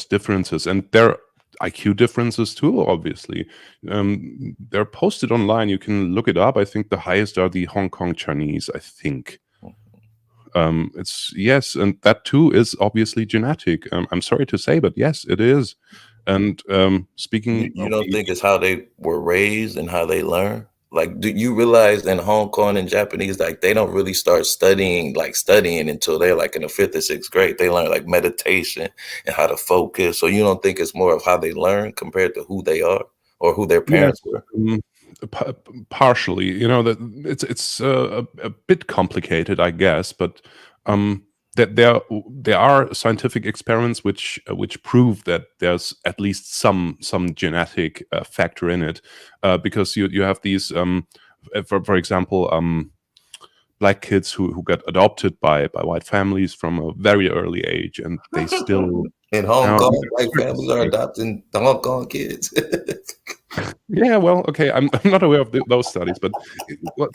differences, and there are IQ differences too. Obviously, they're posted online. You can look it up. I think the highest are the Hong Kong Chinese. I think it's yes, and that too is obviously genetic. I'm sorry to say, but yes, it is. And speaking, you don't think it's how they were raised and how they learn? Like, do you realize in Hong Kong and Japanese, like they don't really start studying until they're like in the 5th or 6th grade. They learn like meditation and how to focus. So you don't think it's more of how they learn compared to who they are or who their parents were? Partially, that it's a bit complicated, I guess, but that there are scientific experiments which prove that there's at least some genetic factor in it, because you have these for example black kids who got adopted by white families from a very early age, and they still in Hong Kong, white families are adopting the Hong Kong kids. Yeah, well, okay, I'm not aware of those studies, but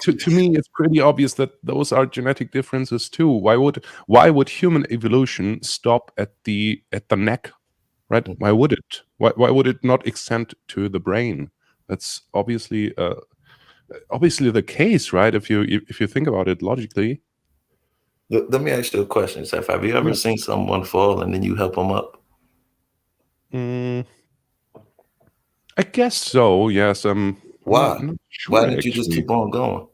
to me, it's pretty obvious that those are genetic differences too. Why would human evolution stop at the neck, right? Why would it? Why would it not extend to the brain? That's obviously the case, right? If you think about it logically. Let me ask you a question, Seth. Have you ever seen someone fall and then you help them up? I guess so. Yes. Why? I'm not sure, Why didn't you just keep on going?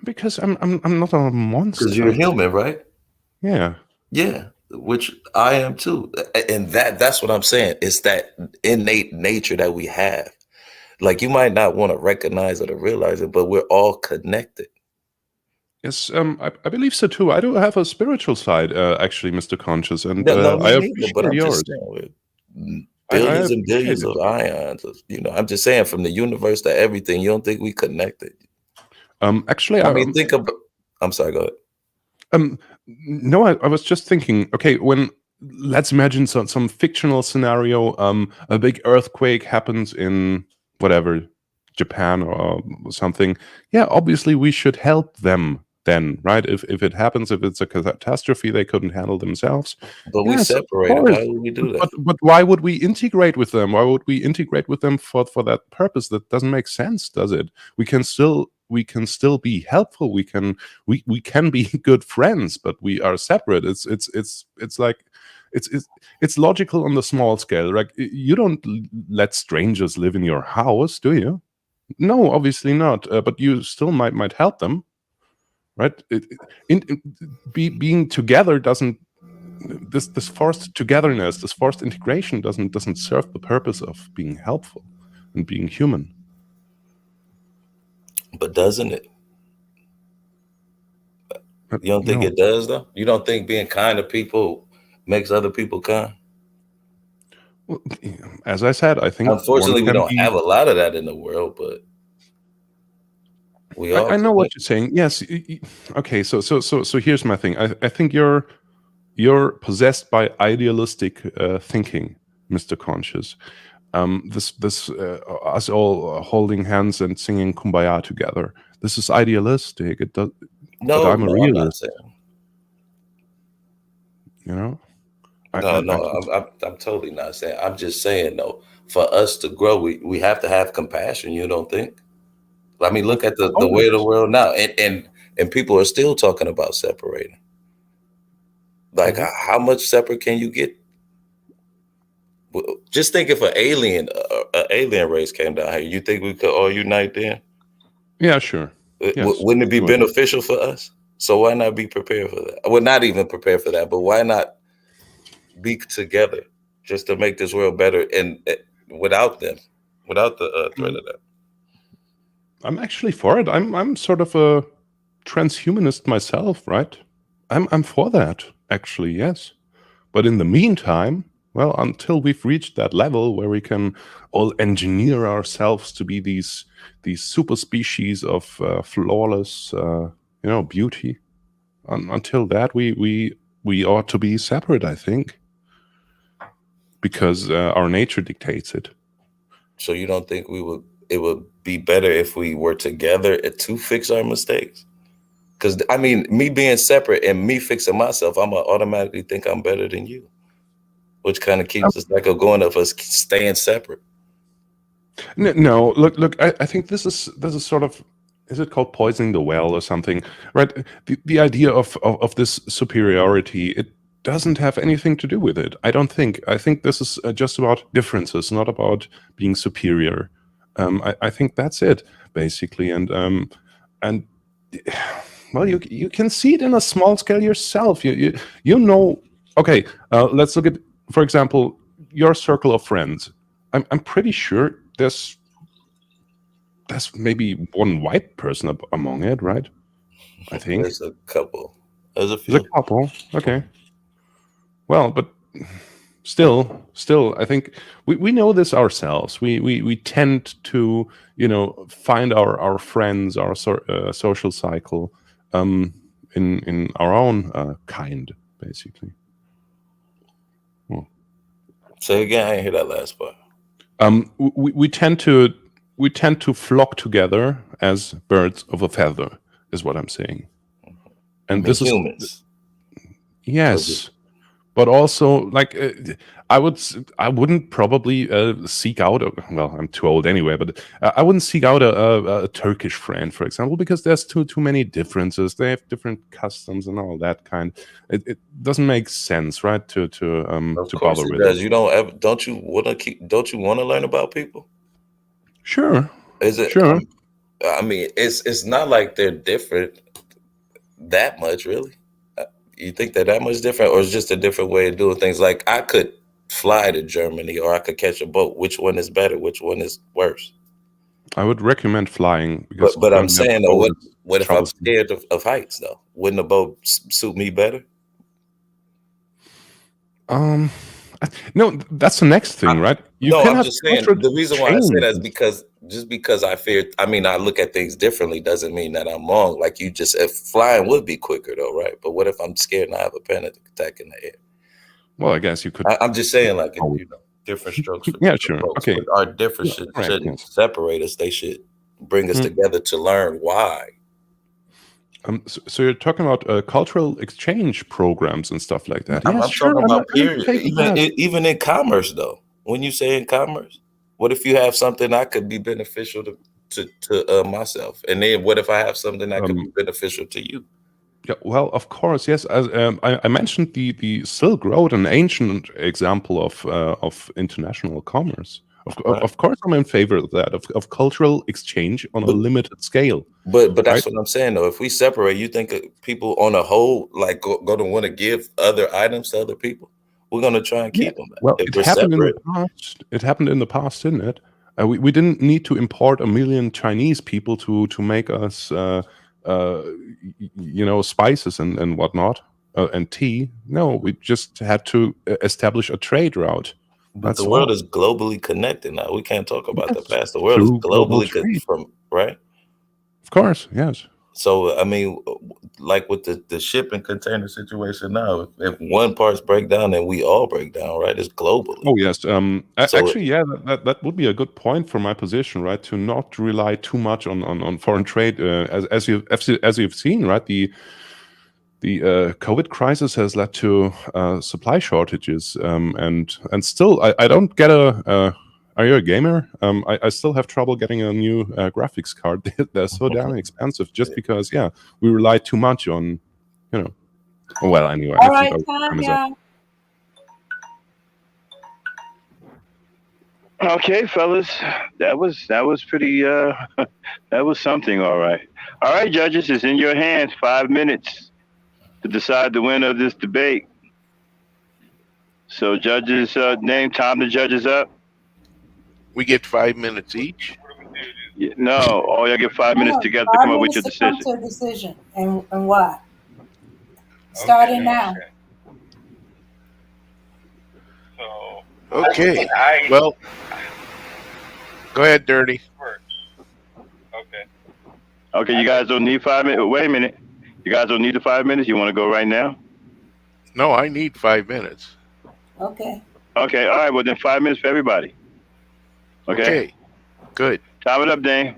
Because I'm not a monster. Because you're human, right? Yeah. Yeah, which I am too. And that's what I'm saying. It's that innate nature that we have. Like you might not want to recognize it or realize it, but we're all connected. Yes, I believe so too. I do have a spiritual side, actually, Mr. KONscious, and I appreciate but I'm yours. just saying, billions and billions of ions. I'm just saying, from the universe to everything. You don't think we connected? Actually, I mean, think about. I'm sorry. Go ahead. No, I was just thinking. Okay, let's imagine some fictional scenario. A big earthquake happens in whatever, Japan or something. Yeah, obviously we should help them then, right? If it happens, if it's a catastrophe they couldn't handle themselves. But we separated. Why would we do that? But why would we integrate with them? Why would we integrate with them for that purpose? That doesn't make sense, does it? We can still be helpful. We can be good friends, but we are separate. It's like it's logical on the small scale. Like you don't let strangers live in your house, do you? No, obviously not. But you still might help them, right? Being together doesn't. This forced togetherness, this forced integration doesn't serve the purpose of being helpful and being human. But doesn't it? You don't think it does, though? You don't think being kind to people makes other people kind? Well, as I said, I think unfortunately we don't have a lot of that in the world, but we all. I know what you're saying. Yes. Okay. So here's my thing. I think you're possessed by idealistic thinking, Mr. Conscious. This us all holding hands and singing "Kumbaya" together. This is idealistic. It does. No, but I'm a realist. I'm not saying. You know. I'm totally not saying. I'm just saying though, for us to grow, we have to have compassion. You don't think? I mean, look at the way of the world now, and people are still talking about separating. Like, how much separate can you get? Just think if an alien race came down here, you think we could all unite then? Yeah, sure. Yes. Wouldn't it be beneficial for us? So why not be prepared for that? Well, not even prepared for that, but why not be together just to make this world better and without them, without the threat of that? I'm actually for it. I'm sort of a transhumanist myself, right? I'm for that, actually, yes. But in the meantime, well, until we've reached that level where we can all engineer ourselves to be these super species of flawless, beauty, until that we ought to be separate, I think, because our nature dictates it. So you don't think it would be better if we were together to fix our mistakes? Because I mean, me being separate and me fixing myself, I'm gonna automatically think I'm better than you, which kind of keeps the cycle going of us staying separate. No, look. I think this is sort of, is it called poisoning the well or something, right? The idea of this superiority, it doesn't have anything to do with it. I don't think. I think this is just about differences, not about being superior. I think that's it basically, and well, you can see it in a small scale yourself. You know. Okay, let's look at, for example, your circle of friends. I'm pretty sure there's maybe one white person among it, right? I think there's a couple. There's a few. There's a couple. Okay. Well, but still, I think we know this ourselves. We tend to, find our friends, our social cycle, in our own kind, basically. Say again. I didn't hear that last part. We tend to flock together as birds of a feather, is what I'm saying. And this humans. is yes, but also like I wouldn't probably seek out. Well, I'm too old anyway, but I wouldn't seek out a Turkish friend, for example, because there's too many differences. They have different customs and all that kind. It doesn't make sense, right? To bother with it. You don't you want to learn about people? Sure. Is it? Sure. I mean, it's not like they're different that much, really. You think they're that much different, or it's just a different way of doing things? Like, I could fly to Germany, or I could catch a boat. Which one is better? Which one is worse? I would recommend flying, because but I'm saying, though, what if I'm scared of heights, though? Wouldn't a boat suit me better? No, that's the next thing, right? I'm just saying, the reason why I say that is because I fear. I mean, I look at things differently doesn't mean that I'm wrong. Like, if flying would be quicker, though, right? But what if I'm scared and I have a panic attack in the air? Well, I guess you could. I'm just saying, like, different strokes. Yeah, sure. Folks. Okay. But our differences shouldn't separate us. They should bring us together to learn why. So you're talking about cultural exchange programs and stuff like that. I'm talking about period. Even in commerce, though. When you say in commerce, what if you have something that could be beneficial to myself, and then what if I have something that could be beneficial to you? Yeah, well, of course, yes. As I mentioned the Silk Road, an ancient example of international commerce. Of course, I'm in favor of that, of cultural exchange on a limited scale. But that's right? what I'm saying, though. If we separate, you think people on a whole like go to want to give other items to other people? We're gonna try and keep them. Well, If it we're happened separate, in the past. It happened in the past, didn't it? We didn't need to import 1 million Chinese people to make us, spices and whatnot, and tea. No, we just had to establish a trade route. but That's the world all. is globally connected now. We can't talk about the Yes, past. The world is through global globally trade. right. Of course, yes. So I mean, like with the shipping container situation now, if one part's break down, then we all break down, right? It's globally. Oh yes. So Actually, yeah, that would be a good point for my position, right? To not rely too much on foreign trade, as you've seen, right? The COVID crisis has led to supply shortages, and still, I don't get a. Are you a gamer? I still have trouble getting a new graphics card. They're so damn expensive, just because, yeah, we rely too much on, Well, anyway, All I think right, our time, time is up. y'all. Okay, fellas, that was pretty. That was something. All right, judges, it's in your hands. 5 minutes to decide the winner of this debate. So, judges, name time the judges up. We get 5 minutes each. No, all y'all get 5 minutes together to 5 come up with your minutes to come decision. to a decision, and why? Starting now. So Okay. Well, go ahead, Dirty. Okay. Okay, you guys don't need 5 minutes. Wait a minute. You guys don't need the 5 minutes. You want to go right now? No, I need 5 minutes. Okay. Okay. All right. Well, then 5 minutes for everybody. Okay. Good. Time it up, Dane.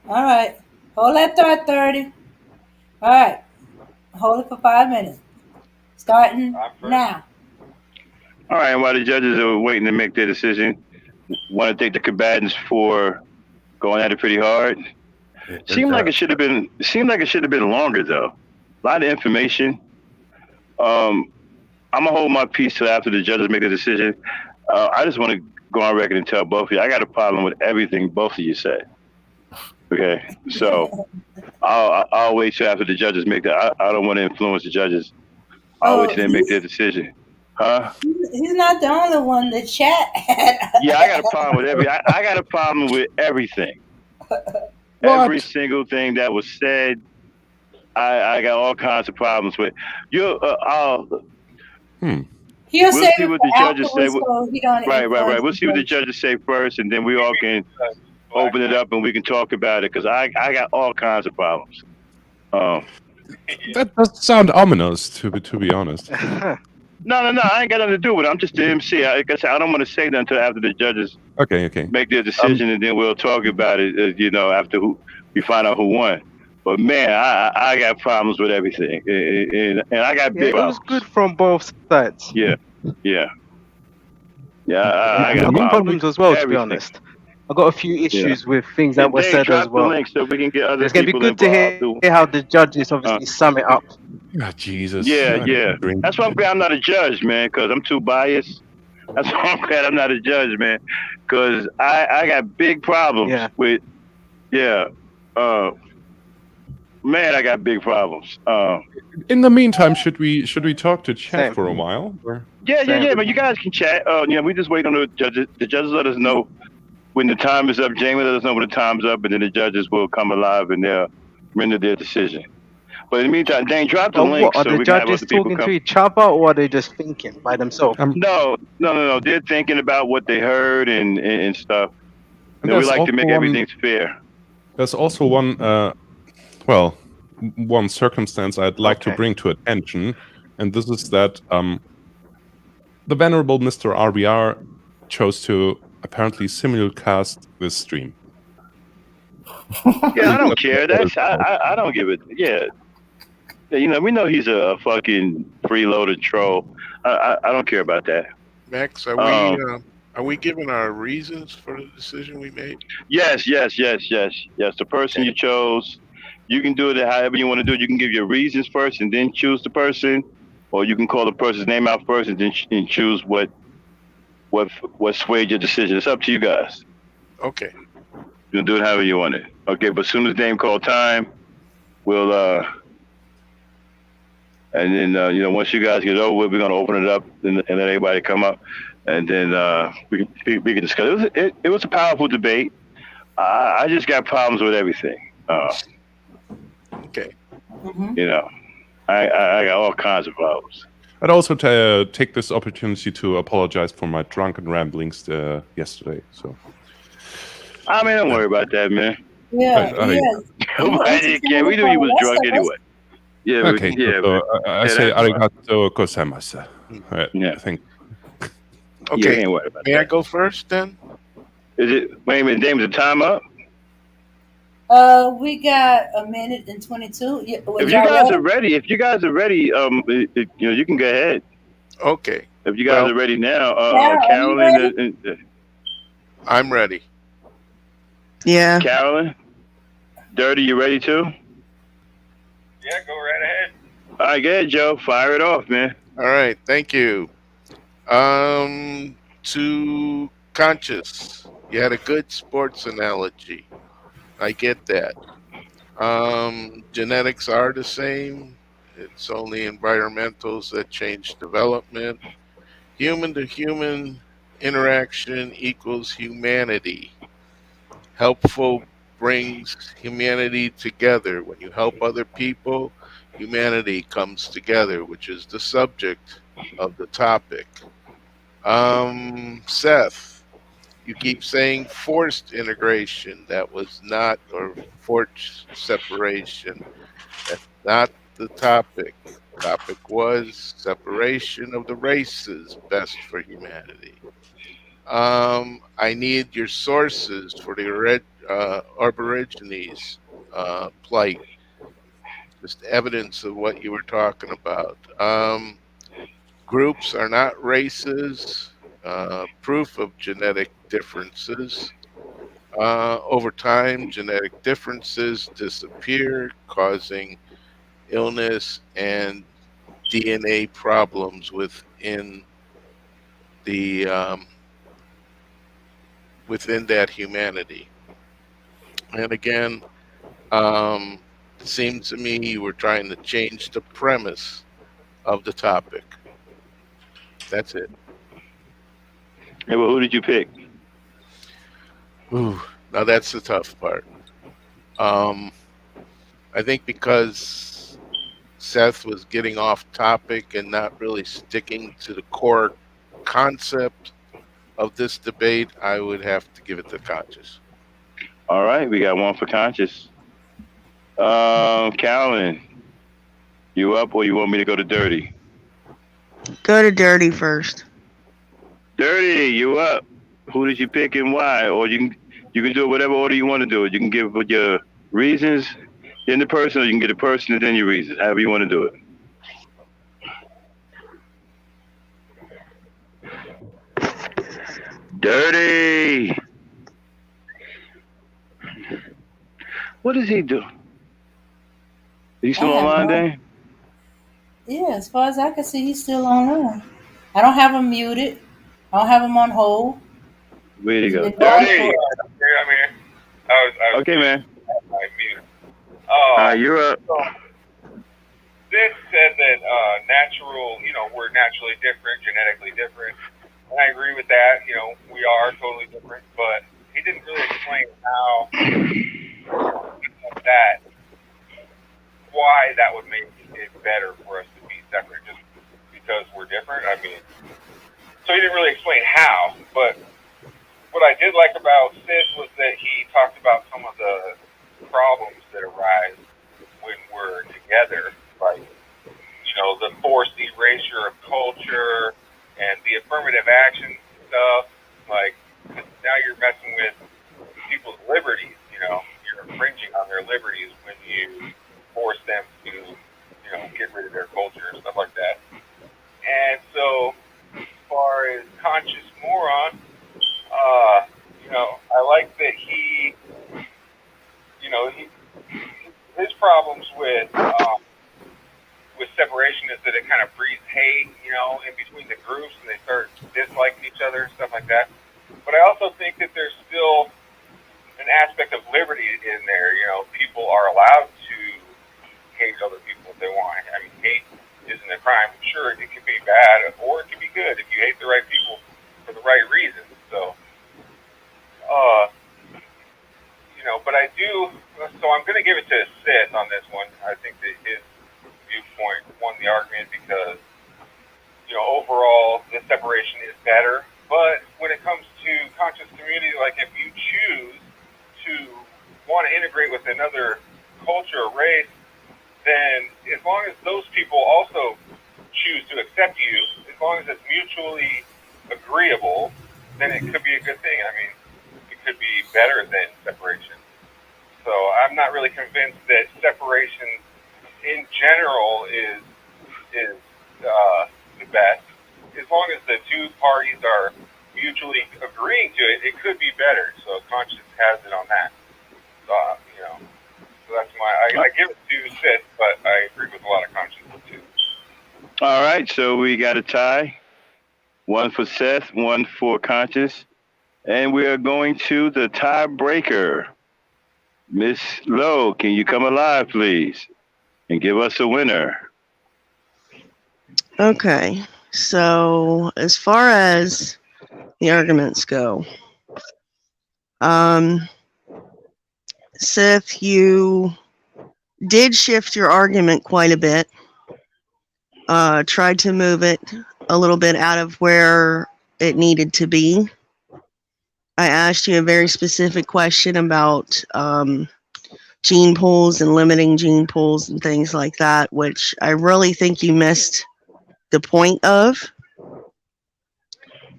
All right. Hold that thought, 30. All right. Hold it for 5 minutes. Starting now. All right. And while the judges are waiting to make their decision, want to thank the combatants for going at it pretty hard. Seemed like it should have been longer though. A lot of information. I'm gonna hold my peace till after the judges make the decision. I just want to go on record and tell both of you I got a problem with everything both of you said. Okay, so I'll wait till after the judges make that. I don't want to influence the judges. I'll wait till they make their decision. Huh? He's not the only one. The chat. Yeah, I got a problem with I got a problem with everything. Every single thing that was said, I got all kinds of problems with. He'll We'll say see what the judges say. so he don't Right. influence We'll see what the judges say first, and then we all can open it up and we can talk about it, because I got all kinds of problems. That does sound ominous, to be honest. No, I ain't got nothing to do with it. I'm just the MC. Like I said, I don't want to say that until after the judges Okay. make their decision, and then we'll talk about it, after we find out who won. But man, I got problems with everything, and I got big problems. It was good from both sides. Yeah. I I've got got problems as well, to be everything. honest. I've got a few issues with things that were Dave, said drop as well. the link so we can get other It's going to be people good to hear how the judges obviously sum it up. Oh, Jesus. Yeah. That's why I'm glad I'm not a judge, man, because I'm too biased. That's why I'm glad I'm not a judge, man, because I got big problems with, man, I got big problems. In the meantime, should we talk to chat for a while? Or? Yeah, but you guys can chat. We just wait on the judges. The judges let us know when the time is up. Jamie let us know when the time's up, and then the judges will come alive and they'll render their decision. But in the meantime, Dane, drop the link Are so the we can have judges other people talking come. to each other, or are they just thinking by themselves? No. They're thinking about what they heard and stuff. And we like to make also everything fair. There's also one circumstance I'd like to bring to attention, and this is that the venerable Mr. RBR chose to apparently simulcast this stream. Yeah, I don't care. I don't give it. Yeah, we know he's a fucking freeloader troll. I don't care about that. Max, are we giving our reasons for the decision we made? Yes. The person you chose You can do it however you want to do it. You can give your reasons first and then choose the person, or you can call the person's name out first and then and choose what swayed your decision. It's up to you guys. Okay. You can do it however you want it. Okay, but as soon as name call time, we'll and then once you guys get over with, we're gonna open it up and let everybody come up, and then we can discuss. It was a powerful debate. I just got problems with everything. Okay. I got all kinds of problems. I'd also take this opportunity to apologize for my drunken ramblings yesterday. So, I mean, don't worry about that, man. Yeah, We knew he was drunk anyway. Yeah. Okay. I say arigato gozaimasu. Yeah. I think. Okay. Ain't worried about May that. I go first then? Is it? Wait a minute, James. The time up? We got a minute and 22. If you guys are ready, you can go ahead. Okay. If you guys are ready now, Carolyn. I'm ready. Yeah. Carolyn, Dirty, you ready too? Yeah, go right ahead. All right, go ahead, Joe. Fire it off, man. All right. Thank you. To Conscious, you had a good sports analogy. I get that. Genetics are the same. It's only environmentals that change development. Human to human interaction equals humanity. Helpful brings humanity together. When you help other people, humanity comes together, which is the subject of the topic. Seth, you keep saying forced integration. That was not, or forced separation. That's not the topic. Topic was separation of the races, best for humanity. I need your sources for the Aborigines plight. Just evidence of what you were talking about. Groups are not races. Proof of genetic differences. Over time, genetic differences disappear, causing illness and DNA problems within the within that humanity. And again, it seems to me you were trying to change the premise of the topic. That's it. Hey, well, who did you pick? Ooh, now that's the tough part. I think because Seth was getting off topic and not really sticking to the core concept of this debate, I would have to give it to Conscious. All right, we got one for Conscious. Calvin, you up, or you want me to go to Dirty? Go to Dirty first. Dirty, you up? Who did you pick and why? Or you can do it whatever order you want to do it. You can give your reasons, then the person, or you can get the person and then your reasons. However you want to do it. Dirty. What does he do? Is he still online, Dan? Yeah, as far as I can see, he's still online. I don't have him muted. I don't have him on hold. Where'd he go? Dirty. I'm here. I was okay, man. Muted. You're up. This said that we're naturally different, genetically different. And I agree with that. We are totally different, but he didn't really explain why that would make it better for us to be separate just because we're different. I mean, so he didn't really explain how, but what I did like about Scyth was that he talked about some of the problems that arise when we're together, like, the forced erasure of culture and the affirmative action stuff. Like, now you're messing with people's liberties, you're infringing on their liberties when you force them to, get rid of their culture and stuff like that. And so, as far as Conscious moRON, I like that he his problems with separation is that it kind of breeds hate, you know, in between the groups, and they start disliking each other and stuff like that. But I also think that there's still an aspect of liberty in there. You know, people are allowed to hate other people if they want. I mean, hate isn't a crime. Sure, it can be bad or it can be good if you hate the right people for the right reasons. So, you know, but I do. So I'm going to give it to Scyth on this one. I think that his viewpoint won the argument because, you know, overall the separation is better. But when it comes to conscious community, like if you choose to want to integrate with another culture or race, then as long as those people also choose to accept you, as long as it's mutually agreeable, then it could be a good thing. I mean, it could be better than separation. So I'm not really convinced that separation in general is the best. As long as the two parties are mutually agreeing to it, it could be better. So conscious has it on that. You know, so that's I give it to Scyth, but I agree with a lot of conscious too. All right, so we got a tie. One for Seth, one for conscious. And we are going to the tiebreaker. Miss Lowe, can you come alive, please, and give us a winner? Okay, so as far as the arguments go, Seth, you did shift your argument quite a bit. Tried to move it a little bit out of where it needed to be. I asked you a very specific question about gene pools and limiting gene pools and things like that, which I really think you missed the point of.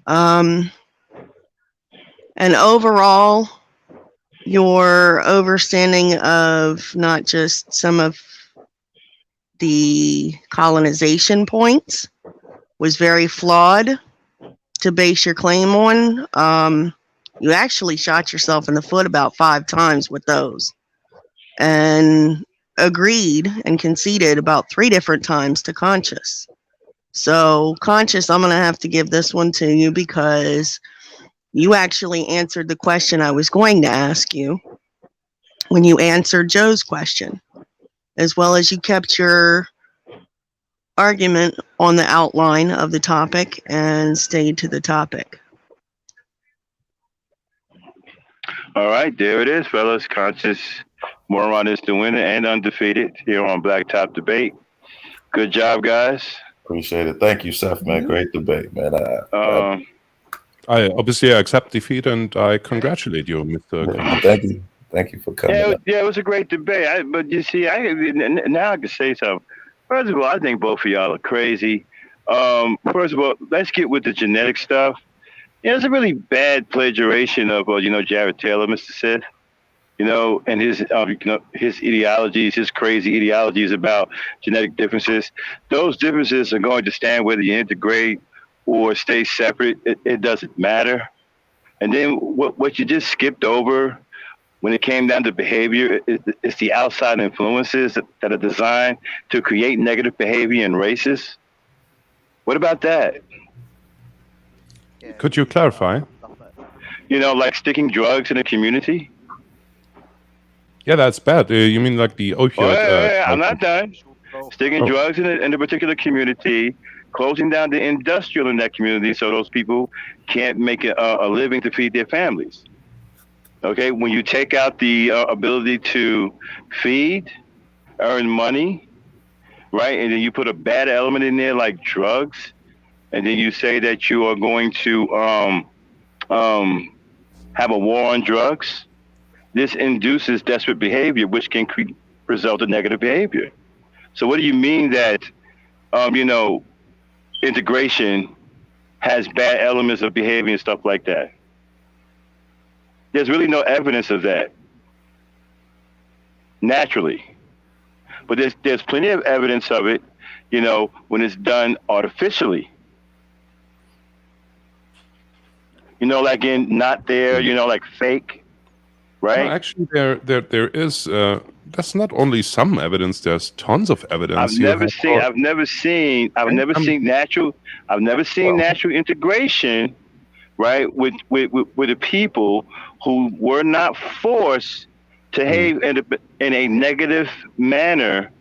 And overall, your understanding of not just some of the colonization points was very flawed to base your claim on. You actually shot yourself in the foot about 5 times with those, and agreed and conceded about 3 different times to conscious. So conscious, I'm going to have to give this one to you because you actually answered the question I was going to ask you when you answered Joe's question, as well as you kept your argument on the outline of the topic and stayed to the topic. All right, there it is, fellas. Conscious moRON is the winner and undefeated here on Blacktop Debate. Good job, guys. Appreciate it. Thank you, Seth, man. Great debate, man. I obviously accept defeat and I congratulate you, Mr. Thank you. Thank you for coming. Yeah, it was a great debate. But you see, now I can say something. First of all, I think both of y'all are crazy. First of all, let's get with the genetic stuff. Yeah, it's a really bad plagiarization of Jared Taylor, Mr. Sith. And his his ideologies, his crazy ideologies about genetic differences. Those differences are going to stand whether you integrate or stay separate. It doesn't matter. And then what you just skipped over when it came down to behavior, it's the outside influences that are designed to create negative behavior in races. What about that? Could you clarify? Like sticking drugs in a community. Yeah, that's bad. You mean like the opioid? I'm not done. Sticking drugs in a particular community, closing down the industrial in that community so those people can't make a living to feed their families. Okay, when you take out the ability to feed, earn money, right, and then you put a bad element in there like drugs, and then you say that you are going to have a war on drugs, this induces desperate behavior, which can result in negative behavior. So what do you mean that, integration has bad elements of behavior and stuff like that? There's really no evidence of that naturally. But there's plenty of evidence of it, when it's done artificially. Like in not there, like fake, right? No, actually, there is That's not only some evidence. There's tons of evidence. I've never seen natural integration, right, with the people who were not forced to behave in a negative manner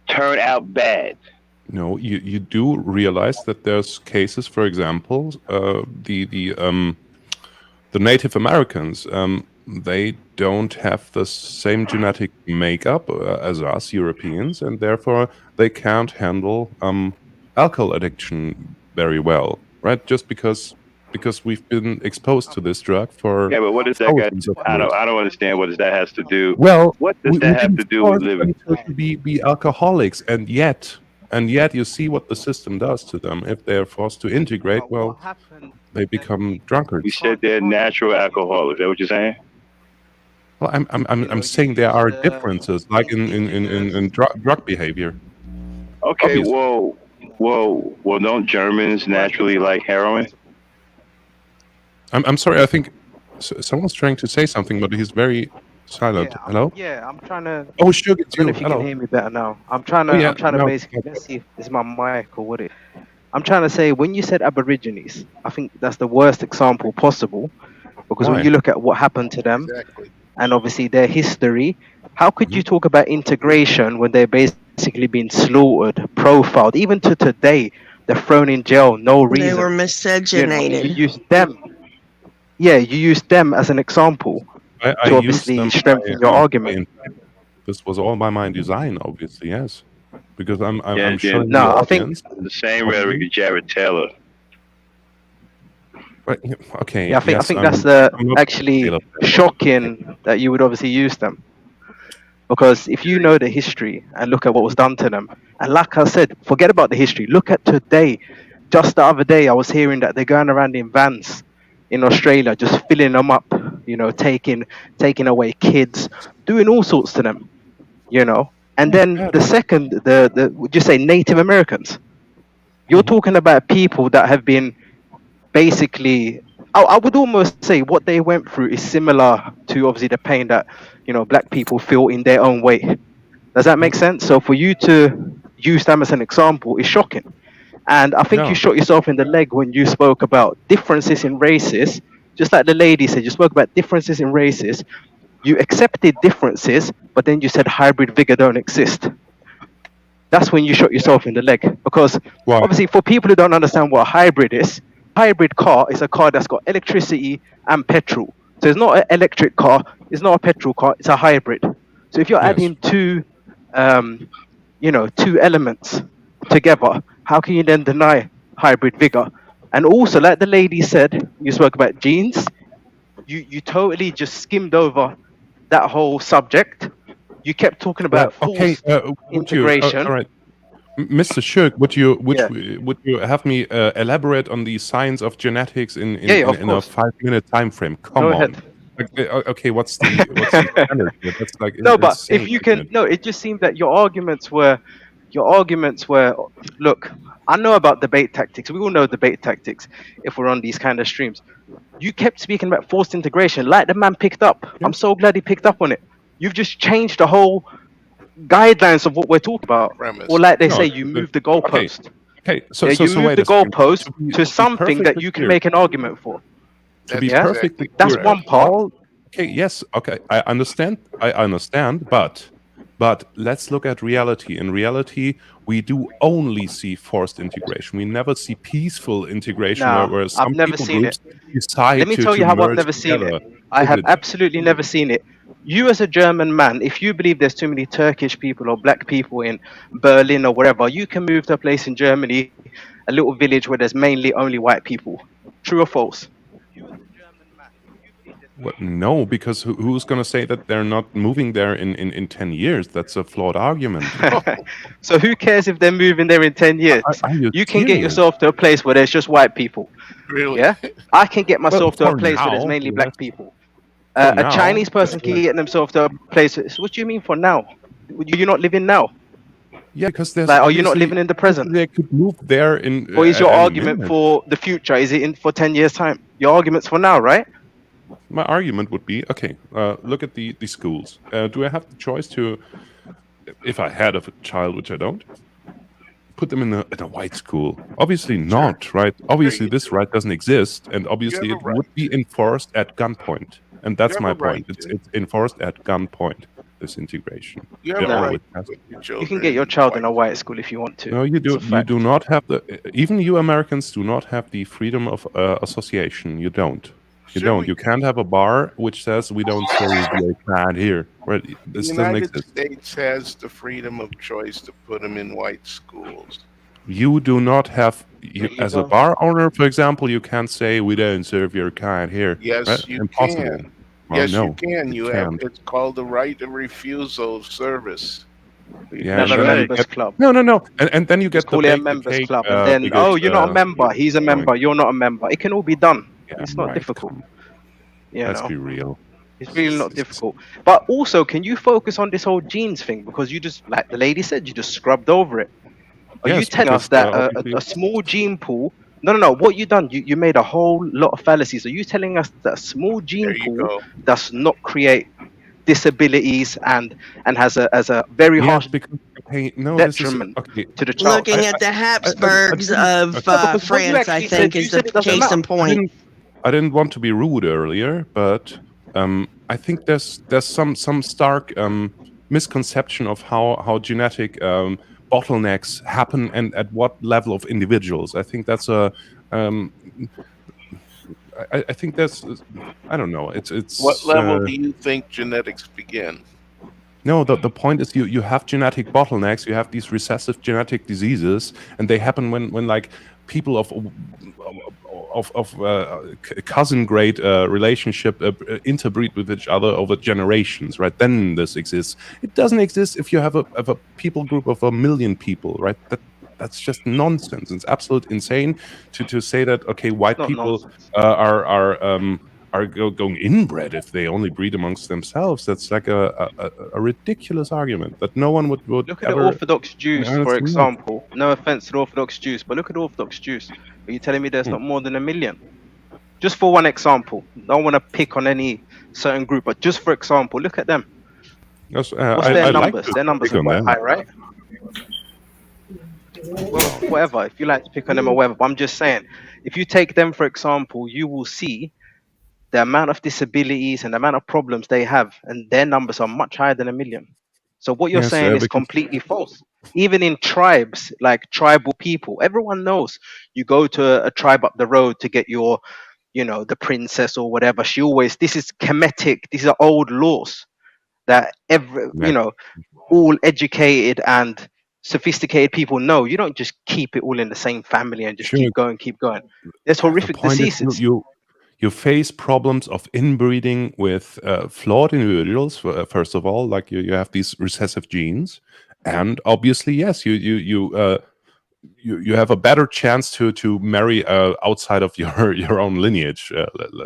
turn out bad. No, you do realize that there's cases, for example, the Native Americans, they don't have the same genetic makeup as us Europeans, and therefore they can't handle alcohol addiction very well, right? Just because we've been exposed to this drug for but what does that got? I don't understand. What does that has to do? Well, what does that have to do with living? To be alcoholics, and yet you see what the system does to them if they are forced to integrate. Well, they become drunkards. You said they're natural alcoholics. Is that what you're saying? Well, I'm saying there are differences, like in drug behavior. Okay, obviously. well, don't Germans naturally like heroin? I'm sorry. I think someone's trying to say something, but he's very silent. Yeah, hello? Yeah, I'm trying to. Oh, sure. I don't know if you can hear me better now. I'm trying to basically, let's see if it's my mic or what it. I'm trying to say, when you said Aborigines, I think that's the worst example possible, because when you look at what happened to them, and obviously their history, how could you talk about integration when they're basically being slaughtered, profiled, even to today, they're thrown in jail, no reason. They were miscegenated. You use them. Yeah, you use them as an example to obviously strengthen your argument. This was all by my design, obviously, yes. Because I'm showing I think the same rhetoric as Jared Taylor. Right. Okay. Yeah, I think that's actually shocking that you would obviously use them, because if you know the history and look at what was done to them, and like I said, forget about the history. Look at today. Just the other day, I was hearing that they're going around in vans in Australia, just filling them up. You know, taking away kids, doing all sorts to them. You know, and then the second, the would you say Native Americans? You're talking about people that have been basically, I would almost say what they went through is similar to obviously the pain that, you know, black people feel in their own way. Does that make sense? So for you to use them as an example is shocking. And I think you shot yourself in the leg when you spoke about differences in races. Just like the lady said, you spoke about differences in races. You accepted differences, but then you said hybrid vigor don't exist. That's when you shot yourself in the leg. Because obviously for people who don't understand what a hybrid is, hybrid car is a car that's got electricity and petrol. So it's not an electric car, it's not a petrol car, it's a hybrid. So if you're adding two elements together, how can you then deny hybrid vigor? And also, like the lady said, you spoke about genes, you totally just skimmed over that whole subject. You kept talking about forced integration. All right. Mr. Shirk, would you have me elaborate on the science of genetics in a 5-minute time frame? Come on. Ahead. Okay, what's the standard? That's like but if you can, it just seemed that your arguments were. Look, I know about debate tactics. We all know debate tactics. If we're on these kind of streams, you kept speaking about forced integration, like the man picked up. Yeah. I'm so glad he picked up on it. You've just changed the whole guidelines of what we're talking about. Or like they say, you move the goalpost. Okay, so you move the goalpost to something that you can make an argument for. To be perfectly clear, that's one part. Okay, yes, okay, I understand, but let's look at reality. In reality, we do only see forced integration. We never see peaceful integration where some people groups decide to Let me tell you how I've never seen it. I have absolutely never seen it. You as a German man, if you believe there's too many Turkish people or black people in Berlin or wherever, you can move to a place in Germany, a little village where there's mainly only white people. True or false? Well, no, because who's going to say that they're not moving there in 10 years? That's a flawed argument. So who cares if they're moving there in 10 years? You can get yourself to a place where there's just white people. Really? Yeah? I can get myself to a place where there's mainly black people. A Chinese person can get themselves to a place. What do you mean for now? You're not living now? Yeah, because there's. Like, are you not living in the present? They could move there in. Or is your argument for the future? Is it in for 10 years' time? Your argument's for now, right? my argument would be, okay, look at the schools. Do I have the choice to, if I had a child, which I don't, put them in a white school? Obviously not, right? Obviously this right doesn't exist, and obviously it would be enforced at gunpoint. And that's my point. It's enforced at gunpoint, this integration. You have a right to put your children. You can get your child in a white school if you want to. No, you do. You do not have even you Americans do not have the freedom of association. You don't. You don't. You can't have a bar which says we don't serve your kind here. Right? This the doesn't United exist. States has the freedom of choice to put them in white schools. You do not have, as a bar owner, for example, you can't say we don't serve your kind here. Yes, right? you Impossible. can. Well, Yes, no, you can. You have. It's called the right of refusal of service. Yeah, Never members club. No. And then you get call it a members club, and then you're not a member. He's a member. You're not a member. It can all be done. Yeah, it's not difficult. Let's be real. It's really not difficult. But also, can you focus on this whole genes thing? Because you just, like the lady said, you just scrubbed over it. Are you telling us that a small gene pool? No. What you done? You made a whole lot of fallacies. Are you telling us that a small gene pool does not create disabilities and has a very harsh detriment to the child? Looking at the Habsburgs of France, I think, is the case in point. I didn't want to be rude earlier, but I think there's some stark misconception of how genetic bottlenecks happen and at what level of individuals. I think that's a I think that's, I don't know. It's what level do you think genetics begin? No, the point is you have genetic bottlenecks. You have these recessive genetic diseases, and they happen when like people of cousin grade relationship interbreed with each other over generations, right? Then this exists. It doesn't exist if you have a people group of 1 million people, right? That's just nonsense. It's absolute insane to say that, okay, white people are going inbred if they only breed amongst themselves. That's like a ridiculous argument that no one would look at the Orthodox Jews, for example. No offense to the Orthodox Jews, but look at the Orthodox Jews. Are you telling me there's not more than 1 million? Just for one example. I don't want to pick on any certain group, but just for example, look at them. What's their numbers? Their numbers are quite high, right? Well, whatever. If you like to pick on them or whatever, but I'm just saying, if you take them for example, you will see the amount of disabilities and the amount of problems they have, and their numbers are much higher than 1 million. So what you're saying is completely false. Even in tribes, like tribal people, everyone knows you go to a tribe up the road to get your, the princess or whatever. This is Kemetic, these are old laws that all educated and sophisticated people know. You don't just keep it all in the same family and just keep going. There's horrific diseases. You face problems of inbreeding with flawed individuals. First of all, like you have these recessive genes, and obviously, yes, you have a better chance to marry outside of your own lineage.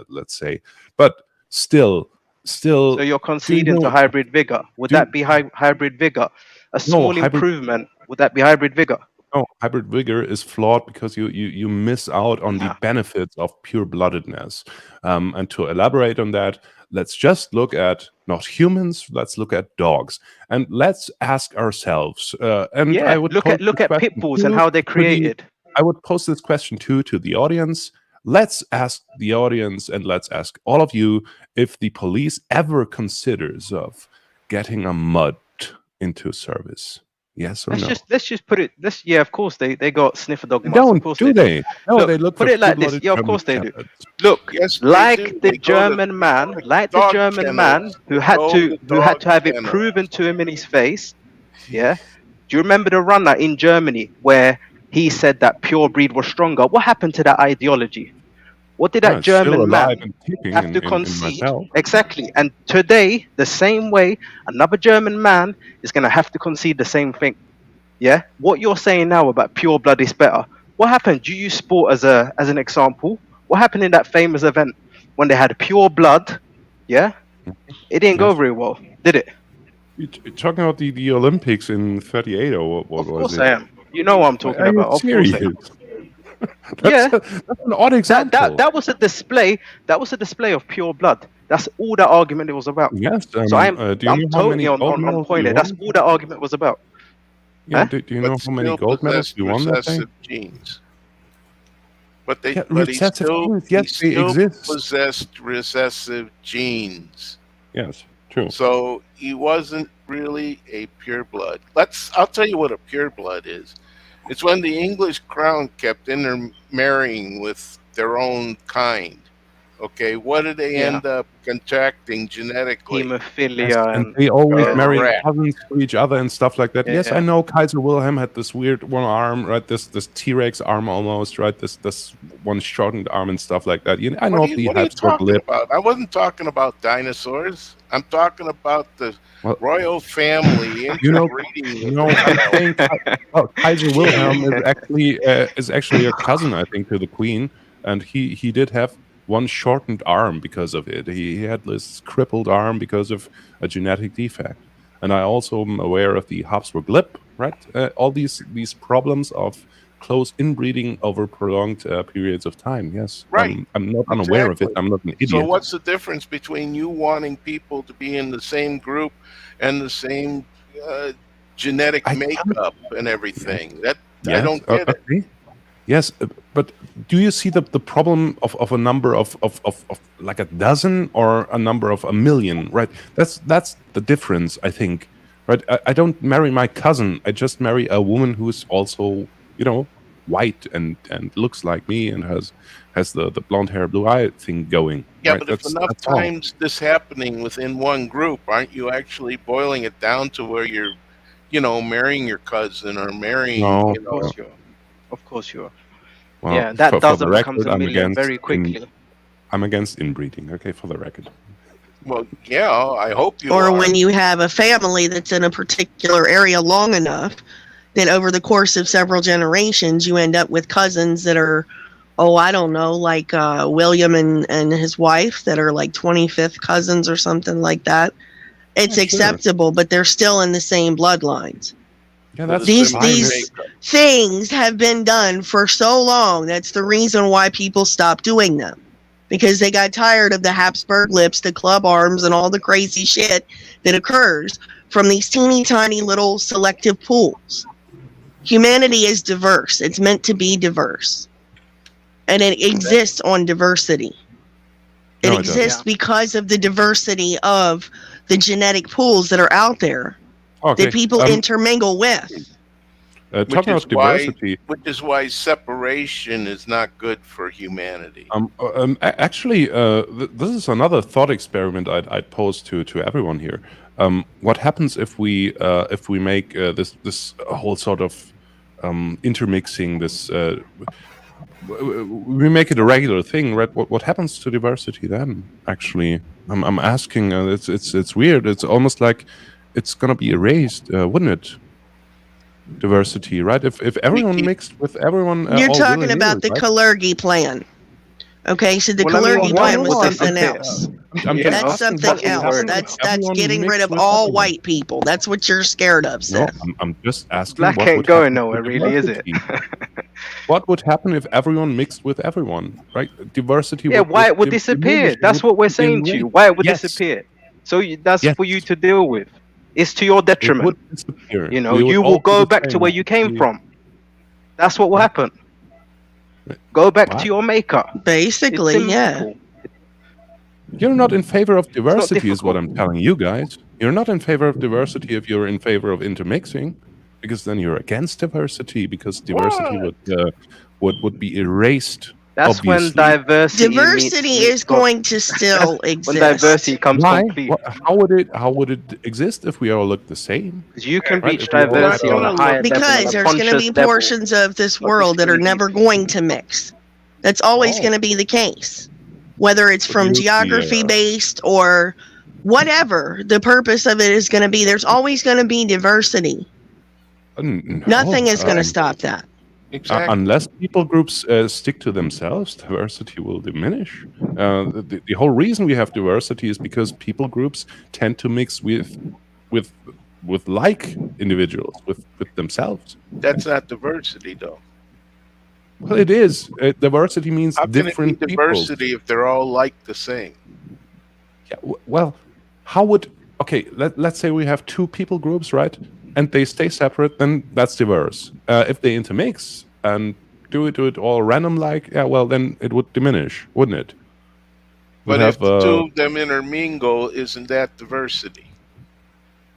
Let's say, but still. So you're conceding to hybrid vigor. Would that be hybrid vigor? A small improvement. Would that be hybrid vigor? No, hybrid vigor is flawed because you miss out on the benefits of pure-bloodedness. And to elaborate on that, let's just look at not humans. Let's look at dogs, and let's ask ourselves. I would look at pit bulls and how they're created. I would pose this question to the audience. Let's ask the audience, and let's ask all of you if the police ever considers of getting a mutt into service. Yes or no? Let's just put it. Of course they got sniffer dog mutts. Don't, of course do they? No, look, they look. Put it like this. Yeah, of course they do. Look, like the German man who had to have it proven to him in his face. Yeah. Do you remember the runner in Germany where he said that pure breed was stronger? What happened to that ideology? What did that German man have to concede? Exactly. And today, the same way, another German man is going to have to concede the same thing. Yeah? What you're saying now about pure blood is better. What happened? You use sport as an example. What happened in that famous event when they had pure blood? Yeah? It didn't go very well, did it? You're talking about the Olympics in '38 or what was it? Of course I am. You know what I'm talking about. Of course I am. Yeah. That's an odd example. That was a display. That was a display of pure blood. That's all that argument it was about. Yes. So I'm Do you know how totally many gold on medals point you there. That's won? all that argument was about. Yeah. Huh? Do you know But how many still gold medals possessed you won that day? recessive genes. But Yeah, he recessive still genes. Yes, they still exist. possessed recessive genes. Yes, true. So he wasn't really a pureblood. I'll tell you what a pureblood is. It's when the English crown kept intermarrying with their own kind. Okay, what did they end up contracting genetically? Yes, Hemophilia and they always yeah. marry Correct. cousins to each other and stuff like that. Yeah, Yes, I yeah. know Kaiser Wilhelm had this weird one arm, right? This T-Rex arm almost, right? This one shortened arm and stuff like that. I know What are you Habsburg talking lip. about? I wasn't talking about dinosaurs. I'm talking about the royal family interbreeding with I'm the saying Kaiser Wilhelm is actually a cousin, I think, to the Queen, and he did have one shortened arm because of it. He had this crippled arm because of a genetic defect. And I also am aware of the Habsburg lip, right? All these problems of close inbreeding over prolonged periods of time. Yes, Right. I'm not unaware of it. I'm not an idiot. So what's the difference between you wanting people to be in the same group and the same genetic makeup and everything? I don't get it. Yes, but do you see the problem of a number of like a dozen or a number of a million, right? That's the difference, I think, right? I don't marry my cousin. I just marry a woman who's also, white and looks like me and has the blonde hair, blue eye thing going. Yeah, right? but if enough times this happening within one group, aren't you actually boiling it down to where you're, marrying your cousin or marrying, No. Of course you are. Well, Yeah, that for doesn't the become record, a million very quickly. I'm against inbreeding. Okay, for the record. Well, yeah, I hope you or are. when you have a family that's in a particular area long enough that over the course of several generations you end up with cousins that are, I don't know, like William and his wife that are like 25th cousins or something like that. It's acceptable, but they're still in the same bloodlines. Yeah, these things have been done for so long. That's the reason why people stopped doing them, because they got tired of the Habsburg lips, the club arms, and all the crazy shit that occurs from these teeny tiny little selective pools. Humanity is diverse. It's meant to be diverse, and it exists on diversity. It exists because of the diversity of the genetic pools that are out there. That people intermingle with. Talking about diversity, which is why separation is not good for humanity. Actually, this is another thought experiment I'd pose to everyone here. What happens if we make this whole sort of intermixing this? We make it a regular thing, right? What happens to diversity then? Actually, I'm asking. It's weird. It's almost like it's gonna be erased, wouldn't it? Diversity, right? If everyone mixed with everyone, you're talking about the Kalergi plan. Okay, so the Kalergi plan was something else. That's something else. That's getting rid of all white people. That's what you're scared of, Seth. No, I'm just asking. Black ain't going nowhere, really, is it? What would happen if everyone mixed with everyone, right? Diversity. Yeah, why it would disappear? That's what we're saying to you. Why it would disappear? So that's for you to deal with. It's to your detriment. You will go back to where you came from. That's what will happen. Go back to your maker. Basically, yeah. You're not in favor of diversity, is what I'm telling you guys. You're not in favor of diversity if you're in favor of intermixing, because then you're against diversity, because diversity would be erased. That's obviously. when diversity is going to still exist. When diversity comes complete. How would it exist if we all look the same? Because you can reach diversity on a higher level. Because there's going to be portions of this world that are never going to mix. That's always going to be the case. Whether it's from geography based or whatever the purpose of it is going to be, there's always going to be diversity. Nothing is going to stop that. Exactly. Unless people groups stick to themselves, diversity will diminish. The whole reason we have diversity is because people groups tend to mix with like individuals, with themselves. That's not diversity, though. Well, it is. Diversity means How can different it be peoples. diversity if they're all like the same? Yeah, well, how would... Okay, let's say we have two people groups, right? And they stay separate, then that's diverse. If they intermix and do it all random-like, yeah, well, then it would diminish, wouldn't it? But if the two of them intermingle, isn't that diversity?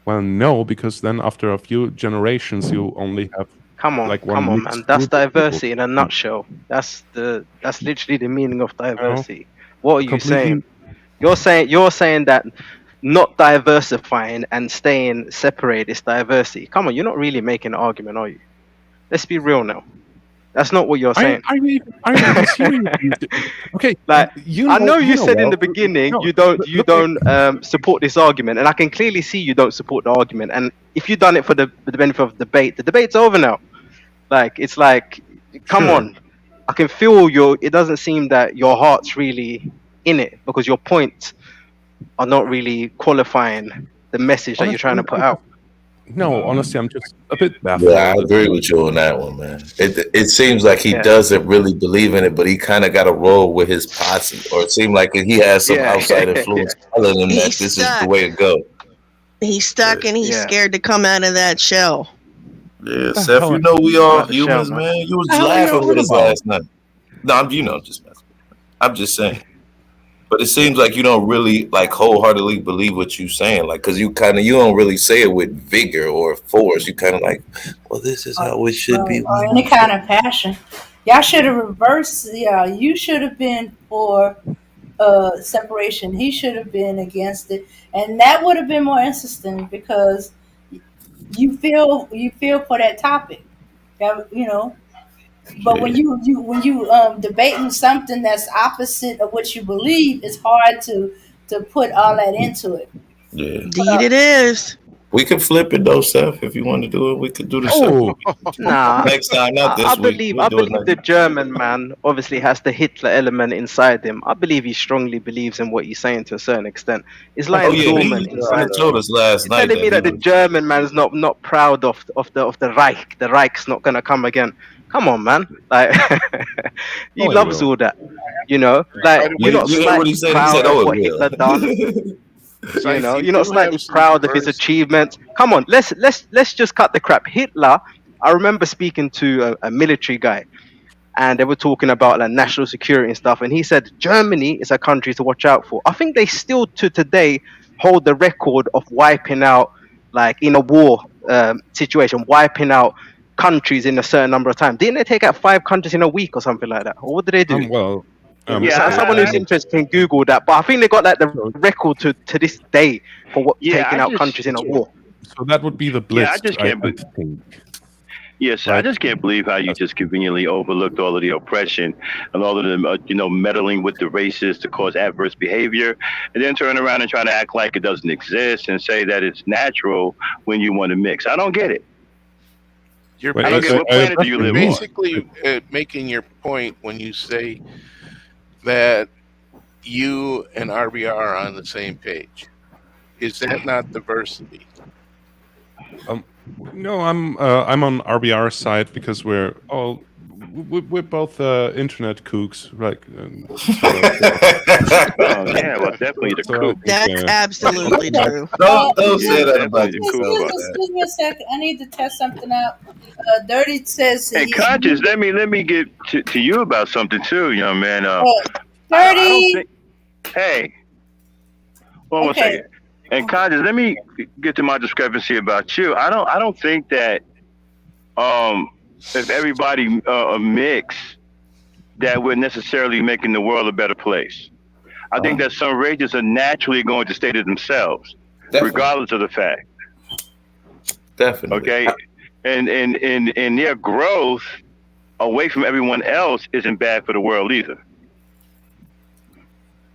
Well, no, because then after a few generations, you only have Come on, man. That's diversity in a nutshell. That's literally the meaning of diversity. What are you saying? You're saying that not diversifying and staying separate is diversity. Come on, you're not really making an argument, are you? Let's be real now. That's not what you're saying. Are you even serious? Okay, like I know you said in the beginning you don't support this argument, and I can clearly see you don't support the argument. And if you've done it for the benefit of debate, the debate's over now. Like it's like, come on, I can feel it doesn't seem that your heart's really in it, because your points are not really qualifying the message that you're trying to put out. No, honestly, I'm just a bit baffled. Yeah, I agree with you on that one, man. It seems like he doesn't really believe in it, but he kind of got to roll with his posse, or it seemed like he has some outside influence telling him that this is the way to go. He's stuck and he's scared to come out of that shell. Yeah, Seth, you know we all humans, man. You was laughing with us last night. No, just messing. I'm just saying. But it seems like you don't really like wholeheartedly believe what you're saying, like, because you don't really say it with vigor or force. You kind of like, well, this is how it should be. Or any kind of passion. Y'all should have reversed. Yeah, you should have been for separation. He should have been against it, and that would have been more interesting because you feel for that topic. You know. But when you debating something that's opposite of what you believe, it's hard to put all that into it. Yeah, indeed it is. We could flip it though, Seth. If you want to do it, we could do the Nah, next time, not this week. I believe the German man obviously has the Hitler element inside him. I believe he strongly believes in what he's saying to a certain extent. It's lying dormant inside. He told us last night. Telling me that the German man's not proud of the Reich. The Reich's not gonna come again. Come on, man! Like he loves all that, you know. Like you're not slightly proud of what Hitler done. You know, you're not slightly proud of his achievements. Come on, let's just cut the crap. Hitler. I remember speaking to a military guy, and they were talking about like national security and stuff, and he said Germany is a country to watch out for. I think they still to today hold the record of wiping out, like in a war situation, wiping out countries in a certain number of times. Didn't they take out 5 countries in a week or something like that? Or what did they do? Someone who's interested can Google that. But I think they got like the record to this day for taking out countries in a war. So that would be the Blitz. Yeah, I just can't believe. Yes, I just can't believe how you just conveniently overlooked all of the oppression and all of the, meddling with the races to cause adverse behavior, and then turn around and try to act like it doesn't exist and say that it's natural when you want to mix. I don't get it. You're basically making your point when you say that you and RBR are on the same page. Is that not diversity? No, I'm on RBR's side because we're both internet kooks, right? Yeah, well, definitely the kook. That's absolutely true. Don't say that about yourself. Excuse me a second. I need to test something out. Dirty says. Hey, Conscious, let me get to you about something too, young man. Dirty. Hey, one second. And Conscious, let me get to my discrepancy about you. I don't think that if everybody mix, that we're necessarily making the world a better place. I think that some races are naturally going to stay to themselves, regardless of the fact. Definitely. Okay, and their growth away from everyone else isn't bad for the world either.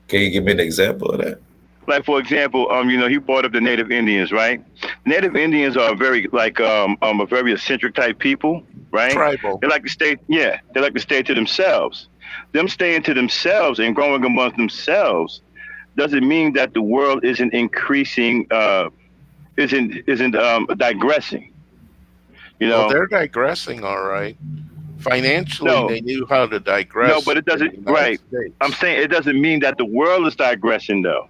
Can you give me an example of that? Like, for example, he brought up the Native Indians, right? Native Indians are very a very eccentric type people, right? Tribal. They like to stay to themselves. Them staying to themselves and growing amongst themselves doesn't mean that the world isn't increasing, isn't digressing. Well, they're digressing, all right. Financially, they knew how to digress. No, but it doesn't. Right. States. I'm saying it doesn't mean that the world is digressing, though.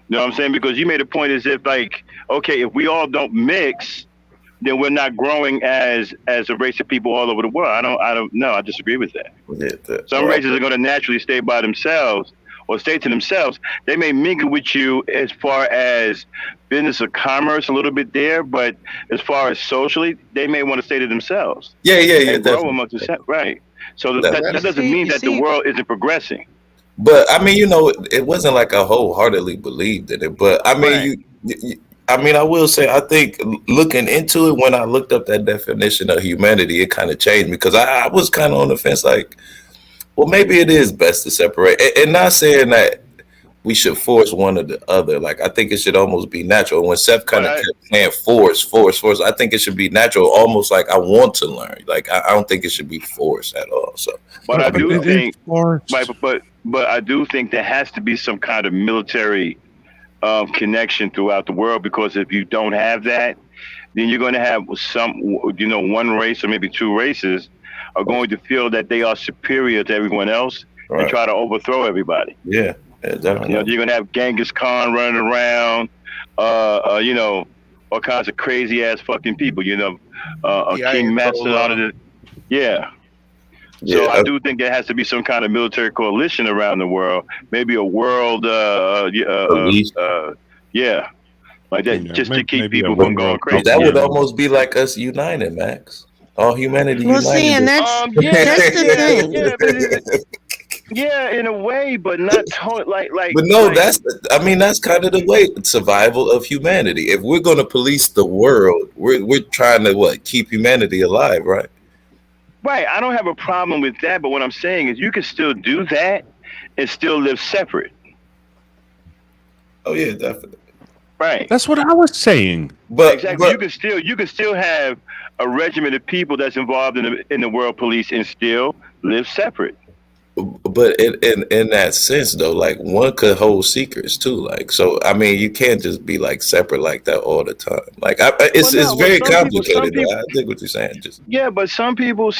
You know what I'm saying? Because you made a point as if, like, okay, if we all don't mix, then we're not growing as a race of people all over the world. I don't know. I disagree with that. Yeah, some races are going to naturally stay by themselves or stay to themselves. They may mingle with you as far as business or commerce a little bit there, but as far as socially, they may want to stay to themselves. Yeah, grow amongst themselves, right? So that doesn't mean that the world isn't progressing. But I mean, it wasn't like I wholeheartedly believed in it. But I mean, I will say, I think looking into it, when I looked up that definition of humanity, it kind of changed me, because I was kind of on the fence, like, well, maybe it is best to separate, and not saying that we should force one or the other. Like, I think it should almost be natural. When Seth kind of kept saying force, I think it should be natural, almost like I want to learn. Like, I don't think it should be forced at all. So, but I do think, but I do think there has to be some kind of military connection throughout the world, because if you don't have that, then you're going to have one race or maybe two races are going to feel that they are superior to everyone else and try to overthrow everybody. Yeah, definitely. You're going to have Genghis Khan running around, all kinds of crazy ass fucking people. King Mastodon. So I do think there has to be some kind of military coalition around the world, maybe a world, like that, just to keep people from going crazy. That would almost be like us united, Max. All humanity well, united. See, and that's the thing. Yeah, in a way, but not totally. But no, that's kind of the way, survival of humanity. If we're going to police the world, we're trying to keep humanity alive, right? Right. I don't have a problem with that, but what I'm saying is you can still do that and still live separate. Oh yeah, definitely. Right. That's what I was saying. But exactly, you can still have a regiment of people that's involved in the world police and still live separate. But in that sense, though, like, one could hold secrets too. Like, so I mean, you can't just be like separate like that all the time. Like, it's very complicated. I think what you're saying. But some people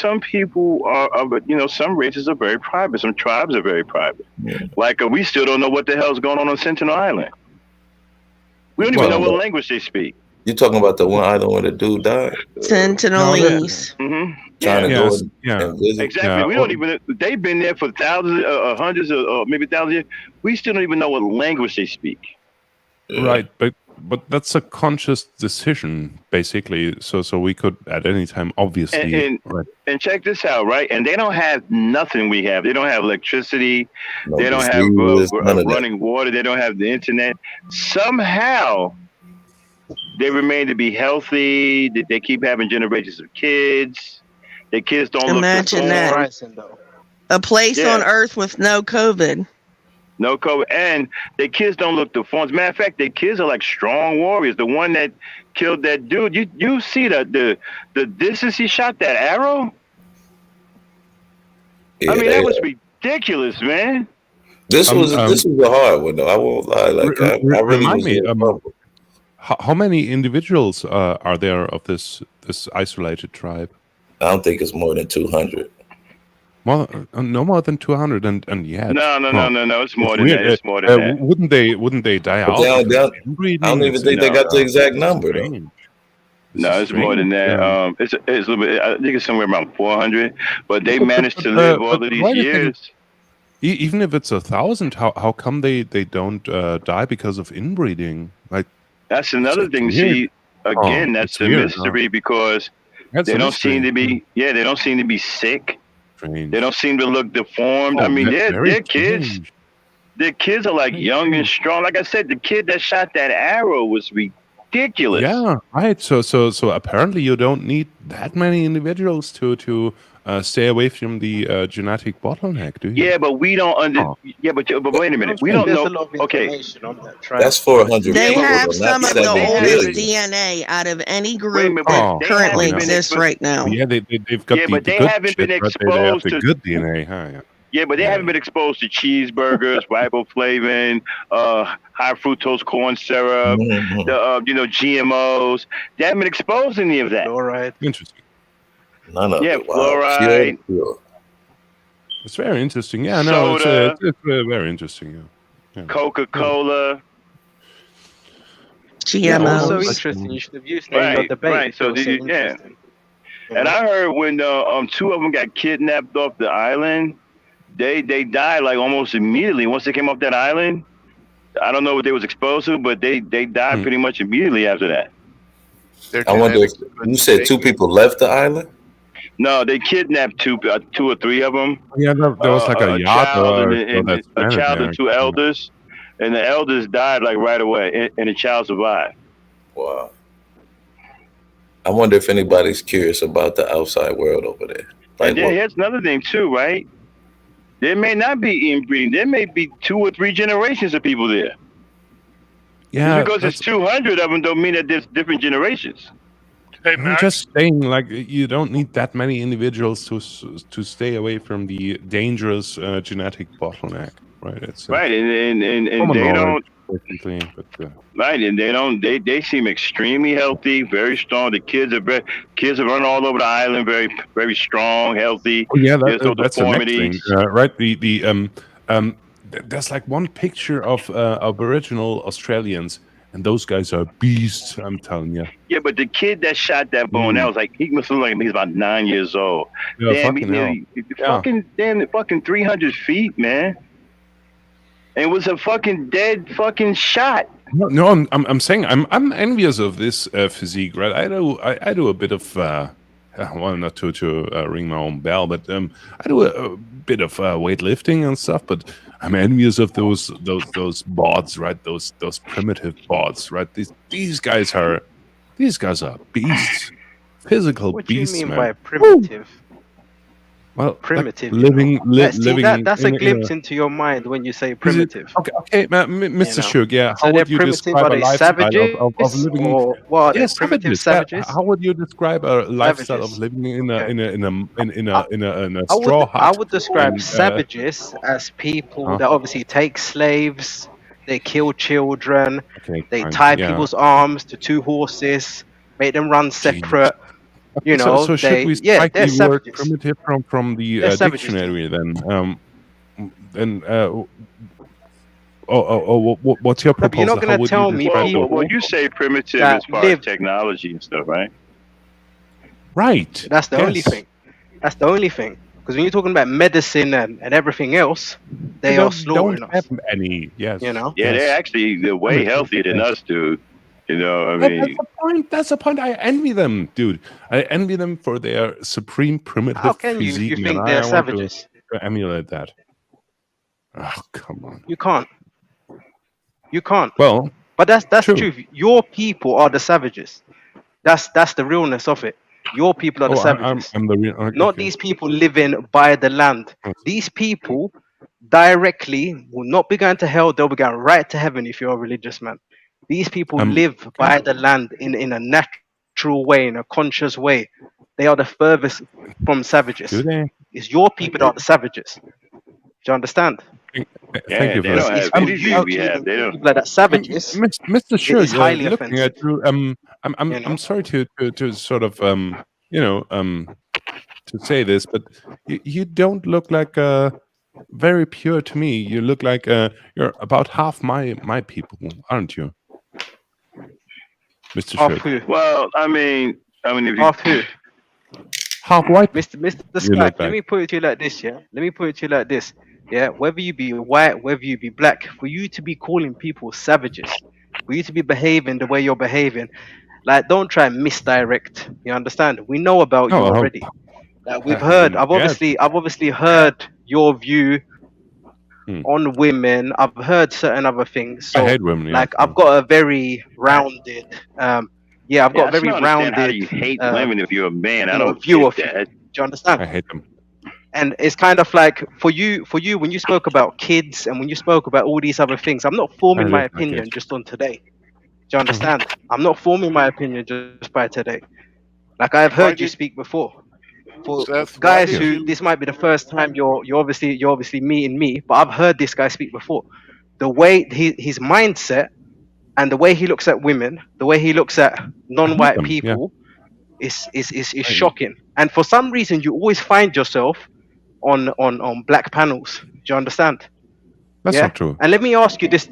are some races are very private. Some tribes are very private. Yeah. Like, we still don't know what the hell's going on Sentinel Island. We don't even know what language they speak. You're talking about the one island where the dude died? Sentinelese. Trying to go and visit. Exactly. We don't even. They've been there for thousands, hundreds, or maybe thousands years. We still don't even know what language they speak. Right, but that's a conscious decision, basically. So we could at any time, obviously. And check this out, right? And they don't have nothing we have. They don't have electricity. They don't have running water. They don't have the internet. Somehow, they remain to be healthy. They keep having generations of kids. Their kids don't Imagine that. A place on Earth with no COVID. No COVID. And their kids don't look deformed. As a matter of fact, their kids are like strong warriors. The one that killed that dude, you see the distance he shot that arrow? Yeah, I mean, that was ridiculous, man. This was a hard one, though. I won't lie. Like, I really was how many individuals are there of this isolated tribe? I don't think it's more than 200. Well, no more than 200, and yet. No. It's more than that. It's more than that. Wouldn't they die out? I don't even think they got the exact number, though. No, it's more than that. It's a little bit. I think it's somewhere around 400, but they managed to live all of these years. Even if it's 1,000, how come they don't die because of inbreeding? Like, that's another thing. See, again, that's the mystery, because they don't seem to be. Yeah, they don't seem to be sick. Strange. They don't seem to look deformed. I mean, they're kids. Their kids are like young and strong. Like I said, the kid that shot that arrow was ridiculous. Yeah, right. So apparently you don't need that many individuals to stay away from the genetic bottleneck, do you? Yeah, but we don't Yeah, but wait a minute. We don't know. Okay, that's 400. They have some of the oldest DNA out of any group that currently exists right now. Yeah, they've got but they haven't been exposed to good DNA, huh? Yeah, but they haven't been exposed to cheeseburgers, riboflavin, high fructose corn syrup, GMOs. They haven't been exposed to any of that. All right. Interesting. None of Yeah, it. Wow. fluoride. Pure. It's very interesting. Yeah, no, Soda. it's very interesting. Yeah. Coca-Cola. GMOs. What's so interesting? You should have used that in your debate. Right. So so yeah. interesting. And I heard when two of them got kidnapped off the island, they died like almost immediately once they came off that island. I don't know what they was exposed to, but they died pretty much immediately after that. I wonder if you said 2 people left the island. No, they kidnapped 2 or 3 of them. Yeah, there was like a yacht child and a child and 2 elders, and the elders died like right away, and the child survived. Wow. I wonder if anybody's curious about the outside world over there. Like, and then here's another thing too, right? There may not be inbreeding. There may be 2 or 3 generations of people there. Yeah, just because there's 200 of them don't mean that there's different generations. Hey, I'm just saying, like, you don't need that many individuals to stay away from the dangerous genetic bottleneck, right? It's right, and they don't. Right, and they seem extremely healthy, very strong. The kids are running all over the island, very strong, healthy. Oh, yeah, There's no that's the next thing, deformities. right? There's like one picture of Aboriginal Australians, and those guys are beasts. I'm telling you. Yeah, but the kid that shot that bow, that was like he must look like he's about 9 years old. Yeah, damn, fucking 300 feet, man. And it was a fucking dead fucking shot. No, I'm saying I'm envious of this physique, right? I do a bit of well, not to ring my own bell, but I do a bit of weightlifting and stuff. But I'm envious of those bods, right? Those primitive bods, right? These guys are beasts, physical What beasts. do you mean man. by primitive? Well, primitive. like living. That's a glimpse into your mind when you say primitive. Okay, Mr. Shug, yeah. So How they're would you primitive, describe are a they lifestyle savages, of living? or what? Yes, Primitive savages. How would you describe a lifestyle of living in a straw hut? I would describe savages as people that obviously take slaves, they kill children, they tie people's arms to 2 horses, make them run separate. You know, so should we strike they're the word savages. primitive from the dictionary then? What's your proposal? You're not going to tell me people. Well, you say primitive as far as technology and stuff, right? Right. That's the only thing. That's the only thing. Because when you're talking about medicine and everything else, they are slaughtering us. Any, yes. You know? Yeah, they're way healthier than us, dude. You know, I mean, that's the point. I envy them, dude. I envy them for their supreme primitive How can physique. you think they're savages? To emulate that. Oh, come on. You can't. You can't. Well, but that's the truth. Your people are the savages. That's the realness of it. Your people are the savages. I'm the real. Okay, Not these people living by the land. These people directly will not be going to hell. They'll be going right to heaven if you're a religious man. These people live by the land in a natural way, in a conscious way. They are the furthest from savages. Do they? It's your people that are the savages. Do you understand? Thank you for that. They don't. People that savages. Mr. Sure, is highly looking offensive. at you. I'm sorry to sort of to say this, but you don't look like very pure to me. You look like you're about half my people, aren't you, Mr. Sure? Well, I mean, if you, Half who? Half white. Mr. Skype, let me put it to you like this, yeah? Let me put it to you like this. Yeah, whether you be white, whether you be black, for you to be calling people savages, for you to be behaving the way you're behaving, like, don't try and misdirect. You understand? We know about you already. Like, we've heard. I've obviously heard your view on women. I've heard certain other things. So, I hate women. Yeah. like, I've got a very rounded. I've got a very rounded. How you hate women if you're a man? I don't view of that. Do you understand? I hate them. And it's kind of like for you when you spoke about kids and when you spoke about all these other things, I'm not forming my opinion just on today. Do you understand? I'm not forming my opinion just by today. Like, I've heard you speak before. For Seth, guys who this might be the first time you're obviously meeting me, but I've heard this guy speak before. The way his mindset and the way he looks at women, the way he looks at non-white people, It's shocking. And for some reason, you always find yourself on black panels. Do you understand? That's not true. And let me ask you this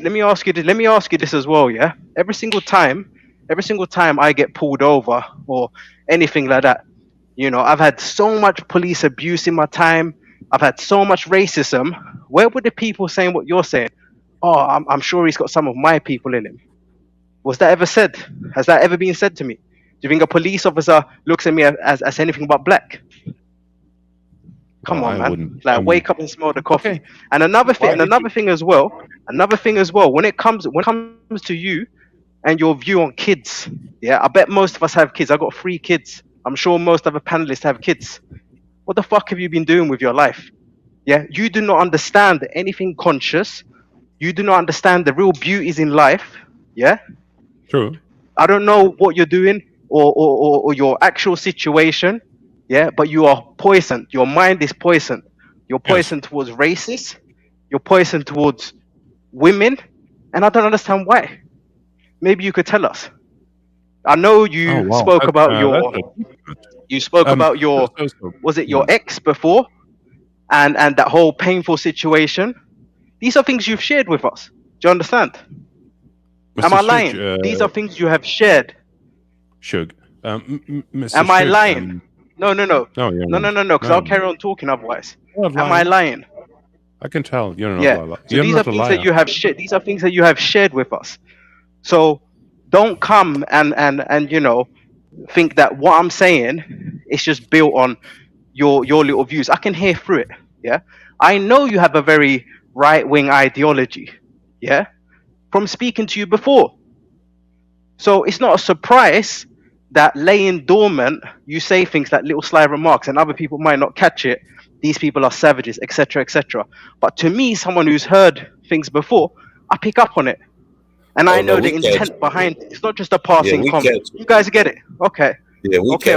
as well, yeah? Every single time I get pulled over or anything like that, you know, I've had so much police abuse in my time. I've had so much racism. Where were the people saying what you're saying? Oh, I'm sure he's got some of my people in him. Was that ever said? Has that ever been said to me? Do you think a police officer looks at me as anything but black? Come on, man. Wouldn't. Like, wake up and smell the coffee. Okay. And another thing as well. When it comes to you and your view on kids, yeah, I bet most of us have kids. I got 3 kids. I'm sure most other panelists have kids. What the fuck have you been doing with your life? Yeah, you do not understand anything conscious. You do not understand the real beauties in life. Yeah. True. I don't know what you're doing or your actual situation. Yeah, but you are poisoned. Your mind is poisoned. You're poisoned towards races. You're poisoned towards women, and I don't understand why. Maybe you could tell us. I know you spoke about your was it your ex before, and that whole painful situation. These are things you've shared with us. Do you understand? Am I lying? These are things you have shared. Shug. Mr. Am I Shug, lying? No. No, because I'll carry on talking otherwise. Am I lying? I can tell you're not Yeah. lying. So these are things that you have shared. These are things that you have shared with us. So don't come and you know think that what I'm saying is just built on your little views. I can hear through it. Yeah. I know you have a very right-wing ideology. Yeah. From speaking to you before. So it's not a surprise that laying dormant, you say things like little sly remarks and other people might not catch it. These people are savages, etc., etc. But to me, someone who's heard things before, I pick up on it. And I know the intent behind it. It's not just a passing comment. You guys get it? Okay. Yeah, okay,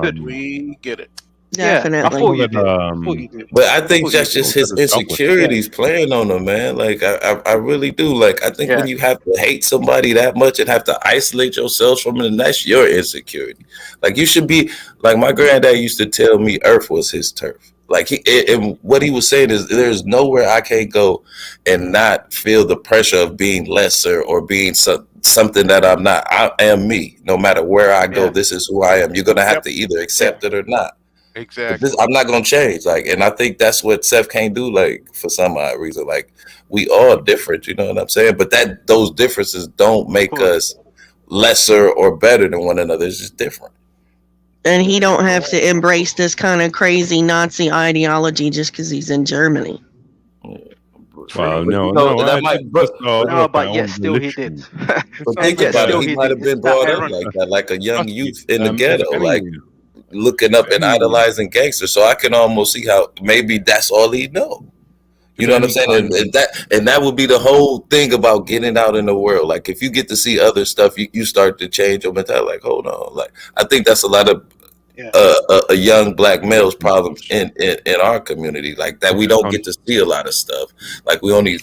good. We get it. Definitely. Yeah, I thought you did. But I think that's just his insecurities playing on him, man. Like I really do. Like I think when you have to hate somebody that much and have to isolate yourself from it, and that's your insecurity. Like you should be like my granddad used to tell me Earth was his turf. Like and what he was saying is there's nowhere I can't go and not feel the pressure of being lesser or being something that I'm not. I am me. No matter where I go, this is who I am. You're gonna have to either accept it or not. Exactly. I'm not gonna change. Like, and I think that's what Seth can't do. Like, for some odd reason, like we all different. You know what I'm saying? But those differences don't make us lesser or better than one another. It's just different. And he don't have to embrace this kind of crazy Nazi ideology just because he's in Germany. Well, no, but yet still he did. But think about it. He might have been brought up like that, like a young youth in the ghetto, like looking up and idolizing gangsters. So I can almost see how maybe that's all he know. You know what I'm saying? And that would be the whole thing about getting out in the world. Like if you get to see other stuff, you start to change your mentality. Like, hold on. Like I think that's a lot of a young black male's problems in our community. Like that we don't get to see a lot of stuff. Like we only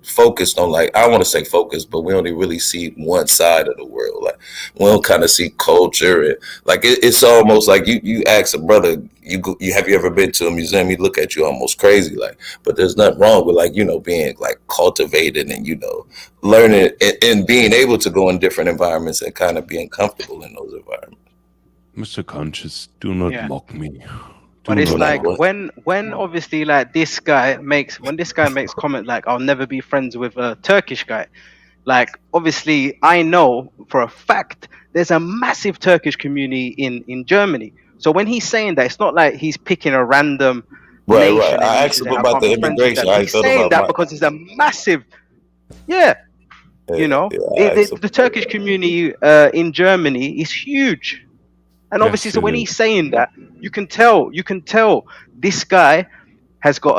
focused on, like, I don't want to say focused, but we only really see one side of the world. Like we don't kind of see culture, and like it's almost like you ask a brother, have you ever been to a museum? He look at you almost crazy, like. But there's nothing wrong with, like, you know, being like cultivated and, you know, learning and being able to go in different environments and kind of being comfortable in those environments. Mr. Conscious, do not mock me. But it's like when obviously like this guy makes comment like I'll never be friends with a Turkish guy. Like obviously I know for a fact there's a massive Turkish community in Germany. So when he's saying that, it's not like he's picking a random nation. Right. I asked him about the immigration. He's saying that because it's a massive, you know, the Turkish community in Germany is huge. And obviously, so when he's saying that, you can tell this guy has got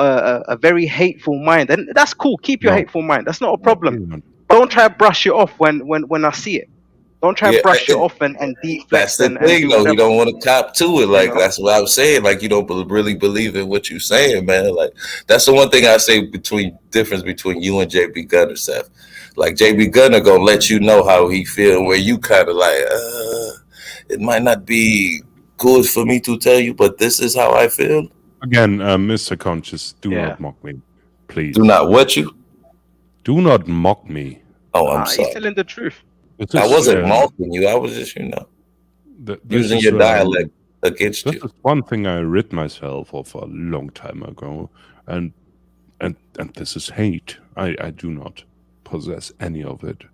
a very hateful mind, and that's cool. Keep your hateful mind. That's not a problem. Don't try to brush it off when I see it. Don't try to brush it off and deflect. That's the thing, though. You don't want to cop to it. Like that's what I'm saying. Like you don't really believe in what you're saying, man. Like that's the one thing I say difference between you and JB Gunner, Seth. Like JB Gunner gonna let you know how he feel, where you kind of like. it might not be good for me to tell you, but this is how I feel. Again, Mr. KONscious, do not mock me, please. Do not what you? Do not mock me. Oh, I'm sorry. He's telling the truth. I wasn't mocking you. I was just, using your dialect against you. This is one thing I rid myself of a long time ago, and this is hate. I do not possess any of it.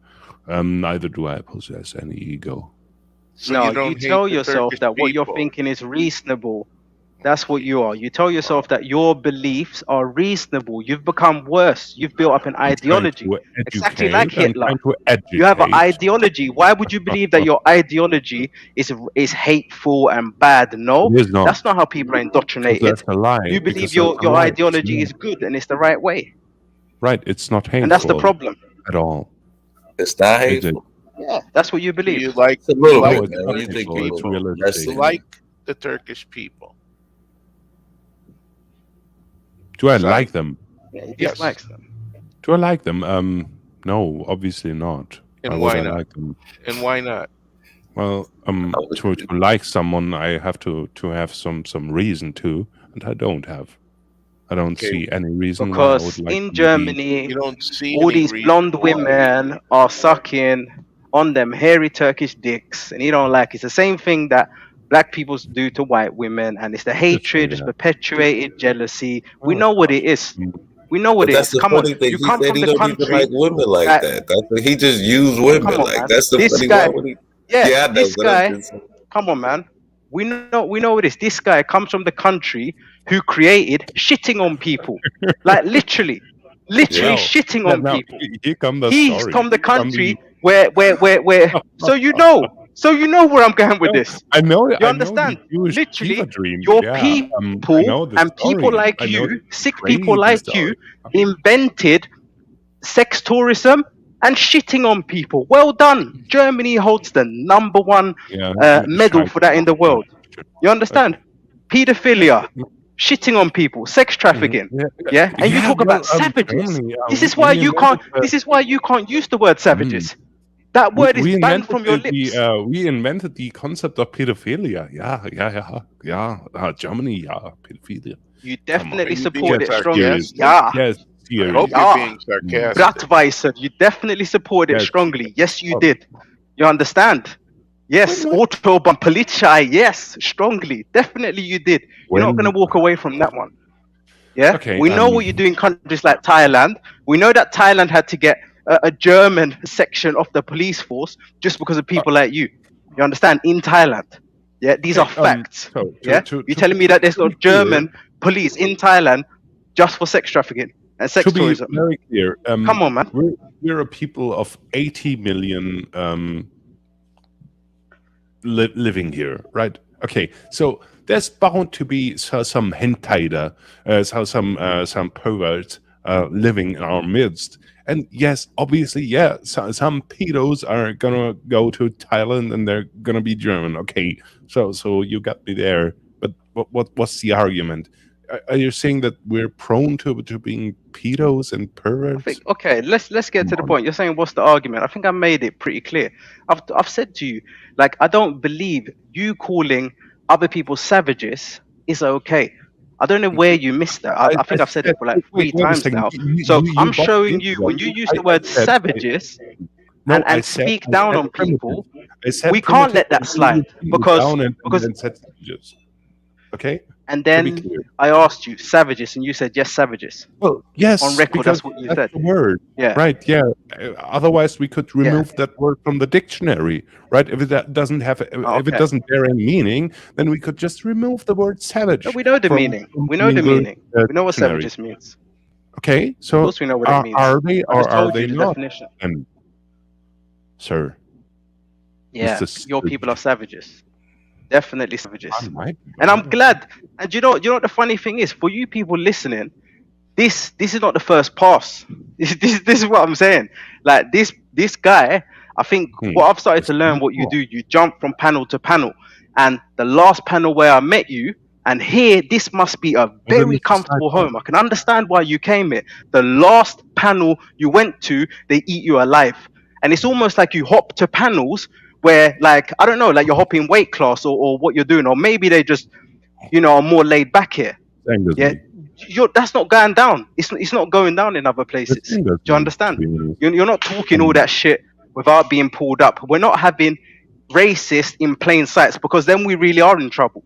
Neither do I possess any ego. So no, you tell yourself that what you're thinking is reasonable. That's what you are. You tell yourself that your beliefs are reasonable. You've become worse. You've built up an ideology. Exactly like Hitler. You have an ideology. Why would you believe that your ideology is hateful and bad? No, that's not how people are indoctrinated. That's a lie. You believe your ideology is good and it's the right way. Right, it's not hateful. And that's the problem. At all. It's not hateful. Yeah, that's what you believe. You like a little like, bit, man. You think people like the Turkish people. Do I like them? Yeah, he dislikes them. Do I like them? No, obviously not. And why not? Like them? And why not? Well, to like someone, I have to have some reason to, and I don't have. I don't see any reason because why I would like in Germany, you don't see all these blonde women are sucking on them hairy Turkish dicks, and you don't like it. It's the same thing that black people do to white women, and it's the hatred, it's perpetuated jealousy. We know what it is. We know what it is. Come on, you come from the country. Like women like that. That's what he just used women like. That's the funny guy. Yeah, this guy. Come on, man. We know what it is. This guy comes from the country who created shitting on people, like literally shitting on people. He's from the country where. So you know where I'm going with this. I know. You understand? Literally, your people and people like you, sick people like you, invented sex tourism and shitting on people. Well done. Germany holds the #1 medal for that in the world. You understand? Pedophilia, shitting on people, sex trafficking. And you talk about savages. This is why you can't. This is why you can't use the word savages. That word is banned from your lips. We invented the concept of pedophilia. Yeah. Germany, pedophilia. You definitely support it strongly. Yes. I hope you're being sarcastic. Bratweise, you definitely support it strongly. Yes, you did. You understand? Yes, Autobahn Polizei. Yes, strongly. Definitely you did. You're not going to walk away from that one. Yeah? Okay, we know what you do in countries like Thailand. We know that Thailand had to get a German section of the police force just because of people like you. You understand? In Thailand. Yeah, these are facts. You're telling me that there's no German police in Thailand just for sex trafficking and sex tourism. To be very clear, come on, man. We're a people of 80 million living here, right? Okay, so there's bound to be some hentai, some perverts living in our midst. And yes, obviously, some pedos are gonna go to Thailand and they're gonna be German. Okay, so you got me there. But what's the argument? Are you saying that we're prone to being pedos and perverts? Let's get to the point. You're saying what's the argument? I think I made it pretty clear. I've said to you, like, I don't believe you calling other people savages is okay. I don't know where you missed that. I think I've said it for like 3 times now. So I'm showing you when you use the word savages and speak down on people, we can't let that slide because okay. And then I asked you savages, and you said yes, savages. Well, yes, on record, that's what you said. The word, yeah, right, yeah. Otherwise, we could remove that word from the dictionary, right? If it doesn't have, if it doesn't bear any meaning, then we could just remove the word savage. No, we know the meaning. We know the meaning. We know what savages means. Okay, so of course we know what it means. Are they or are they not? Definition. Sir. Yeah, your people are savages. Definitely savages. And I'm glad. And you know what the funny thing is? For you people listening, this is not the first pass. This is what I'm saying. Like this guy, I think what I've started to learn what you do, you jump from panel to panel. And the last panel where I met you, and here, this must be a very comfortable home. I can understand why you came here. The last panel you went to, they eat you alive. And it's almost like you hop to panels where like I don't know, like you're hopping weight class or what you're doing, or maybe they just are more laid back here. Yeah, that's not going down. It's not going down in other places. Do you understand? You're not talking all that shit without being pulled up. We're not having racist in plain sight, because then we really are in trouble.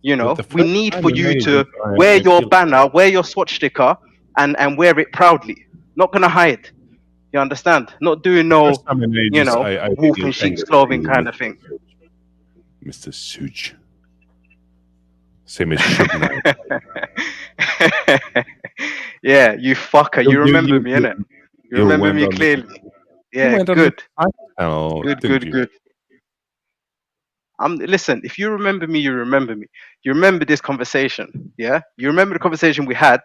We need for you to wear your banner, wear your swastika, and wear it proudly. Not gonna hide. You understand? Not doing no, wolf in sheep's clothing kind of thing. Mr. Suge. Same as Suge. Yeah, you fucker. You remember me, innit? You remember me clearly. Yeah, good. Good. Listen, if you remember me, you remember me. You remember this conversation, yeah? You remember the conversation we had,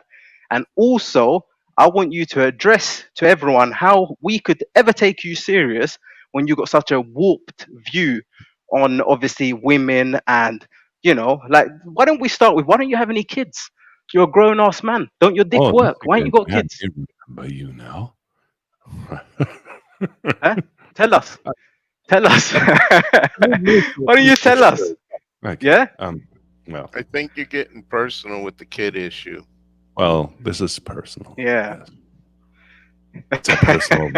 and also I want you to address to everyone how we could ever take you serious when you got such a warped view on obviously women, and like, why don't we start with, why don't you have any kids? You're a grown ass man. Don't your dick work? Why ain't you got kids? By you now. Huh? Tell us. Why don't you tell us? Okay. Yeah. Well, I think you're getting personal with the kid issue. Well, this is personal. Yeah. Yes. It's a personal.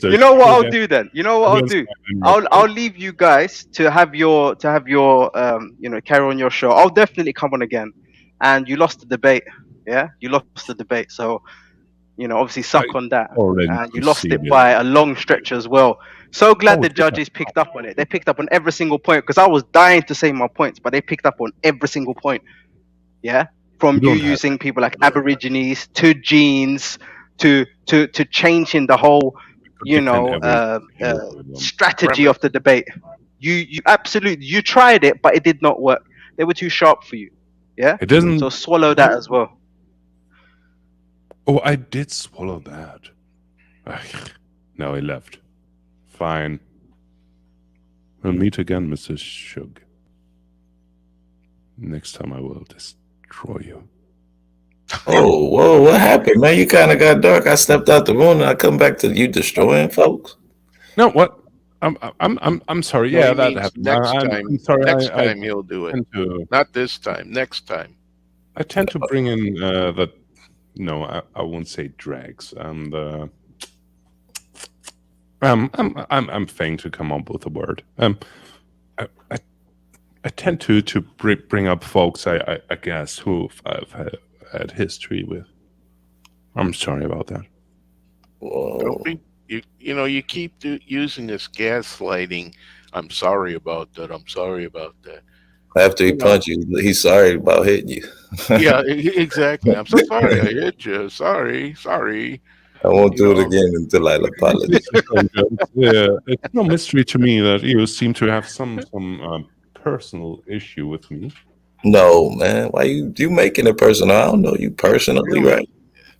You know what I'll do then? You know what I'll do? I'll leave you guys to have your carry on your show. I'll definitely come on again. And you lost the debate. Yeah, you lost the debate. So obviously suck on that. And you lost it by a long stretch as well. So glad the judges picked up on it. They picked up on every single point, because I was dying to say my points, but they picked up on every single point. Yeah, from you using people like Aborigines to genes to changing the whole strategy of the debate. You absolutely, you tried it, but it did not work. They were too sharp for you. Yeah, it doesn't. So swallow that as well. Oh, I did swallow that. Now he left. Fine. We'll meet again, Mr. Shug. Next time I will destroy you. Oh, whoa, what happened, man? You kind of got dark. I stepped out the room and I come back to you destroying folks. No, what? I'm sorry. No, yeah, that happened. Next time. I'm sorry. Next time he'll do it. Not this time. Next time. I tend to bring in the. No, I won't say drags. I'm failing to come up with a word. I tend to bring up folks I guess who I've had history with. I'm sorry about that. Don't be, you keep using this gaslighting. I'm sorry about that. I'm sorry about that. After he punched you, he's sorry about hitting you. Yeah, exactly. I'm so sorry I hit you. Sorry. I won't do it again until I apologize. Yeah, it's no mystery to me that you seem to have some personal issue with me. No, man. Why you making it personal? I don't know you personally, right?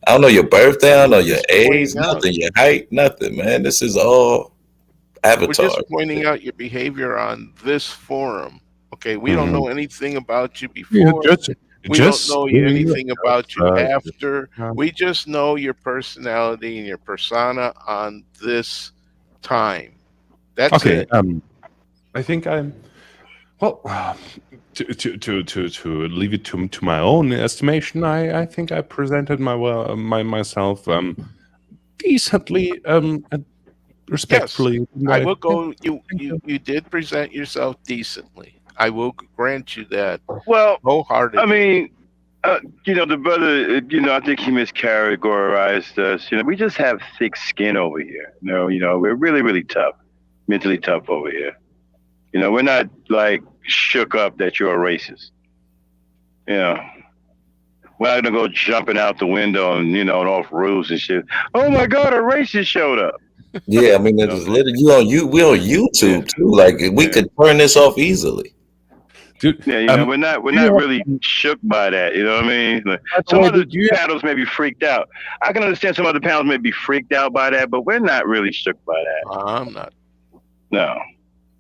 I don't know your birthday. I don't know your age, nothing, your height, nothing, man. This is all avatar. We're just pointing out your behavior on this forum. Okay, we don't know anything about you before. We don't know anything about you after. We just know your personality and your persona on this time. That's it. I think I'm. Well, to leave it to my own estimation, I think I presented myself decently, respectfully. Yes, I will go. You did present yourself decently. I will grant you that. Well, wholeheartedly. I mean, the brother, I think he miscategorized us. We just have thick skin over here. We're really, really tough, mentally tough over here. We're not like shook up that you're a racist. We're not gonna go jumping out the window and off roofs and shit. Oh my God, a racist showed up. Yeah, I mean, it's literally we on YouTube too. Like we could turn this off easily. Dude, yeah, we're not really shook by that. You know what I mean? Like, some other panels may be freaked out. I can understand some other panels may be freaked out by that, but we're not really shook by that. I'm not. No.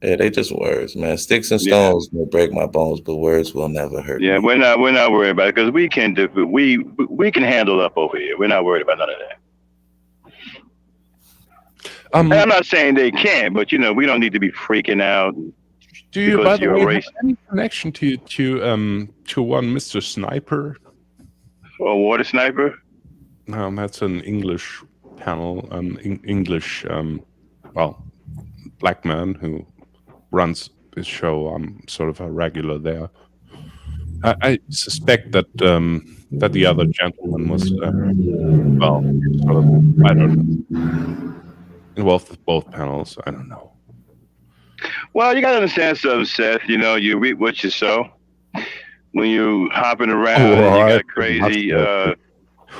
Yeah, they just words, man. Sticks and stones will break my bones, but words will never hurt. Yeah, me. we're not worried about it because we can handle up over here. We're not worried about none of that. And I'm not saying they can't, but you know, we don't need to be freaking out. Do you, by the way, have any connection to one Mr. Sniper? Or Water Sniper? No, that's an English panel, English, well, black man who runs his show. I'm sort of a regular there. I suspect that that the other gentleman was, well, sort of, I don't know, involved with both panels. I don't know. Well, you got to understand something, Seth. You know, you reap what you sow. When you hopping around, and you got crazy.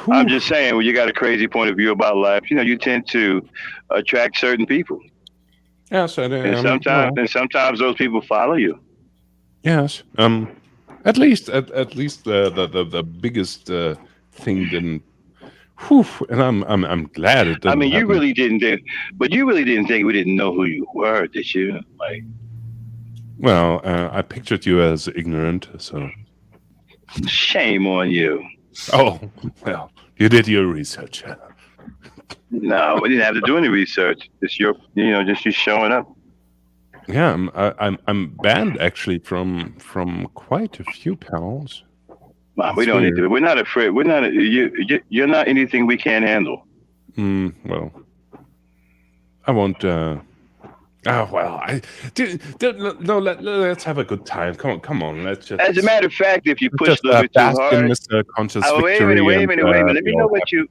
I'm just saying, when you got a crazy point of view about life, you know, you tend to attract certain people. Yes, and sometimes those people follow you. Yes. At least the biggest thing didn't. Whew, and I'm glad it didn't. I mean, you happen. really didn't think, but you really didn't think we didn't know who you were, did you? Like, well, I pictured you as ignorant, so. Shame on you. Oh, well, you did your research. No, we didn't have to do any research. Just you showing up. Yeah, I'm banned actually from quite a few panels. Well, we don't need to. We're not afraid. We're not. You're not anything we can't handle. Well, I won't. Well, let's have a good time. Come on. Let's just. As a matter of fact, if you push a little bit too hard, Mr. Conscious wait a minute. Let me know what you.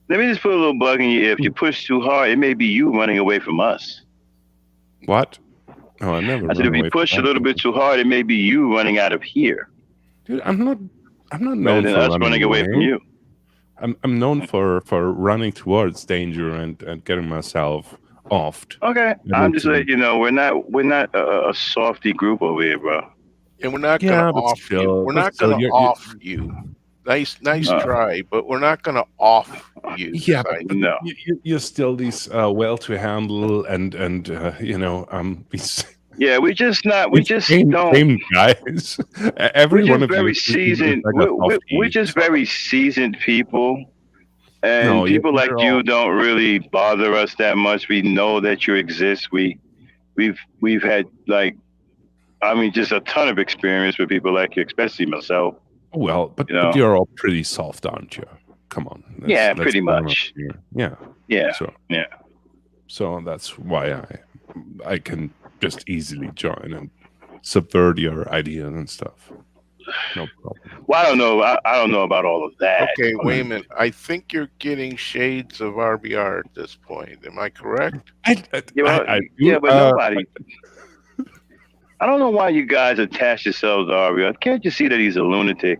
Let me just put a little bug in you. If you push too hard, it may be you running away from us. What? Oh, I never. I said if you push a little bit too hard, it may be you running out of here. Dude, I'm not known for us running away from you. I'm known for running towards danger and getting myself offed. Okay, I'm just letting you know we're not a softy group over here, bro. And we're not gonna off you. We're not gonna off you. Nice try, but we're not gonna off you. Yeah, but no. You're still these well to handle and these. Yeah, we just don't. Same guys. Every one of very you seasoned. We're just very seasoned people, and people like you don't really bother us that much. We know that you exist. We've had just a ton of experience with people like you, especially myself. Well, but you're all pretty soft, aren't you? Come on. Yeah, pretty much. Yeah. Yeah. So that's why I can just easily join and subvert your ideas and stuff. No problem. Well, I don't know about all of that. Okay, wait a minute. I think you're getting shades of RBR at this point. Am I correct? I do, but nobody. I don't know why you guys attach yourselves to RBR. Can't you see that he's a lunatic?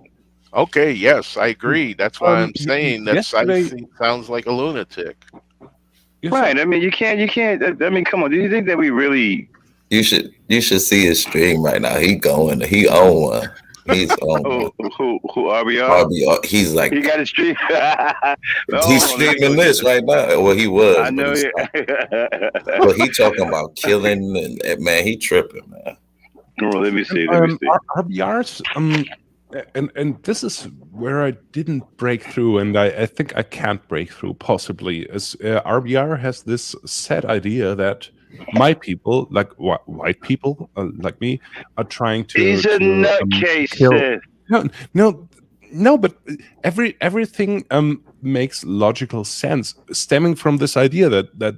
Okay, yes, I agree. That's why I'm saying that Scyth sounds like a lunatic. Right. I mean, you can't. I mean, come on. Do you think that we really? You should see his stream right now. He on one. He's on. Who RBR? RBR. He's like. He got a stream. He's streaming this right now. Well, he was. I know. Well, he talking about killing and man, he tripping, man. Well, let me see. RBR's and this is where I didn't break through, and I think I can't break through possibly. Is RBR has this set idea that my people, like white people like me, are trying to. He's a nutcase. No, but everything makes logical sense, stemming from this idea that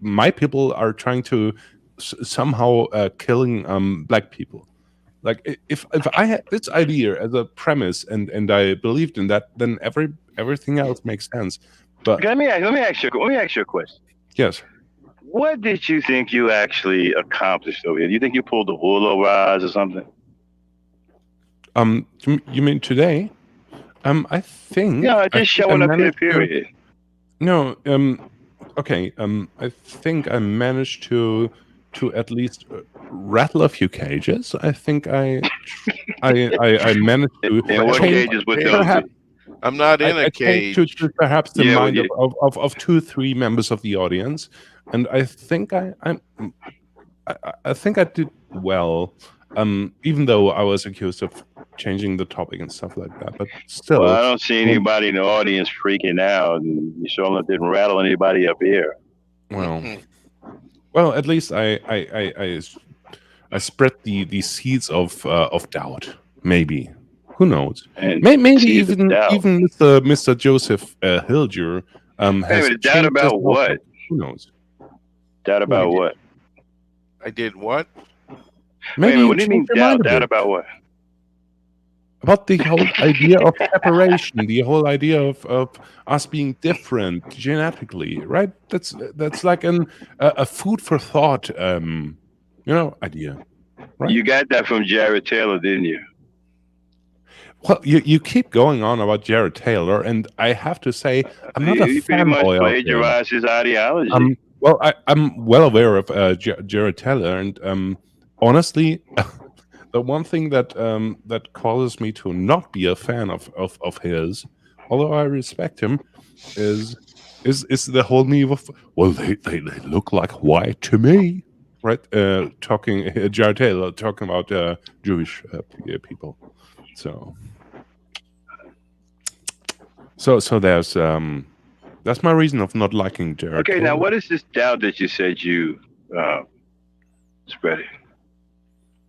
my people, are trying to somehow killing black people. Like if I had this idea as a premise and I believed in that, then everything else makes sense. But let me ask you a question. Yes. What did you think you actually accomplished over here? Do you think you pulled the wool over our eyes or something? You mean today? I think. Yeah, just showing up here. Period. No. Okay. I think I managed to at least rattle a few cages. I think I managed to. And what cages would those be? I'm not in a cage. To perhaps the mind of 2-3 members of the audience, and I think I think I did well. Even though I was accused of changing the topic and stuff like that, but still. Well, I don't see anybody in the audience freaking out, and you sure didn't rattle anybody up here. Well, at least I spread the seeds of doubt. Maybe, who knows? And Maybe seeds of even doubt. Mr. Joseph Hilger has Wait, doubt changed his about what? outlook. Who knows? Doubt about what? I did what? Maybe Wait, what do you mean doubt? Doubt about what? About the whole idea of separation, the whole idea of us being different genetically, right? That's like a food for thought, idea, right? You got that from Jared Taylor, didn't you? Well, you keep going on about Jared Taylor, and I have to say, I'm not a He pretty much fanboy of him. plagiarized his ideology. Well, I'm well aware of Jared Taylor, and honestly, the one thing that causes me to not be a fan of his, although I respect him, is the whole meme of, well, they look like white to me, right? Jared Taylor talking about Jewish people, so there's that's my reason of not liking Jared. Okay, Taylor. now what is this doubt that you said you spread?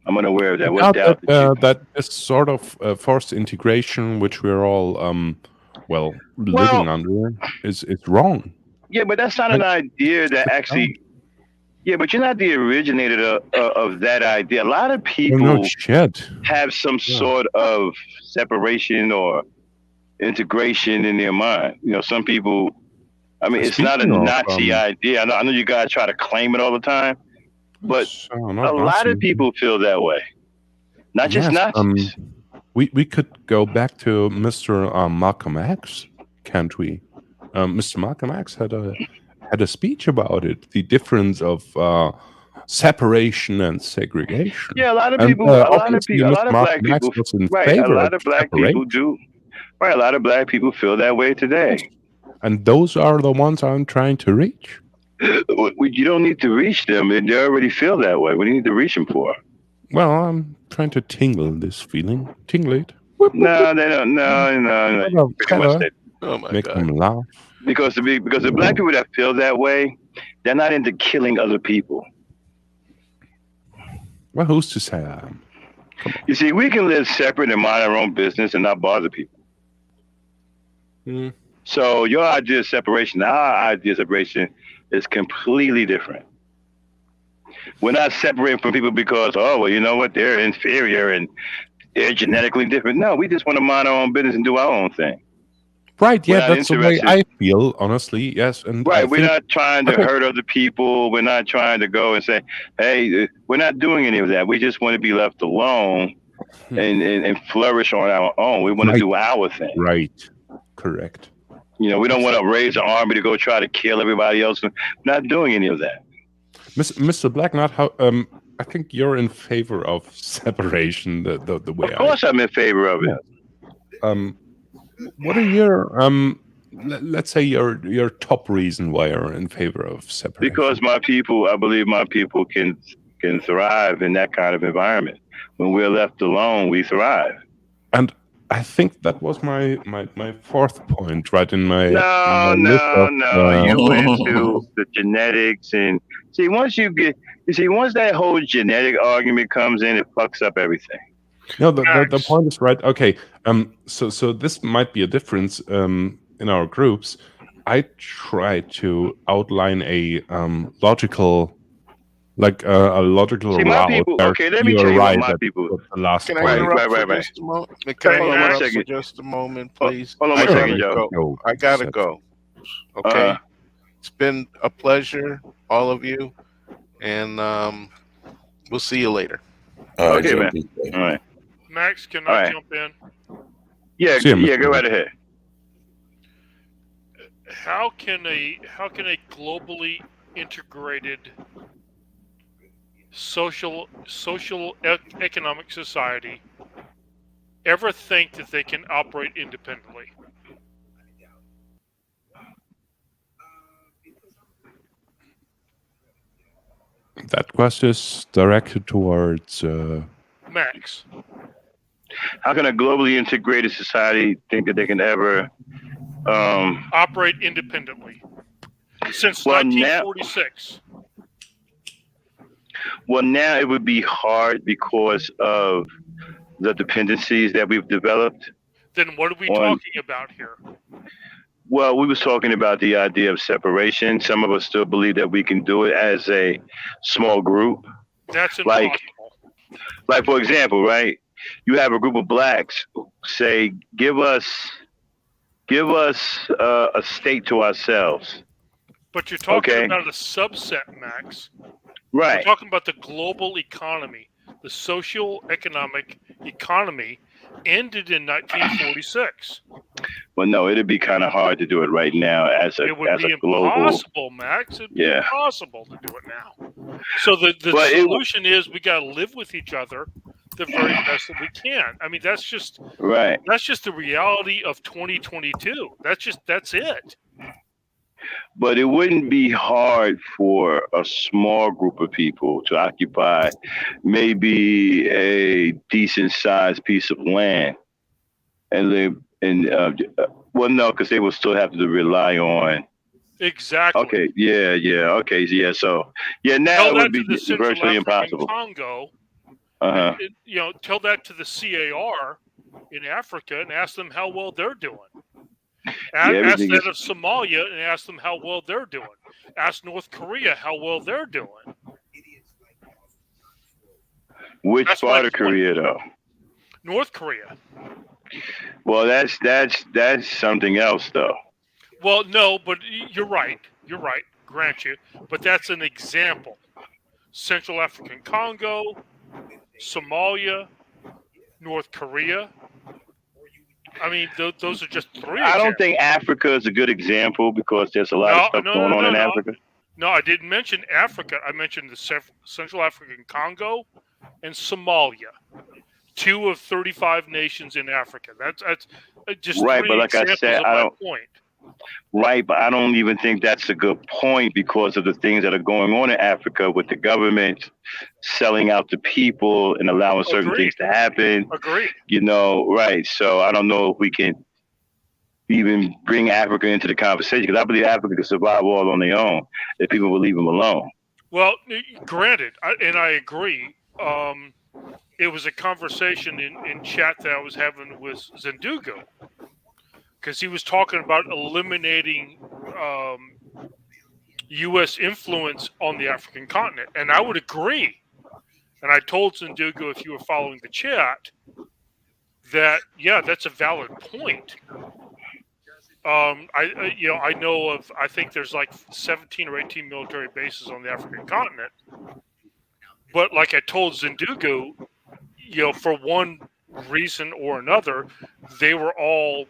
I'm unaware of that. What doubt that this sort of forced integration, which we're all living under, is wrong. Yeah, but that's not an idea that actually. Yeah, but you're not the originator of that idea. A lot of people have some sort of separation or integration in their mind. Some people. I mean, it's not a Nazi idea. I know you guys try to claim it all the time. But a lot of people feel that way, not just Nazis. We could go back to Mr. Malcolm X, can't we? Mr. Malcolm X had a speech about it, the difference of separation and segregation. Yeah, a lot of people, a lot of black people, right? A lot of black people do. Right, a lot of black people feel that way today. And those are the ones I'm trying to reach. You don't need to reach them. They already feel that way. What do you need to reach them for? Well, I'm trying to tingle this feeling. Tingle it. No, they don't. No. Oh my Make God. them laugh. Because the black people that feel that way, they're not into killing other people. Well, who's to say I am? You see, we can live separate and mind our own business and not bother people. So your idea of separation, our idea of separation, is completely different. We're not separating from people because, you know what, they're inferior and they're genetically different. No, we just want to mind our own business and do our own thing. Right, yeah, that's the way I feel, honestly, yes. And right, we're not trying to hurt other people. We're not trying to go and say, hey, we're not doing any of that. We just want to be left alone and flourish on our own. We want to do our thing. Right, correct. We don't want to raise an army to go try to kill everybody else. We're not doing any of that. Mr. Blacknut, I think you're in favor of separation the way Of course I'm in favor of it. What are your let's say your top reason why you're in favor of separation? Because I believe my people can thrive in that kind of environment. When we're left alone, we thrive. And I think that was my fourth point, right in my No. You into the genetics and see once that whole genetic argument comes in, it fucks up everything. No, the point is right. Okay, so this might be a difference in our groups. I try to outline a logical. Like a logical See, my people. Okay, let me tell you what my people. The last Can I interrupt for just a moment? Can I interrupt for just a moment, please? Hold on a second, Joe. I gotta go. Okay, it's been a pleasure, all of you, and we'll see you later. Okay, man. All right. Max, can I jump in? Yeah, go right ahead. How can a globally integrated social economic society ever think that they can operate independently? That question is directed towards Max. How can a globally integrated society think that they can ever operate independently? Since Well, 1946. Now it would be hard because of the dependencies that we've developed. Then what are we talking about here? Well, we was talking about the idea of separation. Some of us still believe that we can do it as a small group. That's impossible. Like for example, right? You have a group of blacks say, give us a state to ourselves. But you're talking about a subset, Max. Right. We're talking about the global economy. The socio-economic economy ended in 1946. Well, no, it'd be kind of hard to do it right now as a global. It would be impossible, Max. It'd be impossible to do it now. So the solution is we got to live with each other the very best that we can. I mean, that's just right. That's just the reality of 2022. That's it. But it wouldn't be hard for a small group of people to occupy maybe a decent sized piece of land and live in, well, no, because they would still have to rely on. Exactly. Okay. Yeah. Okay. Yeah. So, yeah, now it would be virtually impossible. Congo. Tell that to the CAR in Africa and ask them how well they're doing. Ask that of Somalia and ask them how well they're doing. Ask North Korea how well they're doing. Which part of Korea, though? North Korea. Well, that's something else, though. Well, no, but you're right. You're right. Grant you. But that's an example. Central African Congo, Somalia, North Korea. I mean, those are just three. I don't think Africa is a good example because there's a lot of stuff going on in Africa. No, I didn't mention Africa. I mentioned the Central African Congo and Somalia, 2 of 35 nations in Africa. That's just right. But like I said, I don't. Point. Right, but I don't even think that's a good point because of the things that are going on in Africa with the government selling out to people and allowing certain things to happen. Agreed. Right. So I don't know if we can even bring Africa into the conversation because I believe Africa can survive all on their own if people will leave them alone. Well, granted, and I agree. It was a conversation in chat that I was having with Zendugo. Because he was talking about eliminating U.S. influence on the African continent. And I would agree. And I told Zendugo, if you were following the chat, that, that's a valid point. I know of, I think there's like 17 or 18 military bases on the African continent. But like I told Zendugo, for one reason or another, they were all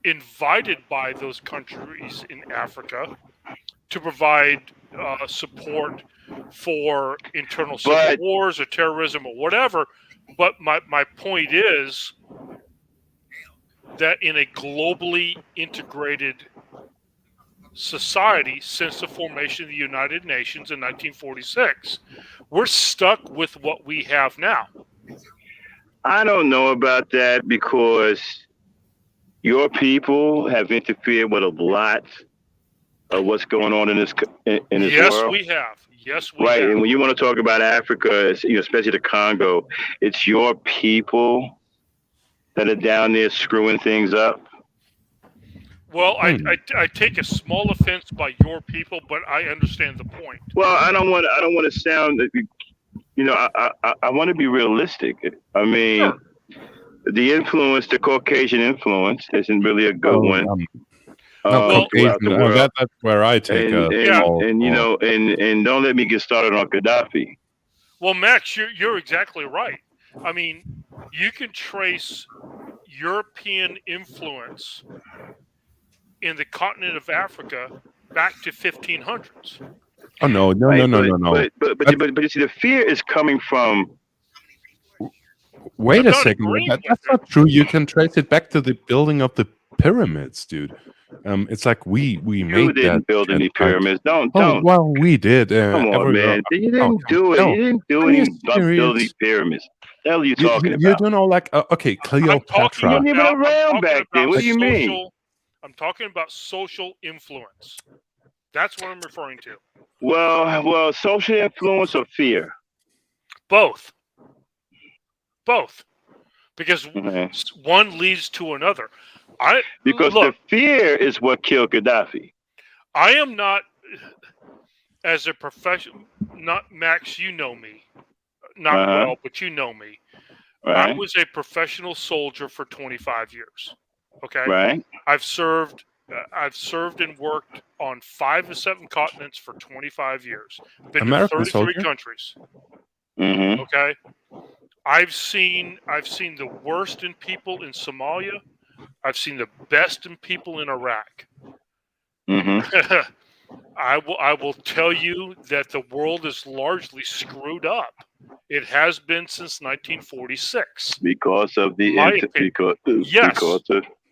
invited by those countries in Africa to provide support for internal civil wars or terrorism or whatever. But my point is that in a globally integrated society since the formation of the United Nations in 1946, we're stuck with what we have now. I don't know about that because your people have interfered with a lot of what's going on in this world. Yes, we have. Right, and when you want to talk about Africa, especially the Congo, it's your people that are down there screwing things up. Well, I take a small offense by your people, but I understand the point. Well, I don't want to sound, I want to be realistic. I mean. Sure. The Caucasian influence isn't really a good one. That's where I take and don't let me get started on Gaddafi. Well, Max, you're exactly right. I mean, you can trace European influence in the continent of Africa back to 1500s. Oh no. But you see, the fear is coming from. Wait a second. That's not true. You can trace it back to the building of the pyramids, dude. It's like we made that. You didn't build any pyramids. Don't. Well, we did. Come on, man. You didn't do it. No. You didn't do any building pyramids. The hell are you talking about? You don't know, okay, Cleopatra. You weren't even around back then. What do you mean? I'm talking about social influence. That's what I'm referring to. Well, social influence or fear? Both. Because one leads to another. Because the fear is what killed Gaddafi. I am not, as a professional, not Max, you know me. Not well, but you know me. Right. I was a professional soldier for 25 years. Okay? Right. I've served and worked on 5 of 7 continents for 25 years. Been American to 33 soldier? countries. Mm-hmm. Okay? I've seen the worst in people in Somalia. I've seen the best in people in Iraq. Mm-hmm. I will tell you that the world is largely screwed up. It has been since 1946. Because of the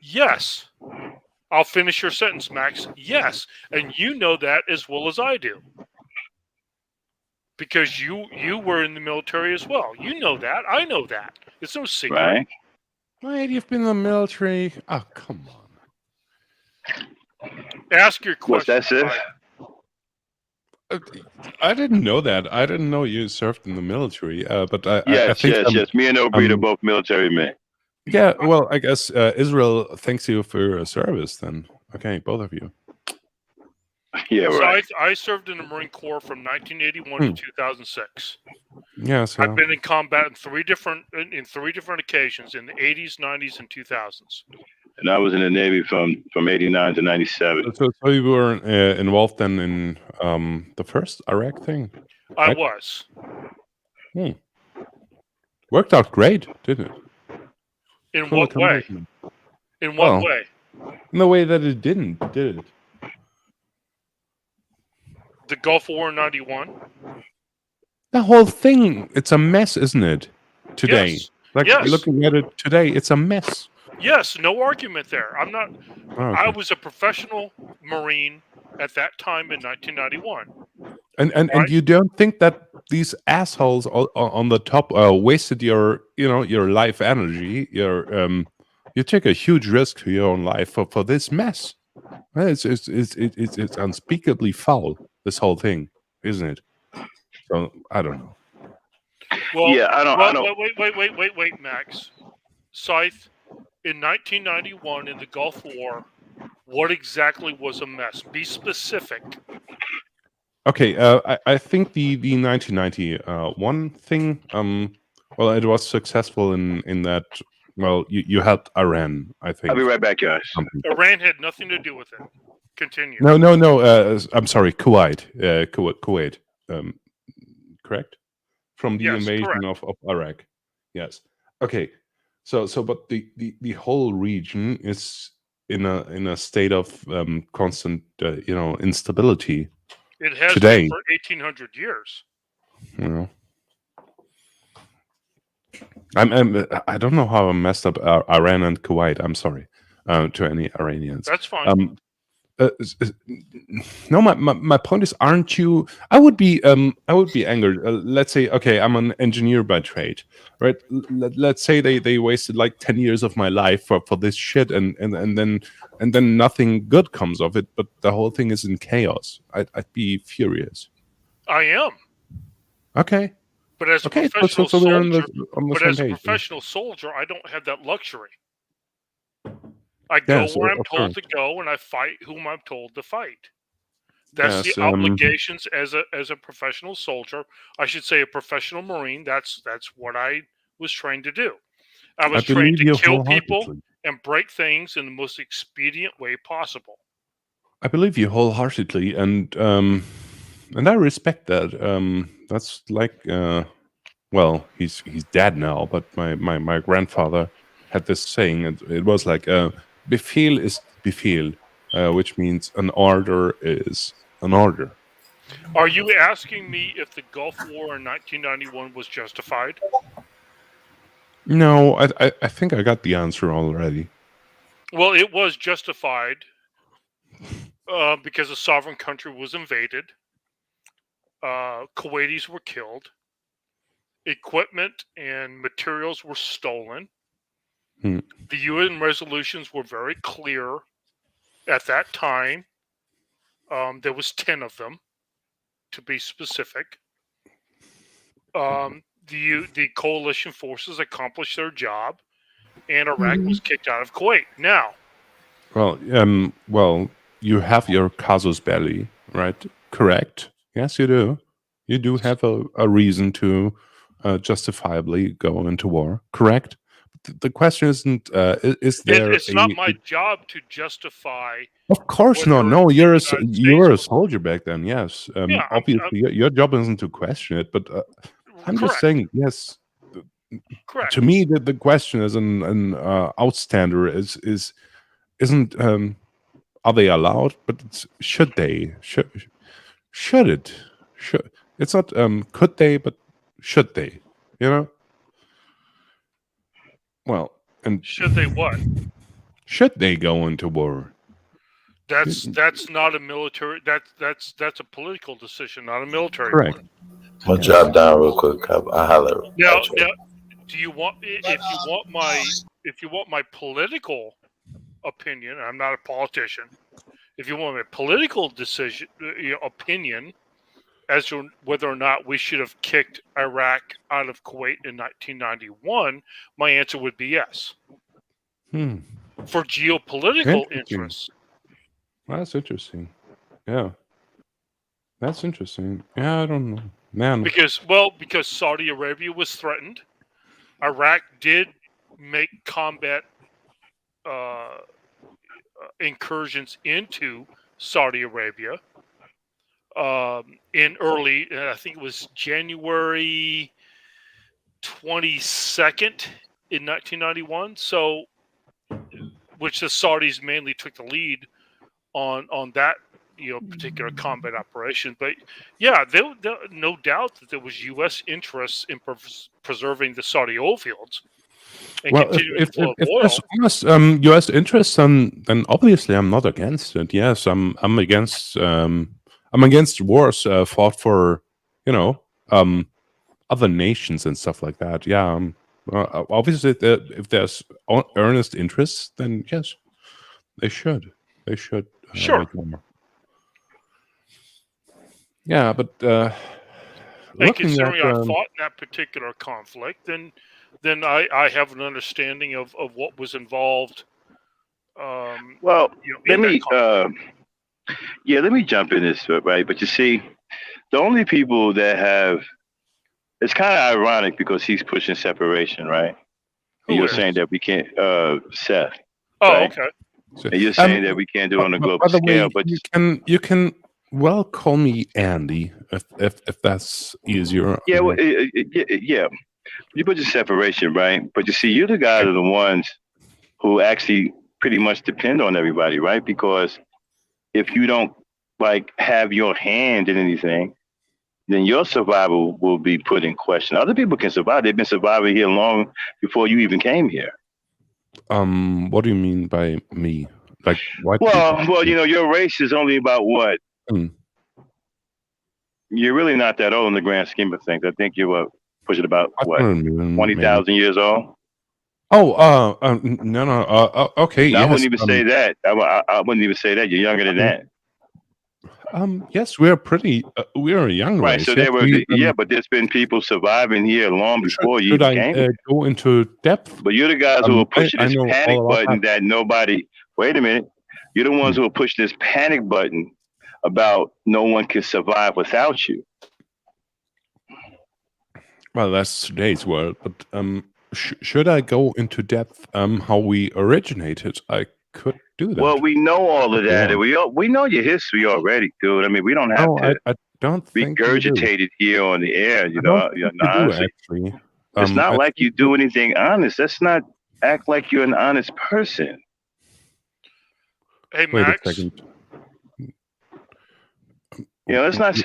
Yes. I'll finish your sentence, Max. Yes, and you know that as well as I do. Because you were in the military as well. You know that. I know that. It's no secret. Right. Wait, you've been in the military? Oh, come on. Ask your question. What's that, Scyth? I didn't know that. I didn't know you served in the military. But I yes. Me and O'Brien are both military men. Yeah, well, I guess Israel thanks you for your service then. Okay, both of you. Yeah, right. So I served in the Marine Corps from 1981 to 2006. Yeah, so I've been in combat in three different occasions in the 80s, 90s, and 2000s. And I was in the Navy from 89 to 97. So you were involved then in the first Iraq thing? Right? I was. Worked out great, didn't it? In what way? In what way? In the way that it didn't, did it? The Gulf War in 91? The whole thing, it's a mess, isn't it? Today. Yes. Looking at it today, it's a mess. Yes, no argument there. I'm not. Oh, okay. I was a professional Marine at that time in 1991. And you don't think that these assholes on the top wasted your life energy? You take a huge risk to your own life for this mess. It's unspeakably foul, this whole thing, isn't it? So I don't know. Well, yeah, I don't. Wait, Max. Scyth, in 1991 in the Gulf War, what exactly was a mess? Be specific. Okay, I think the 1991 thing. Well, it was successful in that. Well, you helped Iran, I think. I'll be right back, guys. Iran had nothing to do with it. Continue. No. I'm sorry, Kuwait. Kuwait. Correct? From the invasion of Iraq. Yes. Okay. So, but the whole region is in a state of constant, instability. It has today been for 1,800 years. You know. I don't know how I messed up Iran and Kuwait. I'm sorry to any Iranians. That's fine. No, my point is, aren't you? I would be angered. Let's say, okay, I'm an engineer by trade, right? Let's say they wasted like 10 years of my life for this shit, and then nothing good comes of it. But the whole thing is in chaos. I'd be furious. I am. Okay. But as a professional soldier, I don't have that luxury. I go where I'm told to go, and I fight whom I'm told to fight. That's the obligations as a professional soldier. I should say a professional Marine. That's what I was trained to do. I was trained to kill people and break things in the most expedient way possible. I believe you wholeheartedly, and I respect that. That's like, well, he's dead now, but my grandfather had this saying, and it was like, Befehl is Befehl, which means an order is an order. Are you asking me if the Gulf War in 1991 was justified? No, I think I got the answer already. Well, it was justified because a sovereign country was invaded. Kuwaitis were killed. Equipment and materials were stolen. The UN resolutions were very clear at that time There was 10 of them, to be specific. The coalition forces accomplished their job, and Iraq was kicked out of Kuwait. Now, well, you have your casus belli, right? Correct. Yes, you do. You do have a reason to justifiably go into war. Correct. The question isn't is there it's not my job to justify. Of course not. No, you're a soldier back then. Yes. Obviously, your job isn't to question it, but I'm just saying, yes. Correct. To me, the question is an outstander isn't are they allowed, but it's should they? Should it? Should it's not could they, but should they? You know? Well, and should they what? Should they go into war? That's not a military. That's a political decision, not a military Correct. one. I'm gonna drop down real quick. I holler. Now, do you want if you want my political opinion? I'm not a politician. If you want my political decision opinion as to whether or not we should have kicked Iraq out of Kuwait in 1991, my answer would be yes. For geopolitical interests. Well, that's interesting. Yeah. That's interesting. Yeah, I don't know. Man. Because Saudi Arabia was threatened. Iraq did make combat incursions into Saudi Arabia in early, I think it was January 22nd in 1991. So, which the Saudis mainly took the lead on that particular combat operation. But yeah, there no doubt that there was U.S. interests in preserving the Saudi oil fields. And well, if there's U.S. interests, then obviously I'm not against it. Yes, I'm against wars fought for other nations and stuff like that. Yeah, obviously if there's earnest interests, then yes, they should. They should. Sure. Yeah, but and considering I fought in that particular conflict, then I have an understanding of what was involved. Well, let me jump in this, right? But you see, the only people that have it's kind of ironic because he's pushing separation, right? And you're saying that we can't, Seth. Oh, right? okay. And you're saying that we can't do it on a global scale, but you can well call me Andy if that's easier. Yeah, well, yeah. You put your separation, right? But you see, you're the guys are the ones who actually pretty much depend on everybody, right? Because if you don't have your hand in anything, then your survival will be put in question. Other people can survive. They've been surviving here long before you even came here. What do you mean by me? Like white well, people? your race is only about what? You're really not that old in the grand scheme of things. I think you're pushing about 20,000 years old. Oh, no. Okay. No, I wouldn't even say that. I wouldn't even say that. You're younger than that. Yes, we're a young right. race. So there were, but there's been people surviving here long before you came. Should I go into depth? But you're the guys who are pushing this panic button that nobody. Wait a minute. You're the ones who are pushing this panic button about no one can survive without you. Well, that's today's world. But should I go into depth how we originated? I could do that. Well, we know all of that. We know your history already, dude. I mean, we don't have to I don't think regurgitate it here on the air. Actually. It's not like you do anything honest. Let's not act like you're an honest person. Hey, Wait Max. a second. Let's not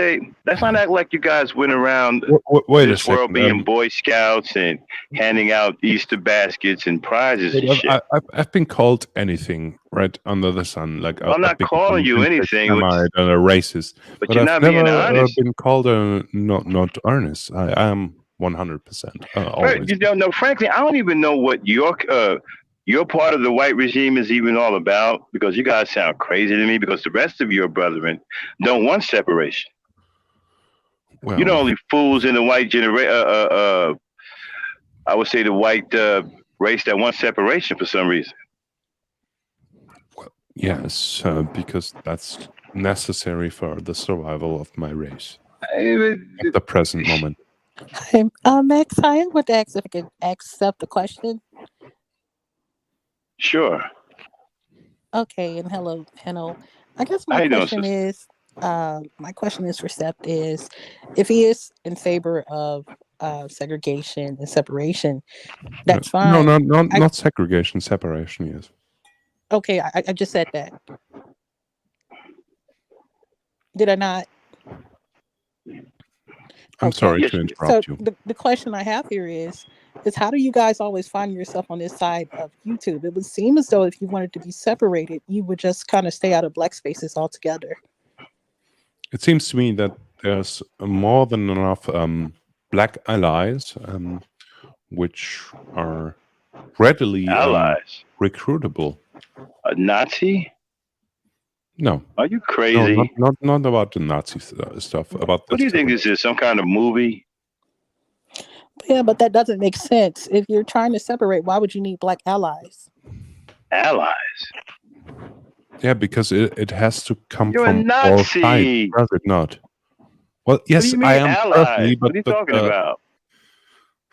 act like you guys went around wait this world being Boy Scouts and handing out Easter baskets and prizes and shit. I've been called anything right under the sun. Like I'm not calling you anything. I'm a racist, but you're not being honest. I've been called not earnest. I am 100%. Always. Frankly, I don't even know what your your part of the white regime is even all about? Because you guys sound crazy to me, because the rest of your brethren don't want separation. Well, You're the only fools in the white generation. I would say the white race that wants separation for some reason. Well, yes, because that's necessary for the survival of my race at the present moment. Hi, Max, I would ask if I could accept the question. Sure. Okay, and hello. I guess my question is for Seth is, if he is in favor of segregation and separation, that's fine. No, not segregation, separation, yes. Okay, I just said that. Did I not? I'm sorry to interrupt you. The question I have here is how do you guys always find yourself on this side of YouTube? It would seem as though if you wanted to be separated, you would just kind of stay out of black spaces altogether. It seems to me that there's more than enough black allies, which are readily recruitable. A Nazi? No. Are you crazy? No, not about the Nazi stuff. About what do you think this is? Some kind of movie? Yeah, but that doesn't make sense. If you're trying to separate, why would you need black allies? Allies? Yeah, because it has to come You're from a Nazi. all sides, does it not? Well, yes, what do you mean, I am allies? personally, but what are you talking about?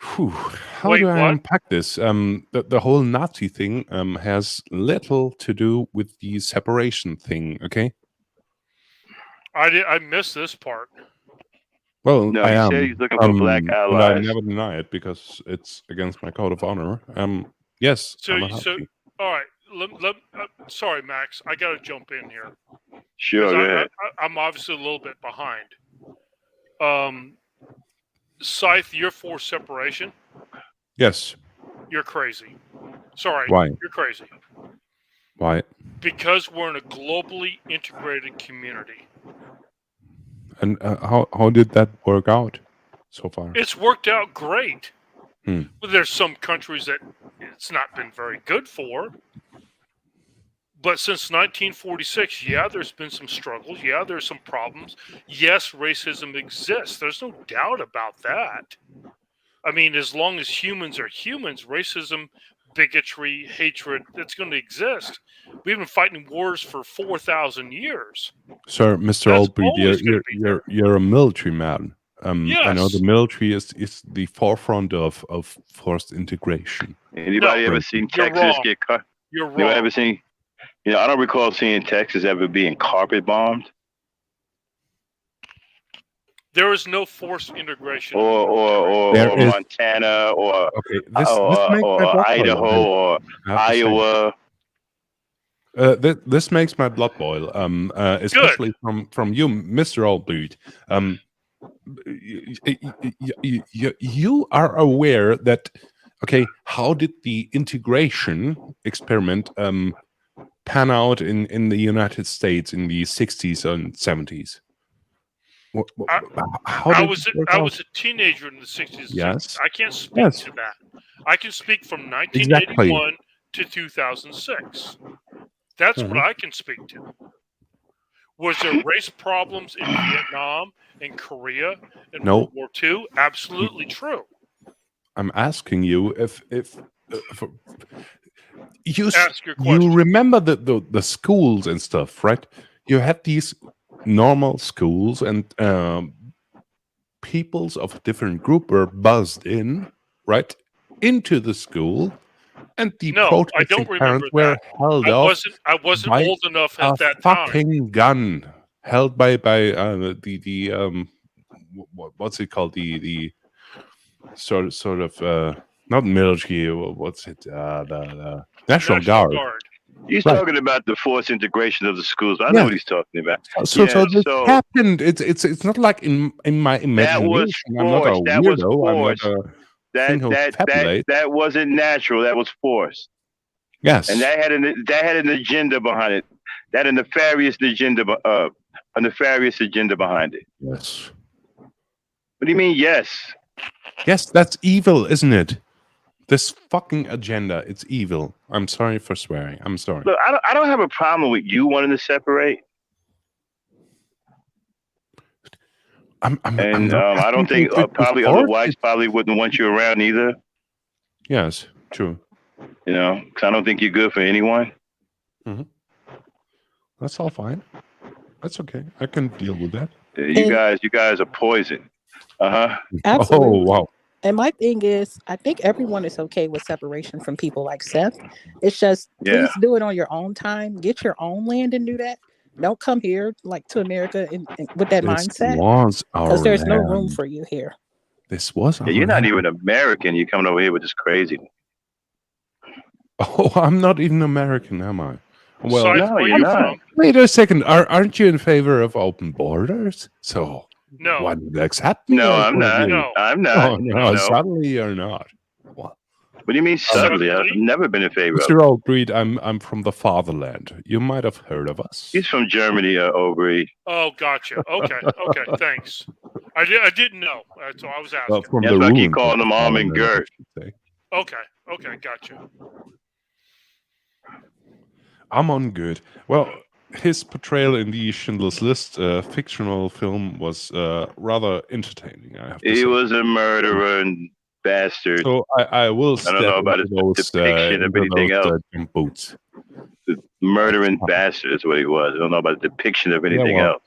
How do I unpack this? The whole Nazi thing has little to do with the separation thing, okay? I missed this part. Well, no, I am. Said he's looking for black And allies. I never deny it because it's against my code of honor. Yes. So, I'm a Nazi. all right. Sorry, Max. I got to jump in here. Sure, go ahead. I'm obviously a little bit behind. Scyth, you're for separation? Yes. You're crazy. Sorry. Why? You're crazy. Why? Because we're in a globally integrated community. And how did that work out so far? It's worked out great. Hmm. Well, there's some countries that it's not been very good for. But since 1946, yeah, there's been some struggles. Yeah, there's some problems. Yes, racism exists. There's no doubt about that. I mean, as long as humans are humans, racism, bigotry, hatred, it's going to exist. We've been fighting wars for 4,000 years. Sir, Mr. Albrecht, you're a military man. Yes. I know the military is the forefront of forced integration. Anybody ever seen Texas get cut? You're wrong. You ever seen? You know, I don't recall seeing Texas ever being carpet bombed. There is no forced integration. Or Montana or Idaho or Iowa. This makes my blood boil, especially from you, Mr. Albrecht. You are aware that, okay, how did the integration experiment pan out in the United States in the 60s and 70s? I was a teenager in the 60s. Yes. I can't speak to that. I can speak from 1981 to 2006. That's what I can speak to. Was there race problems in Vietnam, in Korea, in World War II? Absolutely true. I'm asking you if ask your question. You remember the schools and stuff, right? You had these normal schools and peoples of different group were buzzed in, right, into the school, and the protesting parents were held off. I wasn't old enough at that time. Fucking gun held by what's it called, the sort of not military, what's it, the National Guard. He's talking about the forced integration of the schools. I know what he's talking about. So this happened. It's not like in my imagination. I'm not a weirdo. That wasn't natural. That was forced. Yes. And that had an agenda behind it. That a nefarious agenda behind it. Yes. What do you mean? Yes. Yes, that's evil, isn't it? This fucking agenda, it's evil. I'm sorry for swearing. I'm sorry. Look, I don't have a problem with you wanting to separate. I'm I don't think probably other whites probably wouldn't want you around either. Yes, true. You know, because I don't think you're good for anyone. Mm-hmm. That's all fine. That's okay. I can deal with that. You guys are poison. Absolutely. Oh wow. And my thing is, I think everyone is okay with separation from people like Seth. It's just, please do it on your own time. Get your own land and do that. Don't come here like to America with that mindset, because there's no room for you here. This was our you're not land. even American. You're coming over here with this crazy. Oh, I'm not even American, am I? Well, Scyth, no, where you're you not. from? Wait a second. Aren't you in favor of open borders? So No. why did you accept me? No, as I'm one of not. you? No. I'm not. Oh, no, suddenly you're not. What? What do you mean subtly? I've never been in favor of it. Mr. Oakbreed, I'm from the fatherland. You might have heard of us. He's from Germany, Oakbreed. Oh, gotcha. Okay, thanks. I didn't know, so I was asking. From That's the why I keep ruins calling of them the Arm and fatherland, Gert. I should say. Okay, gotcha. I'm on good. Well, his portrayal in the Schindler's List fictional film was rather entertaining, I have to say. He was a murderer and bastard. So I will I don't know about his depiction of anything else. Jump boots. Murdering bastard is what he was. I don't know about the depiction of anything else.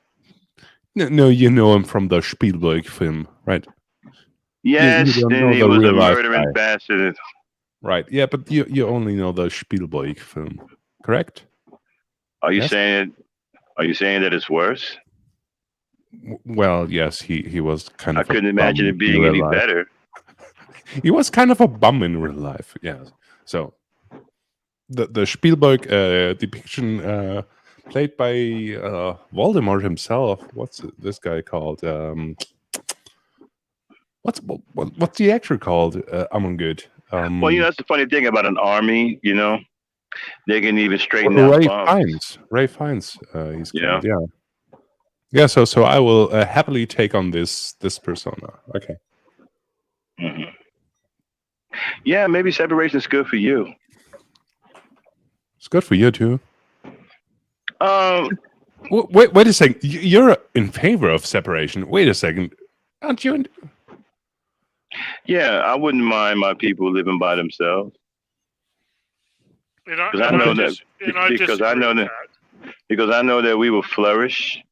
No, you know him from the Spielberg film, right? Yes, you don't then know he the was a real life murdering guy. bastard. Right, yeah, but you only know the Spielberg film, correct? Are you Yes? saying that it's worse? Well, yes, he was kind I of. couldn't imagine it being any better. He was kind of a bum in real life, yes. So the Spielberg depiction played by Voldemort himself. What's this guy called? What's the actor called? I'm good. Well, that's the funny thing about an army. They can even straighten out bumps. Ray Fiennes. He's called. Yeah. So I will happily take on this persona. Okay. Mm-hmm. Yeah, maybe separation is good for you. It's good for you too. Wait a second. You're in favor of separation. Wait a second. Aren't you? Yeah, I wouldn't mind my people living by themselves. Because I know that we will flourish.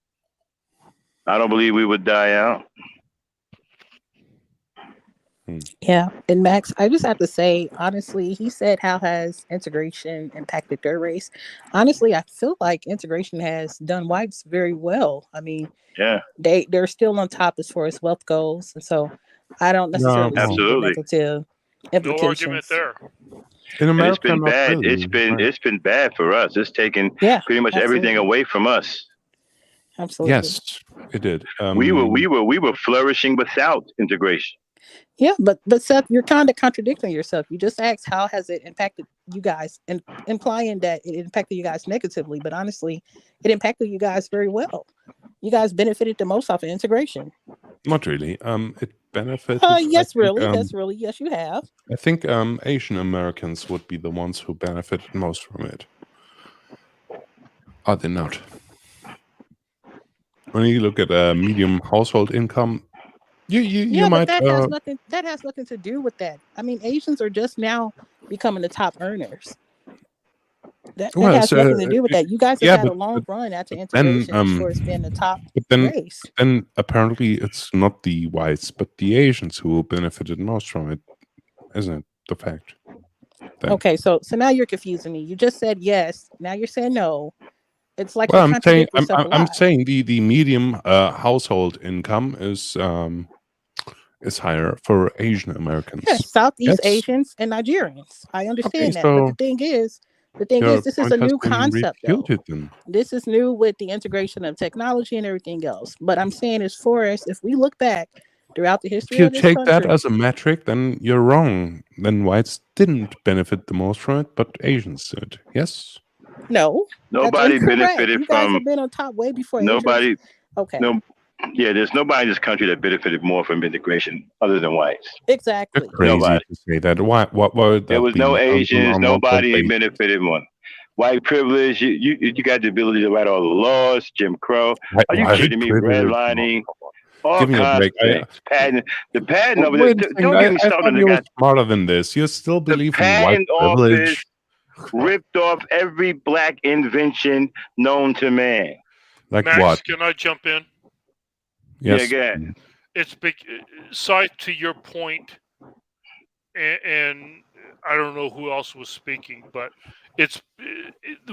I don't believe we would die out. Yeah, and Max, I just have to say, honestly, he said, how has integration impacted their race? Honestly, I feel like integration has done whites very well. I mean, they're still on top as far as wealth goes, and so I don't necessarily see the negative implications. No argument there. In America, it's been bad. Really. It's been bad for us. It's taken pretty much everything away from us. Absolutely. Yes, it did. We were flourishing without integration. Yeah, but Seth, you're kind of contradicting yourself. You just asked how has it impacted you guys, and implying that it impacted you guys negatively, but honestly, it impacted you guys very well. You guys benefited the most off of integration. Not really. It benefited. Yes, really. Yes, you have. I think Asian Americans would be the ones who benefited most from it. Are they not? When you look at medium household income, you might. But that has nothing to do with that. I mean, Asians are just now becoming the top earners. That has nothing to do with that. You guys have had a long run after integration as far as being the top race. Then apparently it's not the whites, but the Asians who benefited most from it, isn't it? The fact. Okay, so now you're confusing me. You just said yes. Now you're saying no. It's like I'm saying the medium household income is higher for Asian Americans. Yes, Southeast Asians and Nigerians. I understand that, but the thing is, this is a new concept. This is new with the integration of technology and everything else. But I'm saying, as far as if we look back throughout the history of this country, if you take that as a metric, then you're wrong. Then whites didn't benefit the most from it, but Asians did. Yes. No. Nobody benefited you guys have been on top way before. Nobody. Okay. No. Yeah, there's nobody in this country that benefited more from integration other than whites. Exactly. It's crazy Nobody. to say that. What would There that was be? no Asians. On what Nobody basis? benefited more. White privilege. You got the ability to write all the laws. Jim Crow. Are you White kidding me? privilege. Redlining. All Give me a kinds break. of things. Patent. The patent over there. Wait a second. Don't get me I started. thought The you were guy. smarter than this. You still The believe in white patent office privilege? ripped off every black invention known to man. Like Max, what? can I jump in? Yeah, Yes. go ahead. It's big. Scyth, to your point, and I don't know who else was speaking, but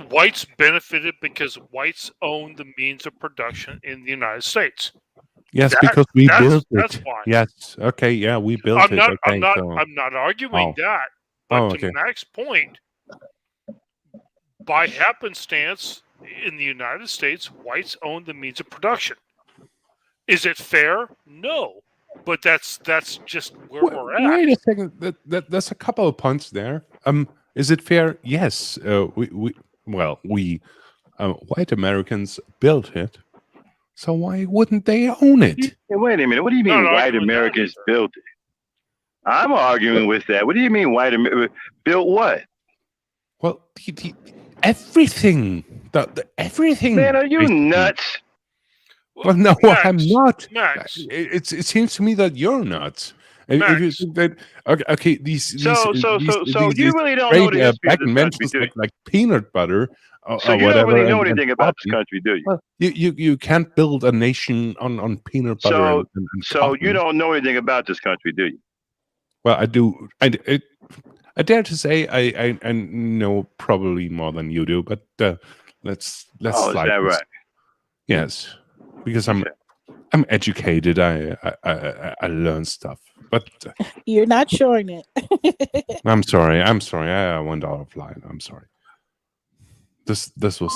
whites benefited because whites own the means of production in the United States. Yes, because we built it. That's fine. Yes. Okay. Yeah, we built it. Okay. I'm not arguing that. But to Max's point, by happenstance, in the United States, whites own the means of production. Is it fair? No. But that's just where we're at. Wait a second. There's a couple of points there. Is it fair? Yes. We white Americans built it. So why wouldn't they own it? Hey, wait a minute. What do you mean white Americans built it? I'm arguing with that. What do you mean white Americans built what? Well, everything. Everything. Man, are you nuts? Well, no, Max, I'm not. Max. It seems to me that you're nuts. Max. If you think that, okay, these you really don't know the history back of this inventions country, like peanut butter. So you whatever, don't really know and anything about this coffee. country, do you? Well, you can't build a nation on peanut butter. So cotton. you don't know anything about this country, do you? Well, I do. I dare to say I know probably more than you do, but let's Oh, is slide that this. right? Yes, because I'm educated. I learn stuff, but You're not showing it. I'm sorry. I went out of line. I'm sorry. This was.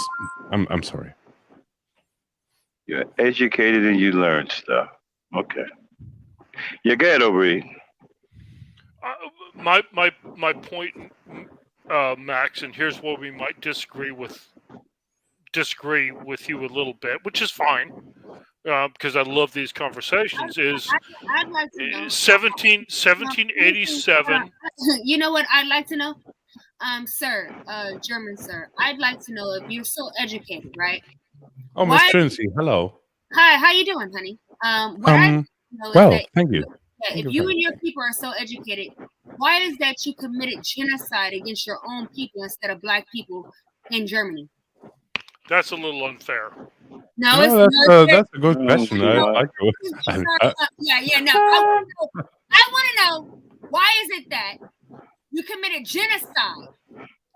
I'm sorry. You're educated and you learn stuff. Okay. Yeah, go ahead, O'Reilly. My point, Max, and here's where we might disagree with you a little bit, which is fine, because I love these conversations. Is I'd like to know 1787. You know what I'd like to know, sir, German sir. I'd like to know if you're so educated, right? Oh, Miss Trinity, hello. Hi, how you doing, honey? What I know is well, that thank you. if you and your people are so educated, why is that you committed genocide against your own people instead of black people in Germany? That's a little unfair. No, that's a good question. I like it. No. I want to know, why is it that you committed genocide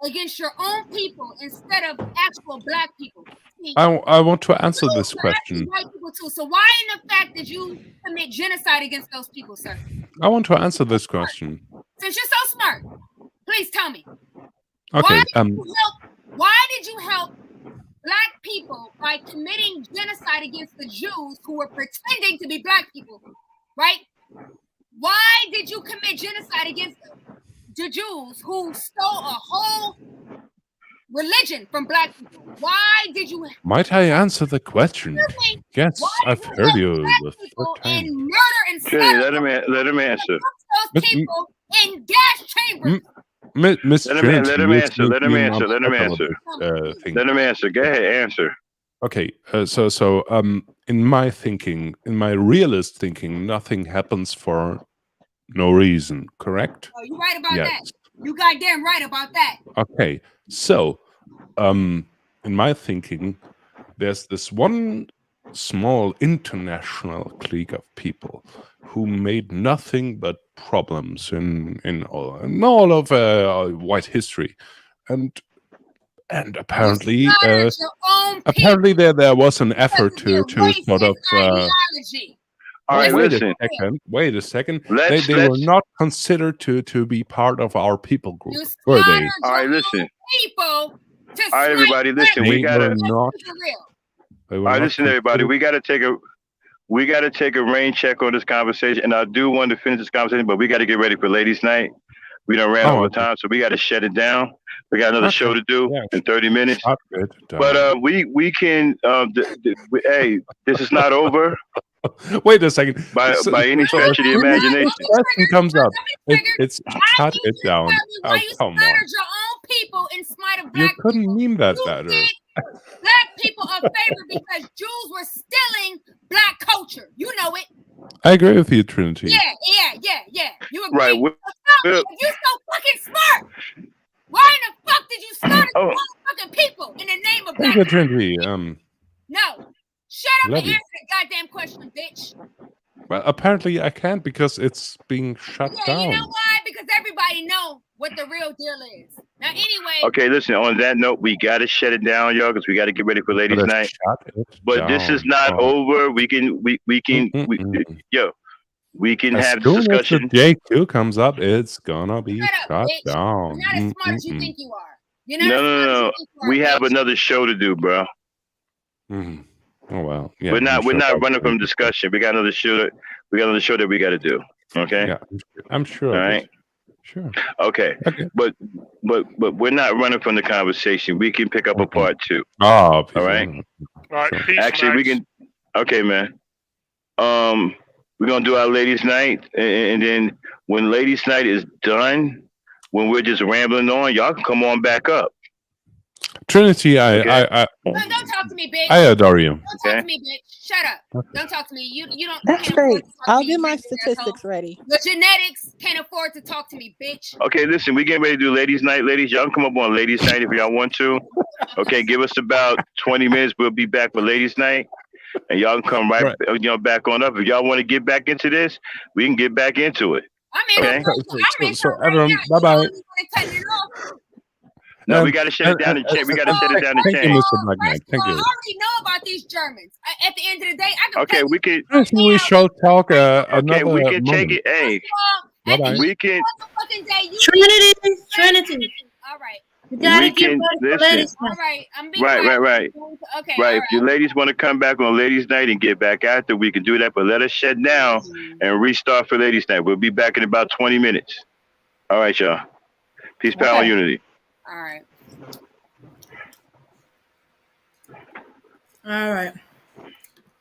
against your own people instead of actual black people? See, I want to answer this question. White people too. So why in the fact did you commit genocide against those people, sir? I want to answer this question. Since you're so smart, please tell me. Okay. Why did you help black people by committing genocide against the Jews who were pretending to be black people, right? Why did you commit genocide against the Jews who stole a whole religion from black people? Why did you? Might I answer the question? Yes, I've heard you the third time. And murder and Okay, let him answer. Those people in gas chambers. Miss Let Trinity, him answer. Let him answer. Let him answer. Thing. Let him answer. Go ahead, answer. Okay, so in my thinking, in my realist thinking, nothing happens for no reason. Correct? Oh, you're right about Yes. that. You goddamn right about that. Okay, so in my thinking, there's this one small international clique of people who made nothing but problems in all of white history, and apparently there was an effort to sort of. All right, listen. Wait a second. Let's- They were not considered to be part of our people group, were they? All right, listen. People to All right, everybody, listen. We gotta. They All were right, not listen, everybody. considered- We gotta take a rain check on this conversation, and I do want to finish this conversation, but we got to get ready for ladies' night. We done ran over time, so we got to shut it down. We got another show to do in 30 minutes. But we can. Hey, this is not over. Wait a second. By any stretch of the imagination. Question comes up. It's shut it down. Oh, Why you come on. slaughtered your own people in spite of You black couldn't people? mean that You better. did black people a favor because Jews were stealing black culture. You know it. I agree with you, Trinity. Yeah. You agree? Right. If you so fucking smart, why in the fuck did you slaughter your own fucking people in the name of black Thank you, Trinity. No. Shut up and Love you. answer the goddamn question, bitch. Well, apparently I can't because it's being shut down. You know why? Because everybody know what the real deal is. Now, anyway. Okay, listen. On that note, we gotta shut it down, y'all, because we gotta get ready for ladies' night. But this is not over. We can have this discussion. As soon as the JQ comes up, it's gonna be shut down. You're not as smart as you think you are. You're not no. We have another show to do, bro. Oh well. Yeah, we're not running from discussion. We got another show. We got another show that we got to do. Okay. Yeah, I'm sure. All right. Sure. Okay. But we're not running from the conversation. We can pick up a part 2. Oh. All right. All right. Peace, actually, Max. we can. Okay, man. We're gonna do our ladies' night, and then when ladies' night is done, when we're just rambling on, y'all can come on back up. Trinity, Don't talk to me, bitch. I adore you. Don't talk to me, bitch. Shut up. Don't talk to me. You don't. That's great. I'll get my statistics ready. Your genetics can't afford to talk to me, bitch. Okay, listen, we getting ready to do ladies' night, ladies. Y'all can come up on ladies' night if y'all want to. Okay, give us about 20 minutes. We'll be back for ladies' night, and y'all can come right. Back on up. If y'all want to get back into this, we can get back into it. Okay. So everyone, bye. No, we got to shut it down. We got to shut it down. Thank you, Mr. Black Knight. Thank you. I already know about these Germans. At the end of the day, I can. Okay, we can. We shall talk. Okay, we can take it. Hey, we can. Trinity. All right. You gotta get listen. All right. I'm being Right. Okay. Right. If you ladies want to come back on ladies' night and get back after, we can do that. But let us shut down and restart for ladies' night. We'll be back in about 20 minutes. All right, y'all. Peace, power, and unity. All right. All right.